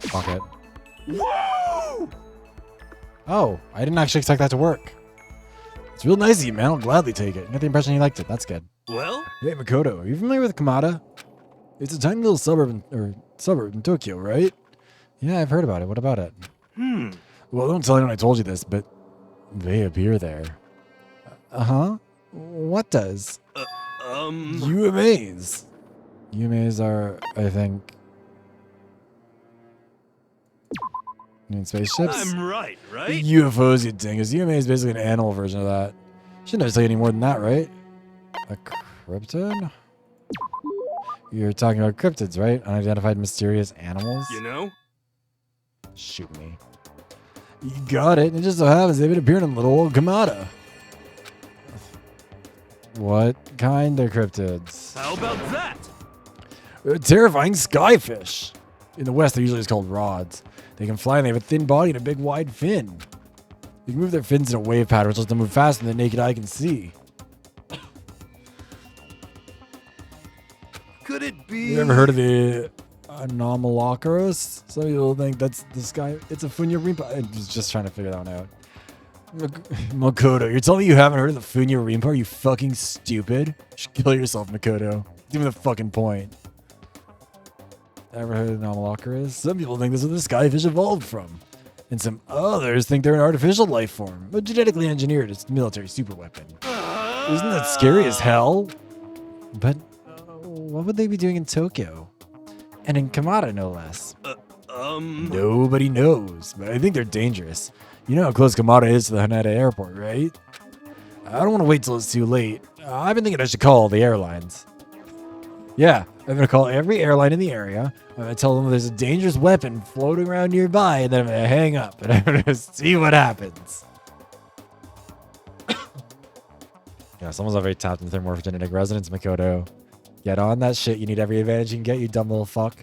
A: Fuck it.
D: Woo!
A: Oh, I didn't actually expect that to work. It's real nice of you, man. I'll gladly take it. I got the impression you liked it. That's good.
D: Well,
A: Hey, Makoto, are you familiar with Kamada? It's a tiny little suburb in Tokyo, right? Yeah, I've heard about it. What about it? Well, don't tell anyone I told you this, but they appear there. Uh-huh. What does? UMAs. UMAs are, I think... You mean spaceships?
D: I'm right?
A: UFOs, you dingus. UMA is basically an animal version of that. Shouldn't have to tell you any more than that, right? A cryptid? You're talking about cryptids, right? Unidentified mysterious animals?
D: You know?
A: Shoot me. You got it. It just so happens they've been appearing in little old Kamada. What kind of cryptids?
D: How about that?
A: Terrifying skyfish. In the West, they're usually just called rods. They can fly and they have a thin body and a big wide fin. They can move their fins in a wave pattern, which lets them move faster than the naked eye can see.
D: Could it be?
A: You ever heard of the Anomalocaris? Some people think that's the sky. It's a Funya-Rimpa. I'm just trying to figure that one out. Makoto, you're telling me you haven't heard of the Funya-Rimpa? Are you fucking stupid? You should kill yourself, Makoto. Give me the fucking point. Ever heard of the Anomalocaris? Some people think this is where the skyfish evolved from. And some others think they're an artificial life form, a genetically engineered military superweapon. Isn't that scary as hell? But what would they be doing in Tokyo? And in Kamada, no less. Nobody knows, but I think they're dangerous. You know how close Kamada is to the Haneda airport, right? I don't want to wait till it's too late. I've been thinking I should call the airlines. Yeah, I'm going to call every airline in the area. I'm going to tell them there's a dangerous weapon floating around nearby, and then I'm going to hang up, and I'm going to see what happens. Yeah, someone's already tapped into their morphogenetic resonance, Makoto. Get on that shit. You need every advantage you can get, you dumb little fuck.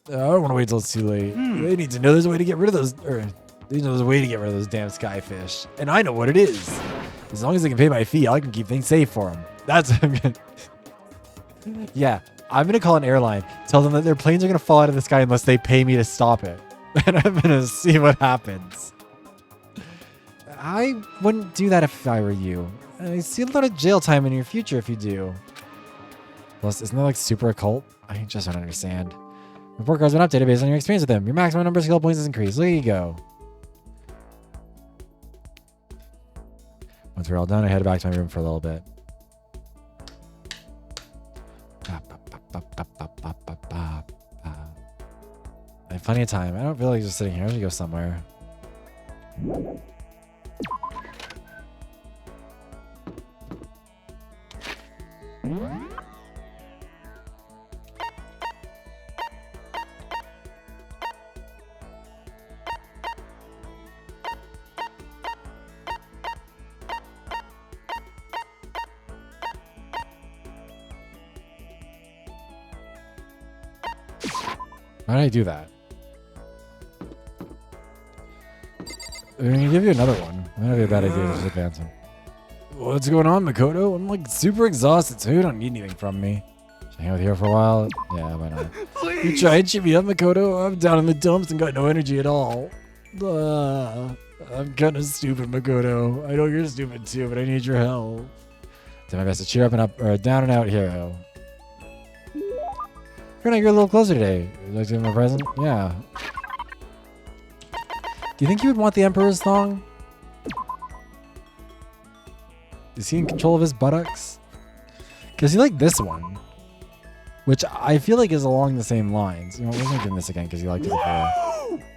A: I don't want to wait till it's too late. They need to know there's a way to get rid of those, they need to know there's a way to get rid of those damn skyfish. And I know what it is. As long as they can pay my fee, I can keep things safe for them. That's what I'm going to... Yeah, I'm going to call an airline, tell them that their planes are going to fall out of the sky unless they pay me to stop it. And I'm going to see what happens. I wouldn't do that if I were you. I see a lot of jail time in your future if you do. Plus, isn't that like super occult? I just don't understand. Report cards have been updated based on your experience with them. Your maximum number of skill points has increased. There you go. Once we're all done, I head back to my room for a little bit. I have plenty of time. I don't feel like just sitting here. I should go somewhere. How did I do that? I'm gonna give you another one. Might not be a bad idea to just advance him. What's going on, Makoto? I'm like super exhausted, so you don't need anything from me. Should I hang out here for a while? Yeah, why not?
D: Please.
A: You try and cheer me up, Makoto. I'm down in the dumps and got no energy at all. I'm kind of stupid, Makoto. I know you're stupid too, but I need your help. Do my best to cheer up and up, or down and out hero. We're gonna get a little closer today. Would you like to give him a present? Yeah. Do you think you would want the Emperor's thong? Is he in control of his buttocks? Because he liked this one. Which I feel like is along the same lines. You know, we're gonna give him this again because he liked it before.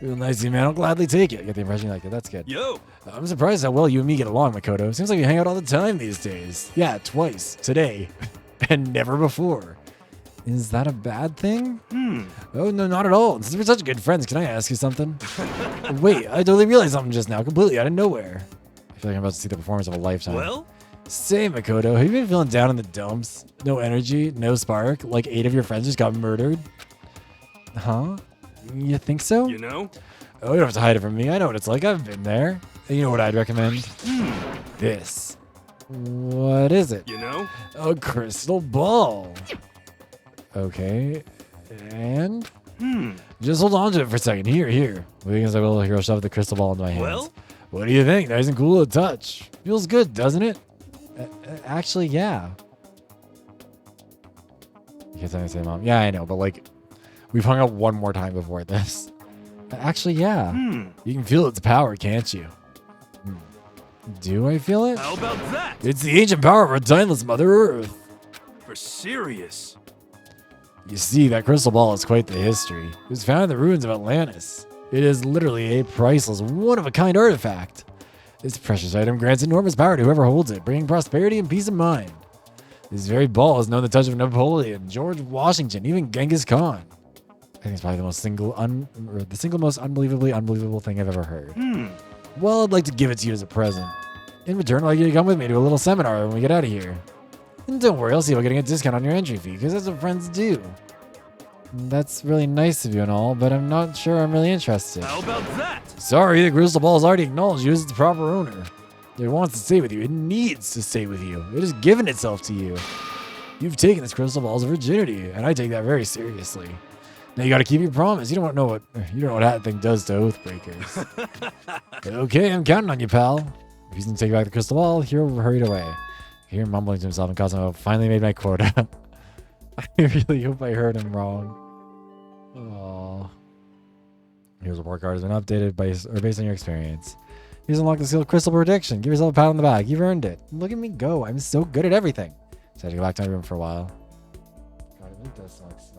A: Real nice of you, man. I'll gladly take it. I get the impression you like it. That's good.
D: Yo.
A: I'm surprised how well you and me get along, Makoto. Seems like we hang out all the time these days. Yeah, twice. Today. And never before. Is that a bad thing? Oh, no, not at all. Since we're such good friends, can I ask you something? Wait, I totally realized something just now, completely out of nowhere. I feel like I'm about to see the performance of a lifetime.
D: Well?
A: Say, Makoto, have you been feeling down in the dumps? No energy, no spark, like 8 of your friends just got murdered? Huh? You think so?
D: You know?
A: Oh, you don't have to hide it from me. I know what it's like. I've been there. And you know what I'd recommend? This. What is it?
D: You know?
A: A crystal ball. Okay. And? Just hold on to it for a second. Here. Because I will hero shove the crystal ball into my hands.
D: Well?
A: What do you think? Nice and cool to touch. Feels good, doesn't it? Actually, yeah. You can't say Mom. Yeah, I know, but like, we've hung out one more time before this. Actually, yeah. You can feel its power, can't you? Do I feel it?
D: How about that?
A: It's the ancient power of our timeless Mother Earth.
D: For serious.
A: You see, that crystal ball is quite the history. It was found in the ruins of Atlantis. It is literally a priceless, one-of-a-kind artifact. This precious item grants enormous power to whoever holds it, bringing prosperity and peace of mind. This very ball has known the touch of Napoleon, George Washington, even Genghis Khan. I think it's probably the single most unbelievably unbelievable thing I've ever heard. Well, I'd like to give it to you as a present. In return, I'd like you to come with me to a little seminar when we get out of here. And don't worry, I'll see about getting a discount on your entry fee, because that's what friends do. That's really nice of you and all, but I'm not sure I'm really interested.
D: How about that?
A: Sorry, the crystal ball has already acknowledged you as its proper owner. It wants to stay with you. It needs to stay with you. It has given itself to you. You've taken this crystal ball's virginity, and I take that very seriously. Now you gotta keep your promise. You don't know what that thing does to Oathbreakers. Okay, I'm counting on you, pal. If he's gonna take back the crystal ball, Hero hurried away. Hero mumbling to himself and Cosmo finally made my quota. I really hope I heard him wrong. Oh. Here's a report card has been updated based on your experience. Here's unlocked the sealed crystal prediction. Give yourself a pat on the back. You've earned it. Look at me go. I'm so good at everything. So I had to go back to my room for a while. God, I think that sucks.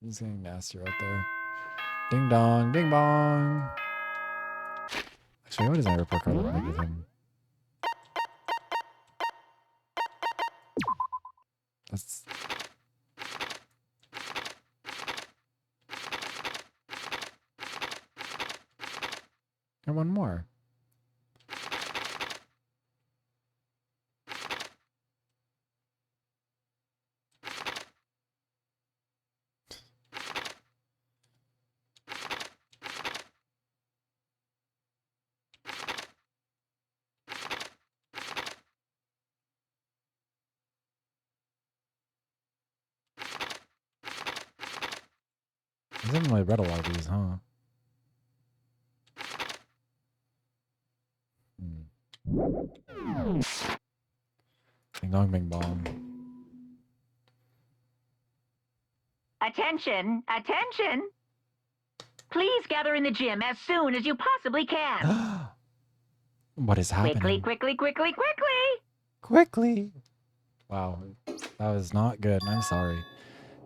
A: He's getting nastier out there. Ding dong, ding bong. Actually, what does my report card look like with him? That's. And one more. I haven't really read a lot of these, huh? Ding dong, bing bong.
F: Attention! Attention! Please gather in the gym as soon as you possibly can.
A: What is happening? Quickly! Wow, that was not good. I'm sorry.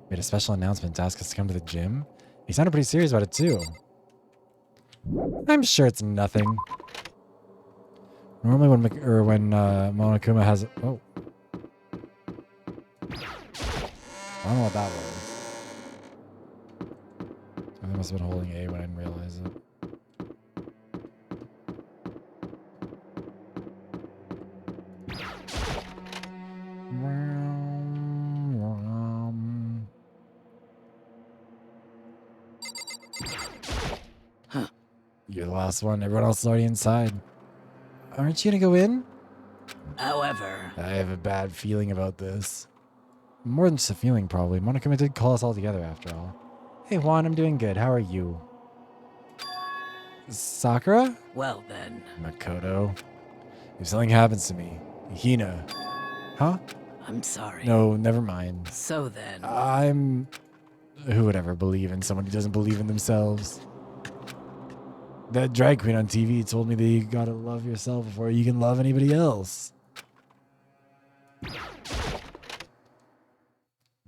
A: Made a special announcement to ask us to come to the gym. He sounded pretty serious about it too. I'm sure it's nothing. Normally when Monokuma has I don't know what that was. I must have been holding A when I didn't realize it. You're the last one. Everyone else is already inside. Aren't you gonna go in?
E: However,
A: I have a bad feeling about this. More than just a feeling, probably. Monokuma did call us all together after all. Hey Juan, I'm doing good. How are you? Sakura?
E: well then,
A: Makoto. If something happens to me, Hina. Huh?
E: I'm sorry.
A: No, never mind.
E: So then,
A: Who would ever believe in someone who doesn't believe in themselves? That drag queen on TV told me that you gotta love yourself before you can love anybody else.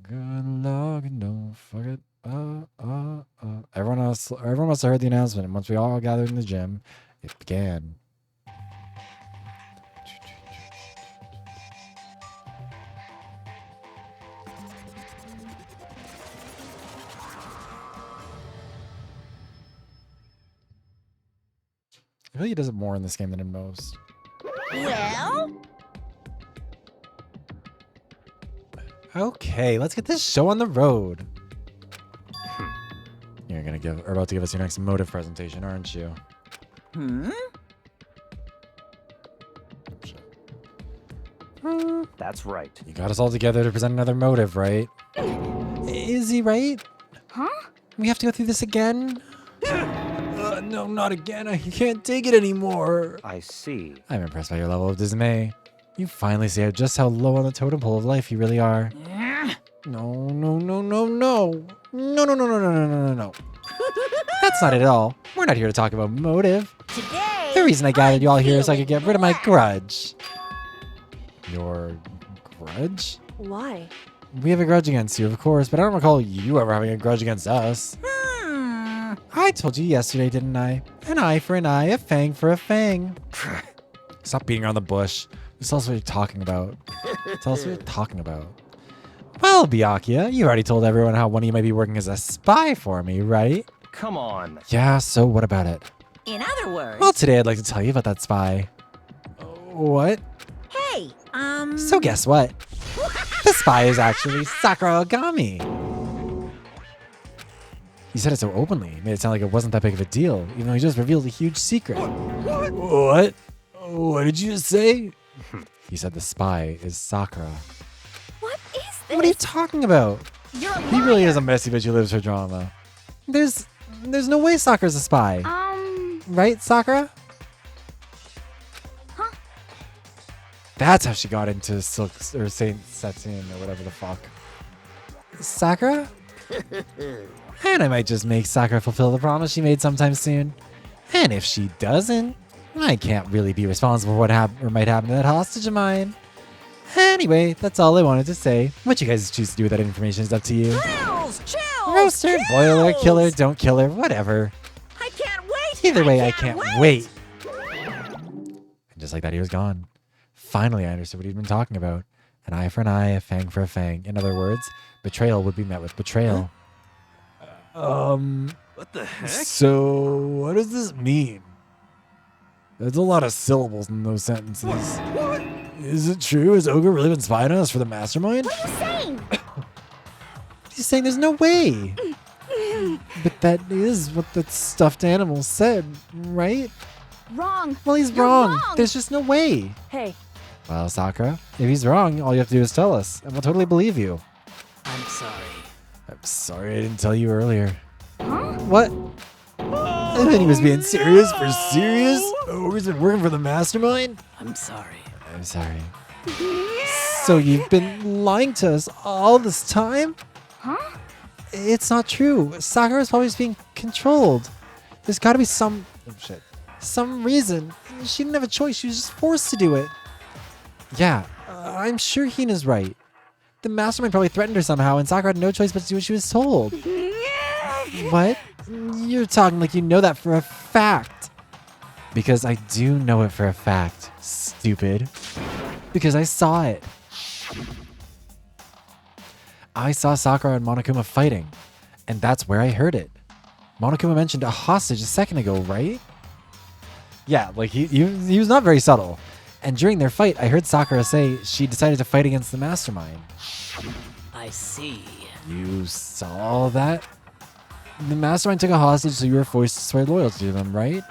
A: Good luck and don't fuck it. Everyone must have heard the announcement, and once we all gathered in the gym, it began. I feel like he does it more in this game than in most.
C: Well?
A: Okay, let's get this show on the road. You're about to give us your next motive presentation, aren't you?
G: That's right.
A: You got us all together to present another motive, right? Is he right?
B: Huh?
A: We have to go through this again? No, not again. I can't take it anymore.
G: I see.
A: I'm impressed by your level of dismay. You finally see just how low on the totem pole of life you really are. No, no, no, no, no. No, no, no, no, no, no, no, no, no. That's not it at all. We're not here to talk about motive.
C: Today,
A: The reason I gathered you all here is so I could
C: feeling
A: get rid of my
C: relaxed.
A: grudge. Your grudge?
B: Why?
A: We have a grudge against you, of course, but I don't recall you ever having a grudge against us. I told you yesterday, didn't I? An eye for an eye, a fang for a fang. Stop beating around the bush. Tell us what you're talking about. Tell us what you're talking about. Well, Byakuya, you already told everyone how one of you might be working as a spy for me, right?
G: Come on.
A: Yeah, so what about it?
C: In other words,
A: Well, today I'd like to tell you about that spy. What?
C: hey,
A: So guess what? The spy is actually Sakura Ogami. He said it so openly, made it sound like it wasn't that big of a deal, even though he just revealed a huge secret. What? What did you just say? He said the spy is Sakura.
B: What is this?
A: What are you talking about?
C: you're a
A: He really
C: liar.
A: is a messy bitch who lives for drama. There's no way Sakura's a spy. Right, Sakura?
B: Huh?
A: That's how she got into Silk or Saint Satin or whatever the fuck. Sakura? And I might just make Sakura fulfill the promise she made sometime soon. And if she doesn't, I can't really be responsible for what might happen to that hostage of mine. Anyway, that's all I wanted to say. What you guys choose to do with that information is up to you.
C: Chills, chills,
A: Roast her, boil her, kill her,
C: chills.
A: don't kill her, whatever.
C: I can't wait.
A: Either way, I can't wait. And just like that, he was gone. Finally, I understood what he'd been talking about. An eye for an eye, a fang for a fang. In other words, betrayal would be met with betrayal.
D: What the heck?
A: So what does this mean? There's a lot of syllables in those sentences.
D: What?
A: Is it true? Has Ogre really been spying on us for the mastermind?
B: What are you saying?
A: He's saying there's no way. But that is what the stuffed animal said, right?
B: Wrong.
A: Well, he's
B: You're
A: wrong.
B: wrong.
A: There's just no way.
B: Hey,
A: Well, Sakura, if he's wrong, all you have to do is tell us, and we'll totally believe you.
E: I'm sorry.
A: I'm sorry I didn't tell you earlier.
B: huh?
A: What? And then he was being serious for serious? Ogre's been working for the mastermind?
E: I'm sorry.
A: I'm sorry. So you've been lying to us all this time?
B: Huh?
A: It's not true. Sakura's probably just being controlled. There's got to be some reason. She didn't have a choice. She was just forced to do it. Yeah, I'm sure Hina's right. The mastermind probably threatened her somehow, and Sakura had no choice but to do what she was told. What? You're talking like you know that for a fact. Because I do know it for a fact, stupid. Because I saw it. I saw Sakura and Monokuma fighting, and that's where I heard it. Monokuma mentioned a hostage a second ago, right? Yeah, like he was not very subtle. And during their fight, I heard Sakura say she decided to fight against the mastermind.
E: I see.
A: You saw that? The mastermind took a hostage, so you were forced to swear loyalty to them, right?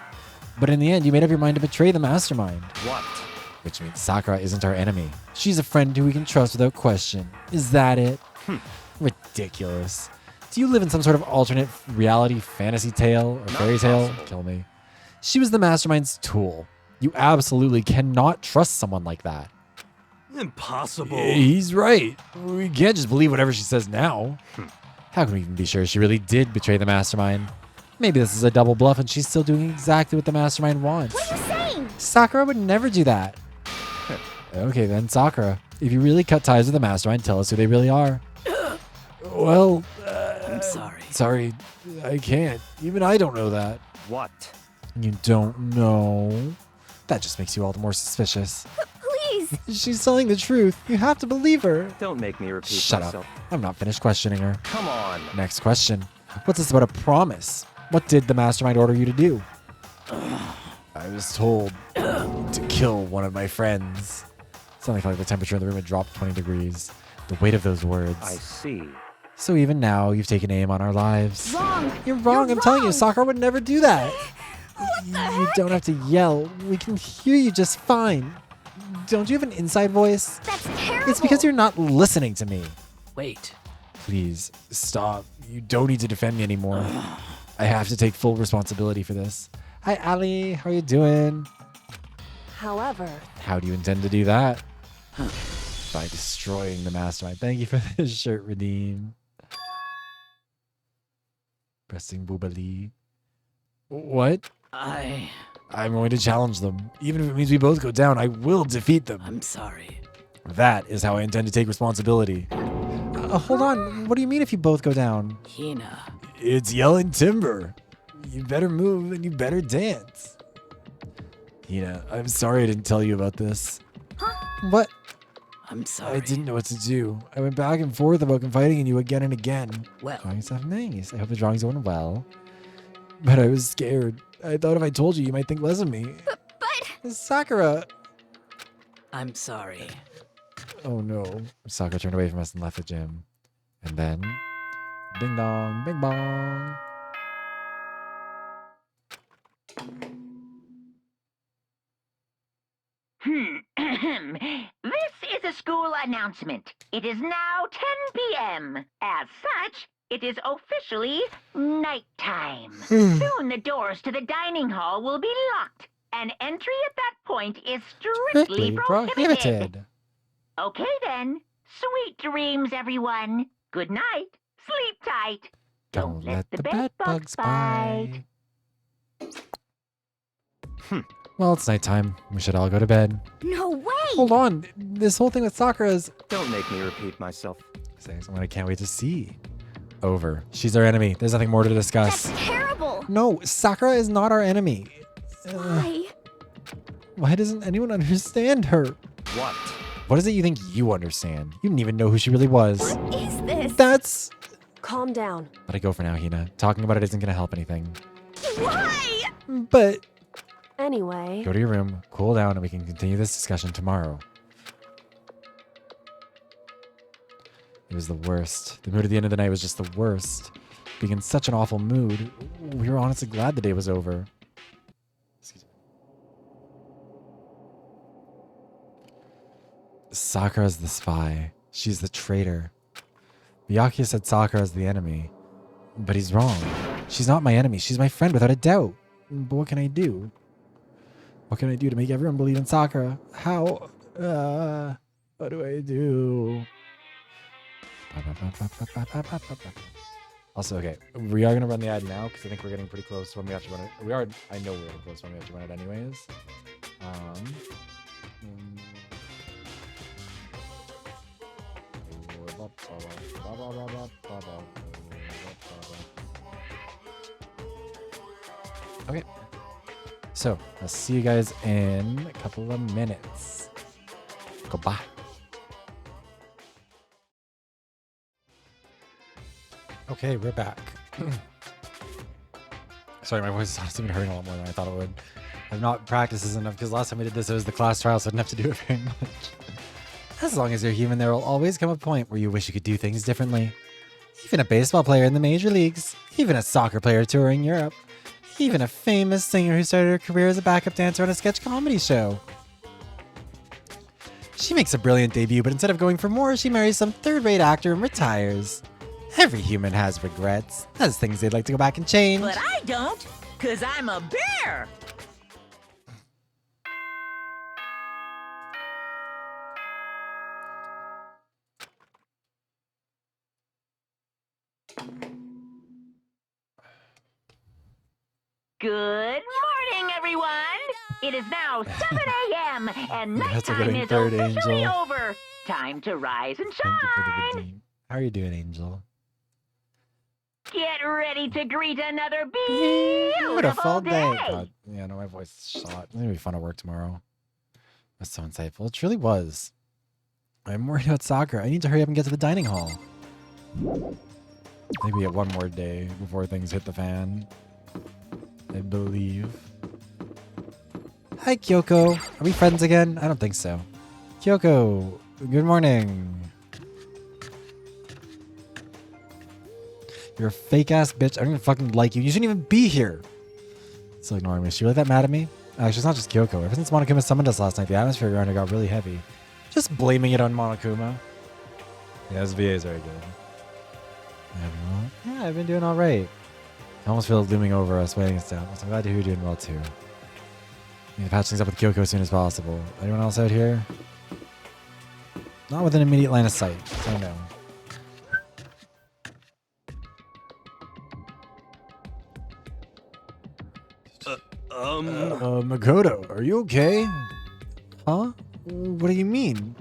A: But in the end, you made up your mind to betray the mastermind.
G: What?
A: Which means Sakura isn't our enemy. She's a friend who we can trust without question. Is that it? Ridiculous. Do you live in some sort of alternate reality fantasy tale or fairy tale?
G: possible.
A: Kill me. She was the mastermind's tool. You absolutely cannot trust someone like that.
D: Impossible.
A: He's right. We can't just believe whatever she says now. How can we even be sure she really did betray the mastermind? Maybe this is a double bluff and she's still doing exactly what the mastermind wants.
B: What are you saying?
A: Sakura would never do that. Okay then, Sakura. If you really cut ties with the mastermind, tell us who they really are. Well,
E: I'm sorry.
A: sorry, I can't. Even I don't know that.
G: What?
A: You don't know? That just makes you all the more suspicious.
B: Please.
A: She's telling the truth. You have to believe her.
G: Don't make me repeat
A: Shut
G: myself.
A: up. I'm not finished questioning her.
G: Come on.
A: Next question. What's this about a promise? What did the mastermind order you to do? I was told to kill one of my friends. Suddenly felt like the temperature in the room had dropped 20 degrees. The weight of those words.
G: I see.
A: So even now, you've taken aim on our lives.
B: Wrong.
A: You're wrong.
B: You're
A: I'm telling you,
B: wrong.
A: Sakura would never do that. You
B: heck?
A: don't have to yell. We can hear you just fine. Don't you have an inside voice?
B: That's terrible.
A: It's because you're not listening to me.
E: Wait.
A: Please, stop. You don't need to defend me anymore. I have to take full responsibility for this. Hi, Ali. How are you doing?
H: However,
A: How do you intend to do that? By destroying the mastermind. Thank you for this shirt, Redeem. Pressing Boobali. What?
E: I'm
A: I'm going to challenge them. Even if it means we both go down, I will defeat them.
E: sorry.
A: That is how I intend to take responsibility. Hold on. What do you mean if you both go down?
E: Hina.
A: It's yelling timber. You better move and you better dance. Hina, I'm sorry I didn't tell you about this. What?
E: I'm sorry.
A: I didn't know what to do. I went back and forth about confiding in you again and again.
E: Well,
A: Drawing stuff nice. I hope the drawing's going well. But I was scared. I thought if I told you, you might think less of me.
B: But
A: Sakura.
E: I'm sorry.
A: Oh no. Sakura turned away from us and left the gym. And then, ding dong, bing bong.
F: This is a school announcement. It is now 10 p.m. As such, it is officially nighttime. Soon the doors to the dining hall will be locked, and entry at that point is strictly prohibited. Okay then. Sweet dreams, everyone. Good night. Sleep tight.
A: Don't let the bed bugs bite. Well, it's nighttime. We should all go to bed.
B: no way!
A: Hold on. This whole thing with Sakura is...
G: Don't make me repeat myself.
A: Someone I can't wait to see. Over. She's our enemy. There's nothing more to discuss.
B: That's terrible!
A: No, Sakura is not our enemy.
B: Why?
A: Why doesn't anyone understand her?
G: What?
A: What is it you think you understand? You didn't even know who she really was.
B: What is this?
A: That's...
H: calm down.
A: Let it go for now, Hina. Talking about it isn't going to help anything.
B: Why?
A: But
H: Anyway,
A: go to your room, cool down, and we can continue this discussion tomorrow. It was the worst. The mood at the end of the night was just the worst. Being in such an awful mood, we were honestly glad the day was over. Excuse me. Sakura's the spy. She's the traitor. Byakuya said Sakura's the enemy. But he's wrong. She's not my enemy. She's my friend without a doubt. But what can I do? What can I do to make everyone believe in Sakura? How? What do I do? Also, okay, we are going to run the ad now because I think we're getting pretty close to when we have to run it. I know we're getting close to when we have to run it anyways. Okay. So, I'll see you guys in a couple of minutes. Goodbye. Okay, we're back. Sorry, my voice is honestly been hurting a lot more than I thought it would. I've not practiced this enough because last time we did this, it was the class trial, so I didn't have to do it very much. As long as you're human, there will always come a point where you wish you could do things differently. Even a baseball player in the major leagues, even a soccer player touring Europe, even a famous singer who started her career as a backup dancer on a sketch comedy show. She makes a brilliant debut, but instead of going for more, she marries some third-rate actor and retires. Every human has regrets, has things they'd like to go back and change.
C: But I don't, 'cause I'm a bear.
F: Good morning, everyone. It is now 7 a.m. and
A: That's a
F: nighttime
A: good
F: is
A: third,
F: officially
A: Angel.
F: over. Time to rise and
A: Thank you for the
F: shine.
A: redeem. How are you doing, Angel?
F: Get ready to greet another
A: Beautiful
F: beautiful day.
A: God, yeah, no, my voice is shot. It's gonna be fun to work tomorrow. That's so insightful. It truly was. I'm worried about soccer. I need to hurry up and get to the dining hall. Maybe get one more day before things hit the fan. I believe. Hi, Kyoko. Are we friends again? I don't think so. Kyoko, good morning. You're a fake ass bitch. I don't even fucking like you. You shouldn't even be here. Still ignoring me. Is she really that mad at me? Actually, it's not just Kyoko. Ever since Monokuma summoned us last night, the atmosphere around her got really heavy. Just blaming it on Monokuma. Yeah, this VA is very good. Everyone? Yeah, I've been doing all right. I almost feel it looming over us, weighing us down. So I'm glad to hear you're doing well too. Need to patch things up with Kyoko as soon as possible. Anyone else out here? Not within immediate line of sight, so no. Makoto, are you okay? Huh? What do you mean?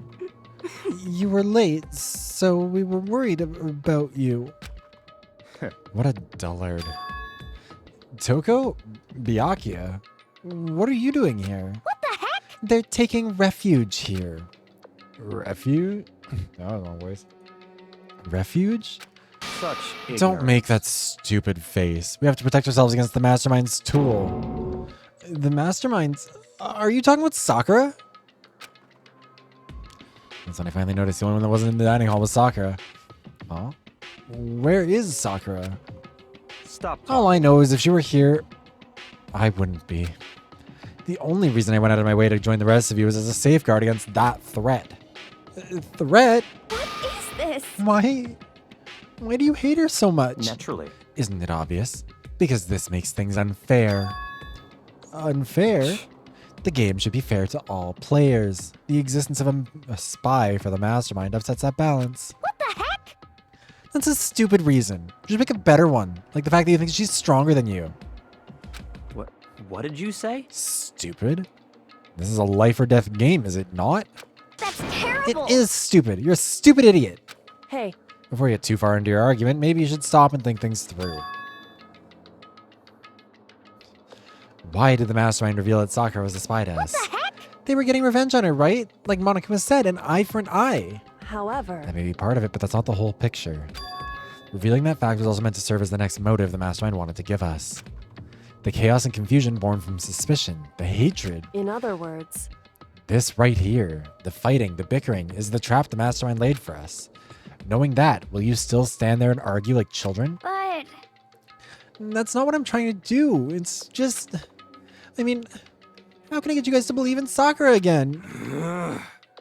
A: You were late, so we were worried about you. What a dullard. Toko? Byakuya? What are you doing here?
B: What the heck?
A: They're taking refuge here. Refuge? That was the wrong voice. Refuge?
G: Such
A: Don't make that stupid face. We have to protect ourselves against the Mastermind's tool. The Mastermind's... Are you talking about Sakura? That's when I finally noticed the only one that wasn't in the dining hall was Sakura. Huh? Where is Sakura?
G: Stop.
A: All I know is if she were here, I wouldn't be. The only reason I went out of my way to join the rest of you was as a safeguard against that threat. Threat?
B: What is this?
A: Why do you hate her so much?
G: Naturally.
A: Isn't it obvious? Because this makes things unfair. Unfair? The game should be fair to all players. The existence of a spy for the Mastermind upsets that balance.
B: What the heck?
A: That's a stupid reason. You should make a better one. Like the fact that you think she's stronger than you.
G: What did you say?
A: Stupid? This is a life or death game, is it not?
B: That's terrible.
A: It is stupid. You're a stupid idiot.
H: Hey,
A: Before you get too far into your argument, maybe you should stop and think things through. Why did the Mastermind reveal that Sakura was a spy to us?
B: What the heck?
A: They were getting revenge on her, right? Like Monica said, an eye for an eye.
H: however,
A: That may be part of it, but that's not the whole picture. Revealing that fact was also meant to serve as the next motive the Mastermind wanted to give us. The chaos and confusion born from suspicion, the hatred.
H: in other words,
A: This right here, the fighting, the bickering, is the trap the Mastermind laid for us. Knowing that, will you still stand there and argue like children?
B: But
A: That's not what I'm trying to do. It's just... I mean, how can I get you guys to believe in Sakura again?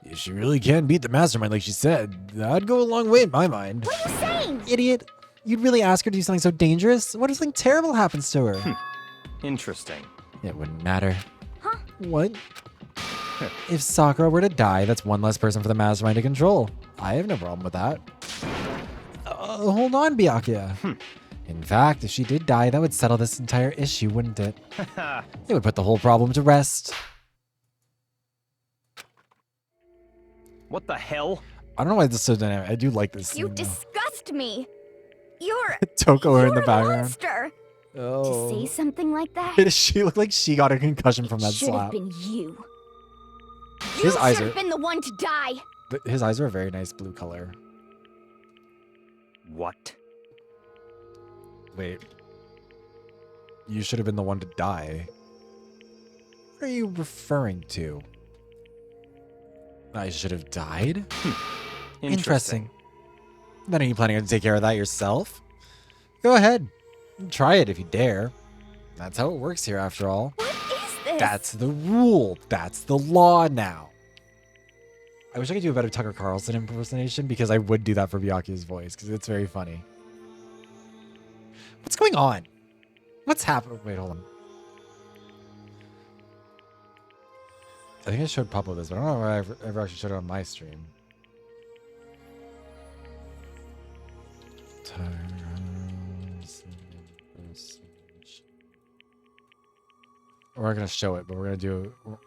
A: If she really can beat the Mastermind like she said, that'd go a long way in my mind.
B: what are you saying?
A: Idiot. You'd really ask her to do something so dangerous? What if something terrible happens to her?
G: Interesting.
A: It wouldn't matter.
B: Huh?
A: What? If Sakura were to die, that's one less person for the Mastermind to control. I have no problem with that. Hold on, Byakuya. In fact, if she did die, that would settle this entire issue, wouldn't it? It would put the whole problem to rest.
G: What the hell?
A: I don't know why this is so dynamic. I do like this
B: You
A: scene, though.
B: disgust me. You're
A: Toko are in the
B: you're a
A: background.
B: monster. To
A: Oh.
B: say something like that
A: Does she look like she got a concussion from that
B: should have
A: slap?
B: been you.
A: His
B: You
A: eyes
B: should
A: are-
B: have been the one to die.
A: His eyes are a very nice blue color.
G: What?
A: Wait. You should have been the one to die. What are you referring to? I should have died? Interesting. Then are you planning to take care of that yourself? Go ahead. Try it if you dare. That's how it works here after all.
B: What is this?
A: That's the rule. That's the law now. I wish I could do a better Tucker Carlson impersonation because I would do that for Byakuya's voice because it's very funny. What's going on? What's happening? Wait, hold on. I think I showed Pablo this, but I don't know if I ever actually showed it on my stream. We're not going to show it, but we're going to do...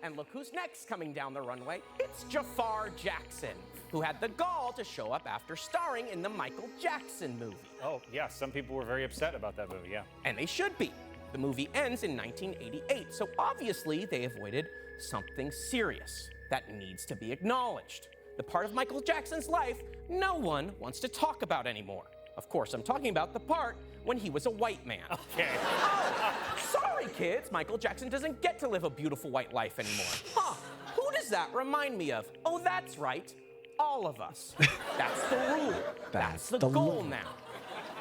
I: And look who's next coming down the runway. It's Jafar Jackson, who had the gall to show up after starring in the Michael Jackson movie.
J: Oh, yeah, some people were very upset about that movie, yeah.
I: And they should be. The movie ends in 1988, so obviously they avoided something serious that needs to be acknowledged. The part of Michael Jackson's life no one wants to talk about anymore. Of course, I'm talking about the part when he was a white man.
J: Okay.
I: Oh, sorry, kids. Michael Jackson doesn't get to live a beautiful white life anymore. Huh, who does that remind me of? Oh, that's right. all of us. That's the rule. That's the
A: the
I: goal
A: rule.
I: now.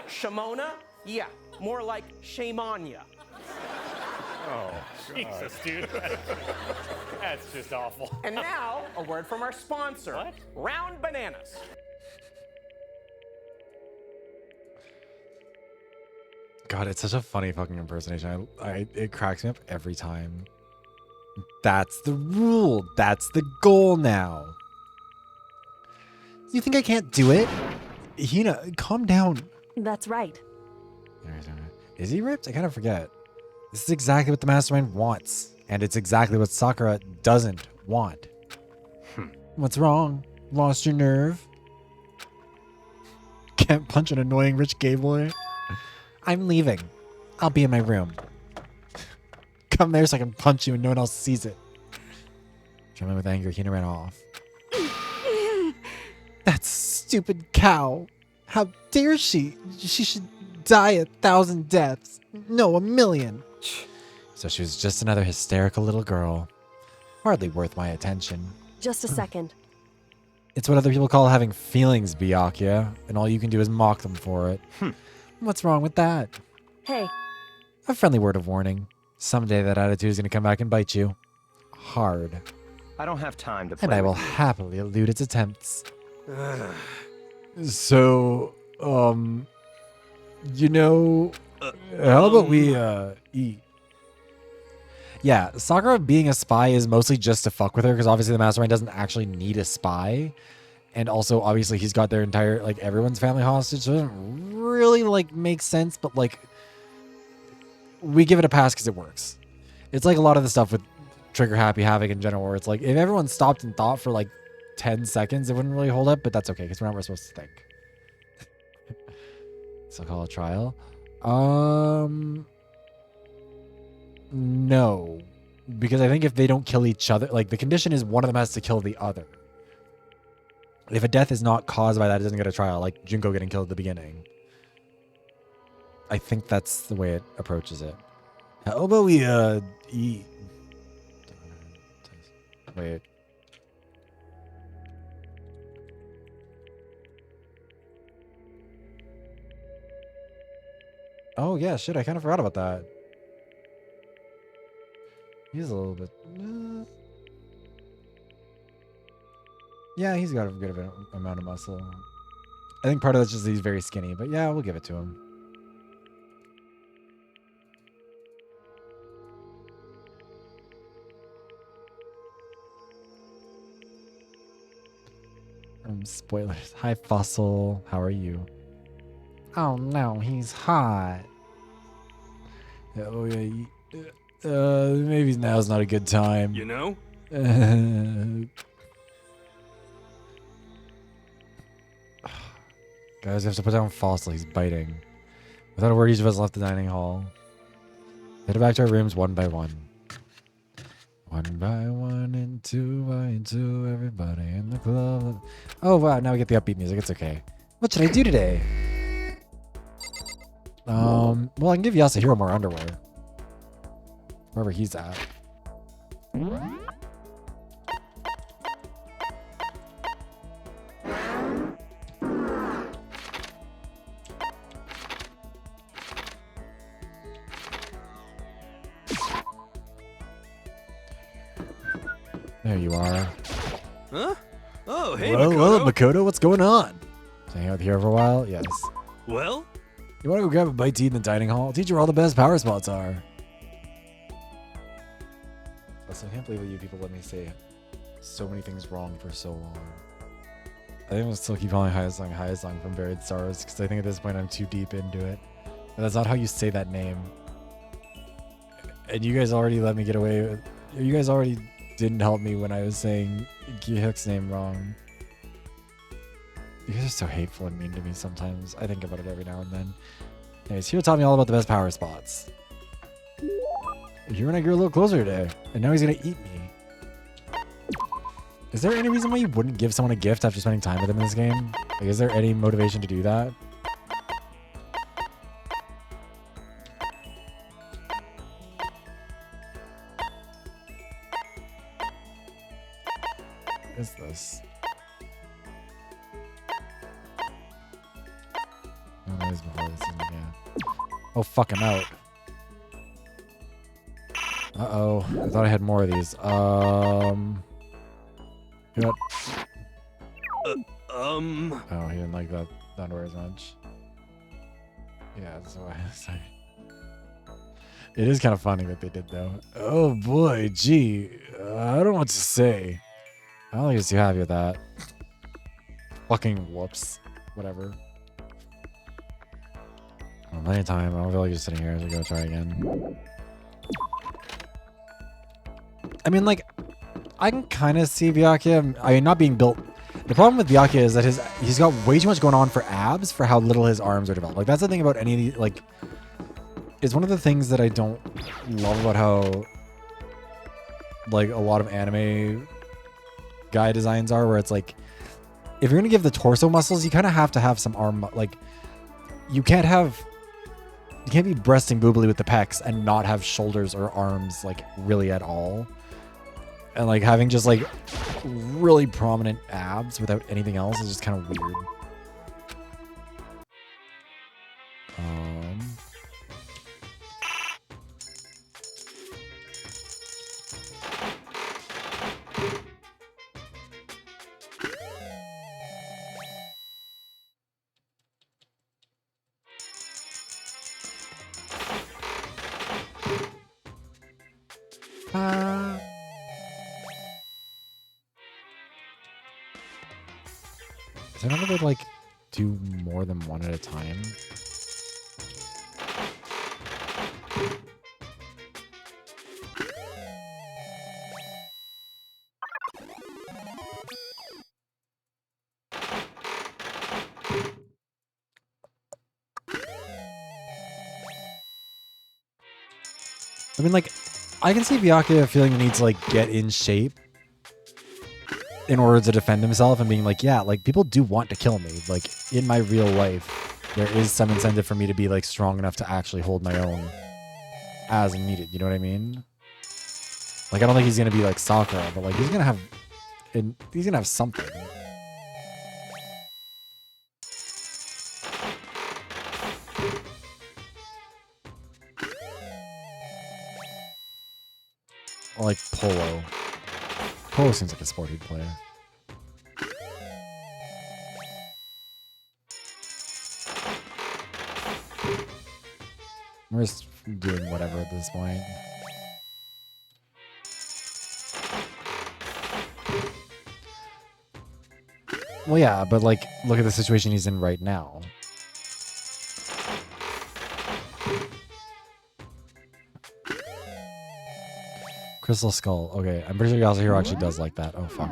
I: Shamona? Yeah, more like shame on ya.
J: Oh, Jesus, dude. That's just awful.
I: And now, a word from our sponsor.
J: What?
I: Round Bananas.
A: God, it's such a funny fucking impersonation. It cracks me up every time. That's the rule. That's the goal now. You think I can't do it? Hina, calm down.
H: That's right.
A: Is he ripped? I kind of forget. This is exactly what the mastermind wants. And it's exactly what Sakura doesn't want. What's wrong? Lost your nerve? Can't punch an annoying rich gay boy? I'm leaving. I'll be in my room. Come there so I can punch you and no one else sees it. Trembling with anger, Hina ran off. That stupid cow. How dare she? She should die 1,000 deaths. No, 1,000,000. So she was just another hysterical little girl. Hardly worth my attention.
H: Just a second.
A: It's what other people call having feelings, Byakuya, and all you can do is mock them for it. What's wrong with that?
H: Hey,
A: A friendly word of warning. Someday that attitude is going to come back and bite you. Hard.
G: I don't have time to play
A: And I will
G: with you.
A: happily elude its attempts. So, you know, how about we, eat? Yeah, Sakura being a spy is mostly just to fuck with her, because obviously the mastermind doesn't actually need a spy. And also, obviously, he's got their entire, like, everyone's family hostage, so it doesn't really, like, make sense, but, like, we give it a pass because it works. It's like a lot of the stuff with Trigger Happy Havoc in general, where it's like, if everyone stopped and thought for, like, 10 seconds, it wouldn't really hold up, but that's okay, because we're not really supposed to think. So call a trial. No. Because I think if they don't kill each other, like, the condition is one of them has to kill the other. If a death is not caused by that, it doesn't get a trial, like Junko getting killed at the beginning. I think that's the way it approaches it. How about we, eat? Wait. Oh, yeah, shit, I kind of forgot about that. He's a little bit... Yeah, he's got a good amount of muscle. I think part of that's just he's very skinny, but yeah, we'll give it to him. Spoilers. Hi, Fossil. How are you? Oh no, he's hot. Oh yeah. Maybe now's not a good time.
D: You know?
A: Guys, we have to put down Fossil. He's biting. Without a word, each of us left the dining hall. Headed back to our rooms one by one. One by one and two by two, everybody in the club. Oh wow, now we get the upbeat music. It's okay. What should I do today? Well, I can give Yasuhiro more underwear. Wherever he's at. There you are.
D: Huh? Oh, hey,
A: Well,
D: Makoto.
A: Makoto, what's going on? Hang out here for a while? Yes.
D: Well?
A: You want to go grab a bite to eat in the dining hall? I'll teach you where all the best power spots are. Also, I can't believe that you people let me say so many things wrong for so long. I think I'm gonna still keep calling Hyasong from Buried Stars, because I think at this point I'm too deep into it. And that's not how you say that name. And you guys already let me get away with... You guys already didn't help me when I was saying Gi-hook's name wrong. You guys are so hateful and mean to me sometimes. I think about it every now and then. Anyways, Hiro taught me all about the best power spots. Hiro and I grew a little closer today, and now he's gonna eat me. Is there any reason why you wouldn't give someone a gift after spending time with them in this game? Like, is there any motivation to do that? What is this? that was before this season, yeah. Oh, fuck, I'm out. Uh-oh. I thought I had more of these. You know what? Oh, he didn't like that underwear as much. Yeah, that's why. Sorry. It is kind of funny that they did, though. Oh, boy, gee. I don't know what to say. I don't think he's too happy with that. Fucking whoops. Whatever. Oh, plenty of time. I don't feel like just sitting here, so go try again. I mean, like, I can kind of see Byakuya. I mean, not being built. The problem with Byakuya is that he's got way too much going on for abs for how little his arms are developed. Like, that's the thing about any of these, like, it's one of the things that I don't love about how, like, a lot of anime guy designs are, where it's like, if you're going to give the torso muscles, you kind of have to have some arm, like, you can't be breasting boobily with the pecs and not have shoulders or arms, like, really at all. And, like, having just, like, really prominent abs without anything else is just kind of weird. Is there another way to, like, do more than one at a time? I mean, like, I can see Byakuya feeling the need to, like, get in shape in order to defend himself and being like, yeah, like, people do want to kill me. Like, in my real life, there is some incentive for me to be, like, strong enough to actually hold my own as needed. You know what I mean? Like, I don't think he's going to be like Sakura, but, like, he's going to have something. Or, like, Polo. Polo seems like a sport he'd play. We're just doing whatever at this point. Well, yeah, but, like, look at the situation he's in right now. Crystal Skull. Okay, I'm pretty sure Yasuhiro actually does like that. Oh, fuck.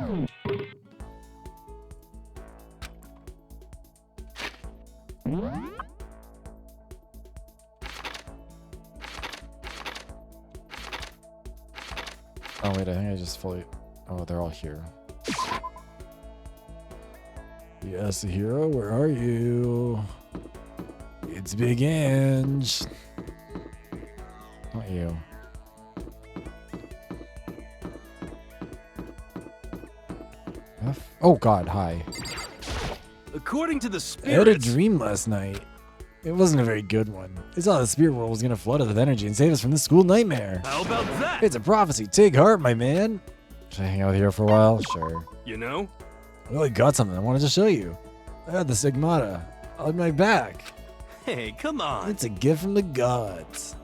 A: Oh, wait, I think I just fully... Oh, they're all here. Yasuhiro, where are you? It's Big Ange. Not you. Oh god, hi.
D: According to the
A: I had a
D: spirits...
A: dream last night. It wasn't a very good one. I saw the spirit world was gonna flood us with energy and save us from this school nightmare.
D: How about that?
A: It's a prophecy. Take heart, my man. Should I hang out here for a while? Sure.
D: You know?
A: Well, I got something I wanted to show you. I had the Sigmata on my back.
D: Hey, come on.
A: It's a gift from the gods.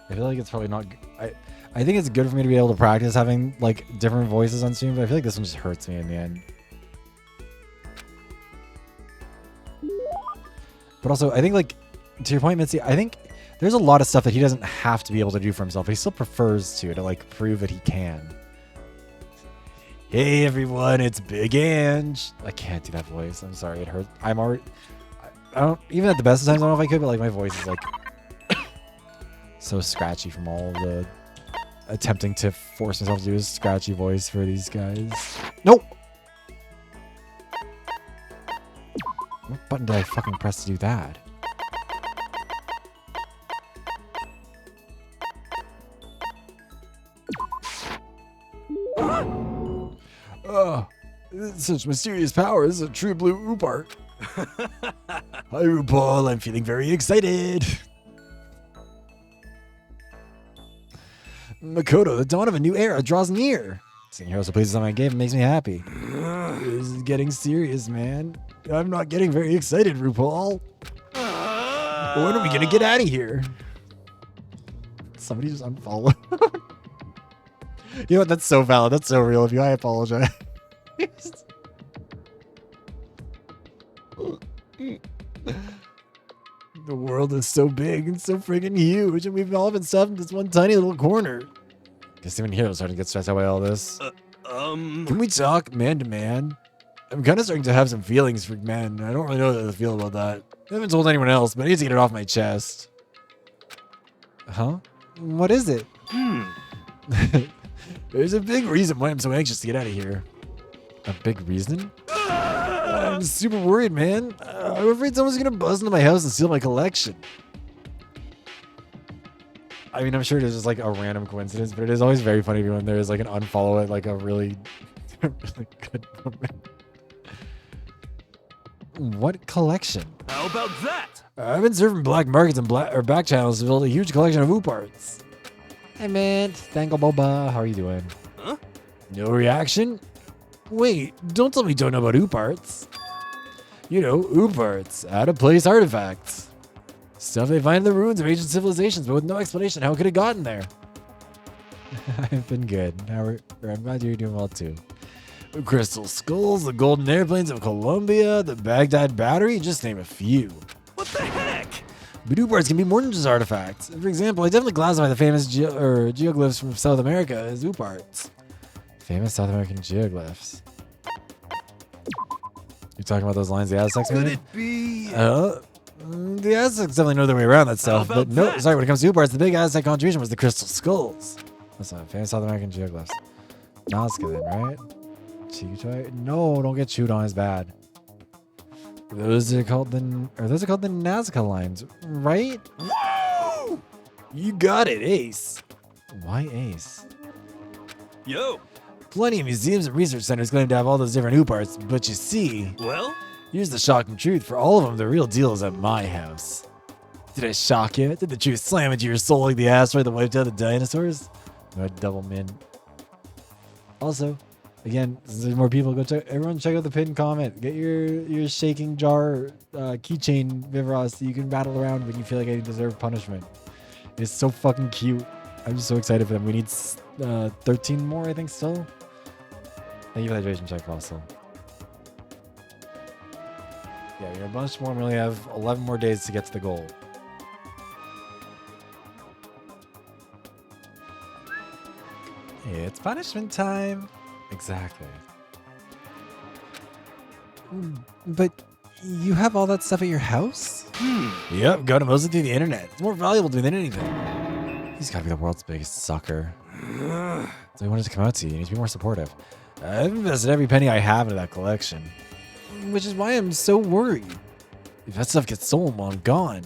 A: I feel like it's probably not... I think it's good for me to be able to practice having, like, different voices on stream, but I feel like this one just hurts me in the end. But also, I think, like, to your point, Mitzi, I think there's a lot of stuff that he doesn't have to be able to do for himself, but he still prefers to like, prove that he can. Hey, everyone, it's Big Ange. I can't do that voice. I'm sorry, it hurts. I don't, even at the best of times, I don't know if I could, but, like, my voice is, like, so scratchy from all the attempting to force myself to do a scratchy voice for these guys. Nope! What button did I fucking press to do that? Oh, such mysterious power. This is a true blue Oopart. Hi, RuPaul. I'm feeling very excited. Makoto, the dawn of a new era draws near. Seeing heroes who places on my game makes me happy. This is getting serious, man. I'm not getting very excited, RuPaul. When are we gonna get out of here? Somebody just unfollow. You know what? That's so valid. That's so real of you. I apologize. The world is so big and so friggin' huge, and we've all been stuffed in this one tiny little corner. Guess even heroes starting to get stressed out by all this. Can we talk man to man? I'm kind of starting to have some feelings for men. I don't really know how to feel about that. I haven't told anyone else, but I need to get it off my chest. Huh? What is it? There's a big reason why I'm so anxious to get out of here. A big reason? I'm super worried, man. I'm afraid someone's gonna buzz into my house and steal my collection. I mean, I'm sure it is just like a random coincidence, but it is always very funny when there's like an unfollow at like a really, really good moment. What collection?
D: How about that?
A: I've been surfing black markets and back channels to build a huge collection of OOP parts. Hey man, Dangle Boba, how are you doing?
D: Huh?
A: No reaction? Wait, don't tell me you don't know about OOP parts. You know, OOP parts, out-of-place artifacts. Stuff they find in the ruins of ancient civilizations, but with no explanation how it could have gotten there. I've been good. I'm glad you're doing well too. The crystal skulls, the golden airplanes of Colombia, the Baghdad battery, just name a few.
D: What the heck?
A: But OOP parts can be more than just artifacts. For example, I definitely classify the famous geoglyphs from South America as OOP parts. Famous South American geoglyphs. You're talking about those lines the Aztecs made?
D: Could it be?
A: The Aztecs definitely know their way around that stuff, but no, sorry, when it comes to OOP parts, the big Aztec contribution was the crystal skulls. That's not famous South American geoglyphs. Nazca then, right? No, don't get chewed on, it's bad. Those are called the Nazca lines, right? Woo! You got it, Ace. Why Ace?
D: Yo.
A: Plenty of museums and research centers claim to have all those different OOP parts, but you see,
D: Well?
A: here's the shocking truth. For all of them, the real deal is at my house. Did I shock you? Did the truth slam into your soul like the asteroid that wiped out the dinosaurs? No, double min. Also, again, since there's more people, everyone check out the pinned comment. Get your shaking jar keychain Vivros so you can rattle around when you feel like I deserve punishment. It's so fucking cute. I'm just so excited for them. We need 13 more, I think, still. Thank you for the hydration check, Fossil. Yeah, you're a bunch more. We only have 11 more days to get to the goal. It's punishment time. Exactly. But you have all that stuff at your house? Yep, got it mostly through the internet. It's more valuable than anything. He's gotta be the world's biggest sucker. So he wanted to come out to you. You need to be more supportive. I've invested every penny I have into that collection. Which is why I'm so worried. If that stuff gets stolen while I'm gone,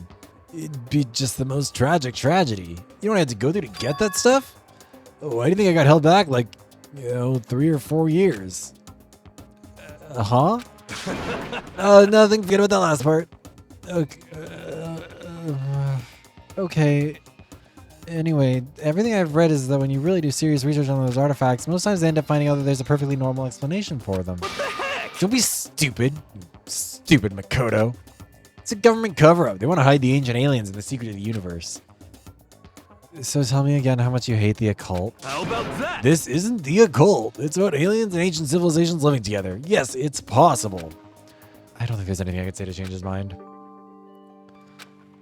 A: it'd be just the most tragic tragedy. You know what I had to go through to get that stuff? Why do you think I got held back like, 3 or 4 years? Huh? Nothing. Forget about that last part. Okay. Anyway, everything I've read is that when you really do serious research on those artifacts, most times they end up finding out that there's a perfectly normal explanation for them.
D: What the heck?
A: Don't be stupid. Stupid Makoto. It's a government cover-up. They want to hide the ancient aliens and the secret of the universe. So tell me again how much you hate the occult.
D: How about that?
A: This isn't the occult. It's about aliens and ancient civilizations living together. Yes, it's possible. I don't think there's anything I could say to change his mind.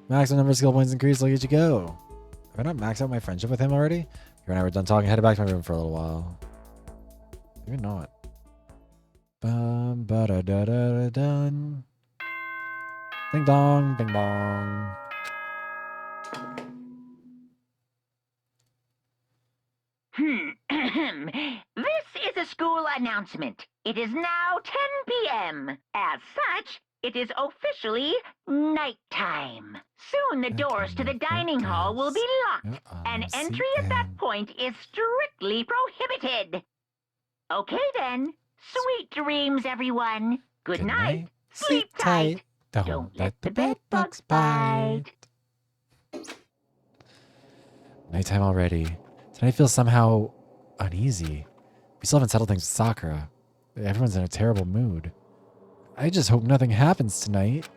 A: Maximum number of skill points increased. Look at you go. Have I not maxed out my friendship with him already? You and I were done talking. Headed back to my room for a little while. Maybe not. Dun. Ding dong, ding dong.
F: This is a school announcement. It is now 10 p.m. As such, it is officially nighttime. Soon the doors to the dining hall will be locked, and entry at that point is strictly prohibited. Okay then. Sweet dreams, everyone. Good night. Sleep tight.
A: Don't let the bed bugs bite. Nighttime already. Tonight feels somehow uneasy. We still haven't settled things with Sakura. Everyone's in a terrible mood. I just hope nothing happens tonight.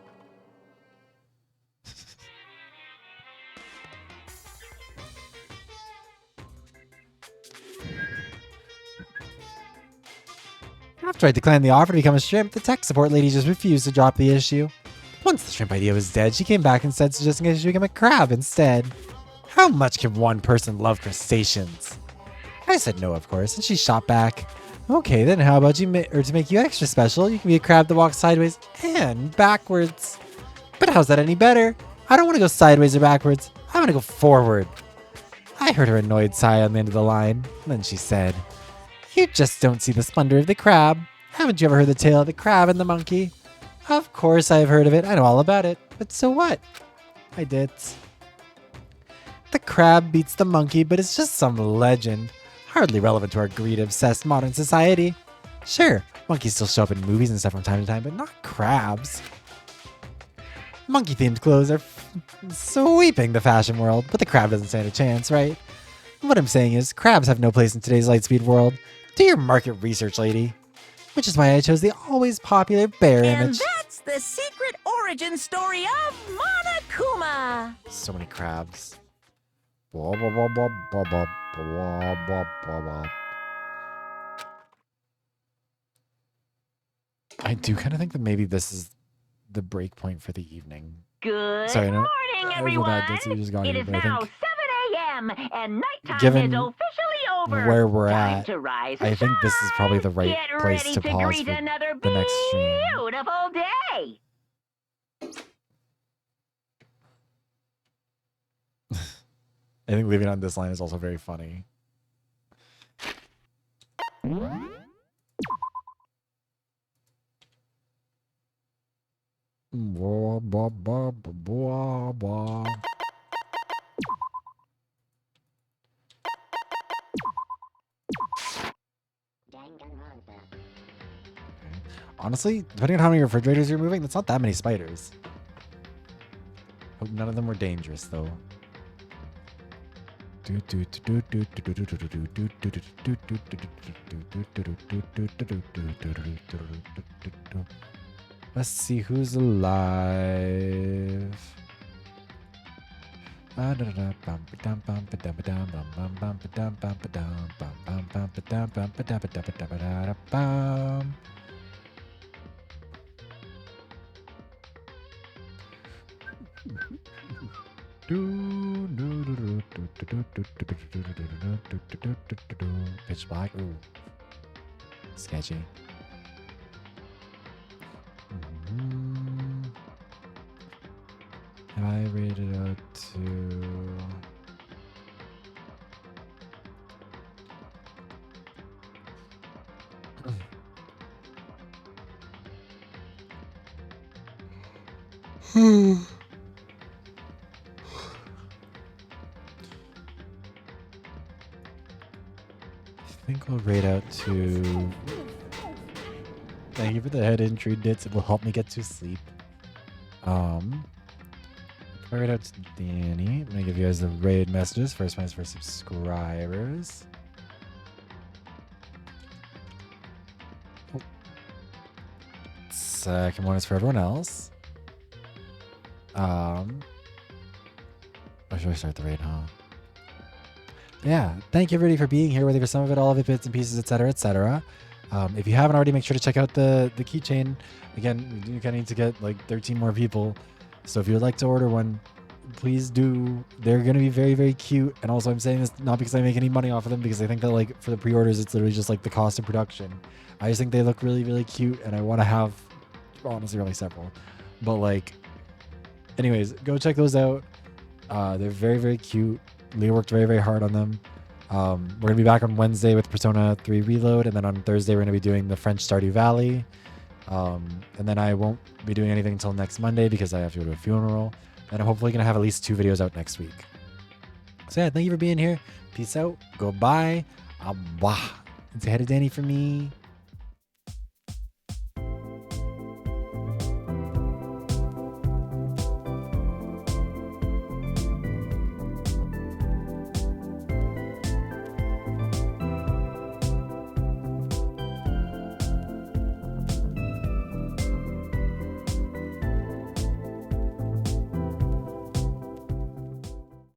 A: After I declined the offer to become a shrimp, the tech support lady just refused to drop the issue. Once the shrimp idea was dead, she came back and said suggesting I should become a crab instead. How much can one person love crustaceans? I said no, of course, and she shot back. Okay, then how about to make you extra special, you can be a crab that walks sideways and backwards. But how's that any better? I don't want to go sideways or backwards. I want to go forward. I heard her annoyed sigh on the end of the line. Then she said, you just don't see the splendor of the crab. Haven't you ever heard the tale of the crab and the monkey? Of course I've heard of it. I know all about it. But so what? I did. The crab beats the monkey, but it's just some legend. Hardly relevant to our greed-obsessed modern society. Sure, monkeys still show up in movies and stuff from time to time, but not crabs. Monkey-themed clothes are sweeping the fashion world, but the crab doesn't stand a chance, right? What I'm saying is, crabs have no place in today's Lightspeed world. Do your market research, lady. Which is why I chose the always popular bear image.
C: And that's the secret origin story of Monokuma.
A: So many crabs. I do kind of think that maybe this is the break point for the evening.
F: Good
A: Sorry, no,
F: morning, everyone. It is now 7 a.m. and nighttime
A: given
F: is officially over.
A: where we're
F: Time
A: at,
F: to rise
A: I think this is probably the right
F: Get
A: place
F: ready
A: to
F: to
A: pause
F: greet
A: for
F: another
A: the next stream.
F: beautiful day.
A: I think leaving on this line is also very funny. Blah, blah, blah, blah, blah. Honestly, depending on how many refrigerators you're moving, that's not that many spiders. Hope none of them were dangerous, though. Let's see who's alive. Pitch black. Ooh. Sketchy. I rated out to... I think I'll rate out to... Thank you for the head injury bits. It will help me get to sleep. I'll rate out to Danny. I'm going to give you guys the raid messages. First one is for subscribers. Oh. Second one is for everyone else. Or should I start the raid, huh? Yeah, thank you everybody for being here, whether for some of it, all of it, bits and pieces, etc., etc. If you haven't already, make sure to check out the keychain. Again, we do kind of need to get like 13 more people. So if you would like to order one, please do. They're going to be very, very cute. And also I'm saying this not because I make any money off of them, because I think that like for the pre-orders, it's literally just like the cost of production. I just think they look really, really cute. And I want to have, honestly, really several. But like, anyways, go check those out. They're very, very cute. Leo worked very, very hard on them. We're going to be back on Wednesday with Persona 3 Reload, and then on Thursday we're going to be doing the French Stardew Valley. And then I won't be doing anything until next Monday because I have to go to a funeral. And I'm hopefully going to have at least 2 videos out next week. So yeah, thank you for being here. Peace out. Goodbye. Say hi to Danny for me.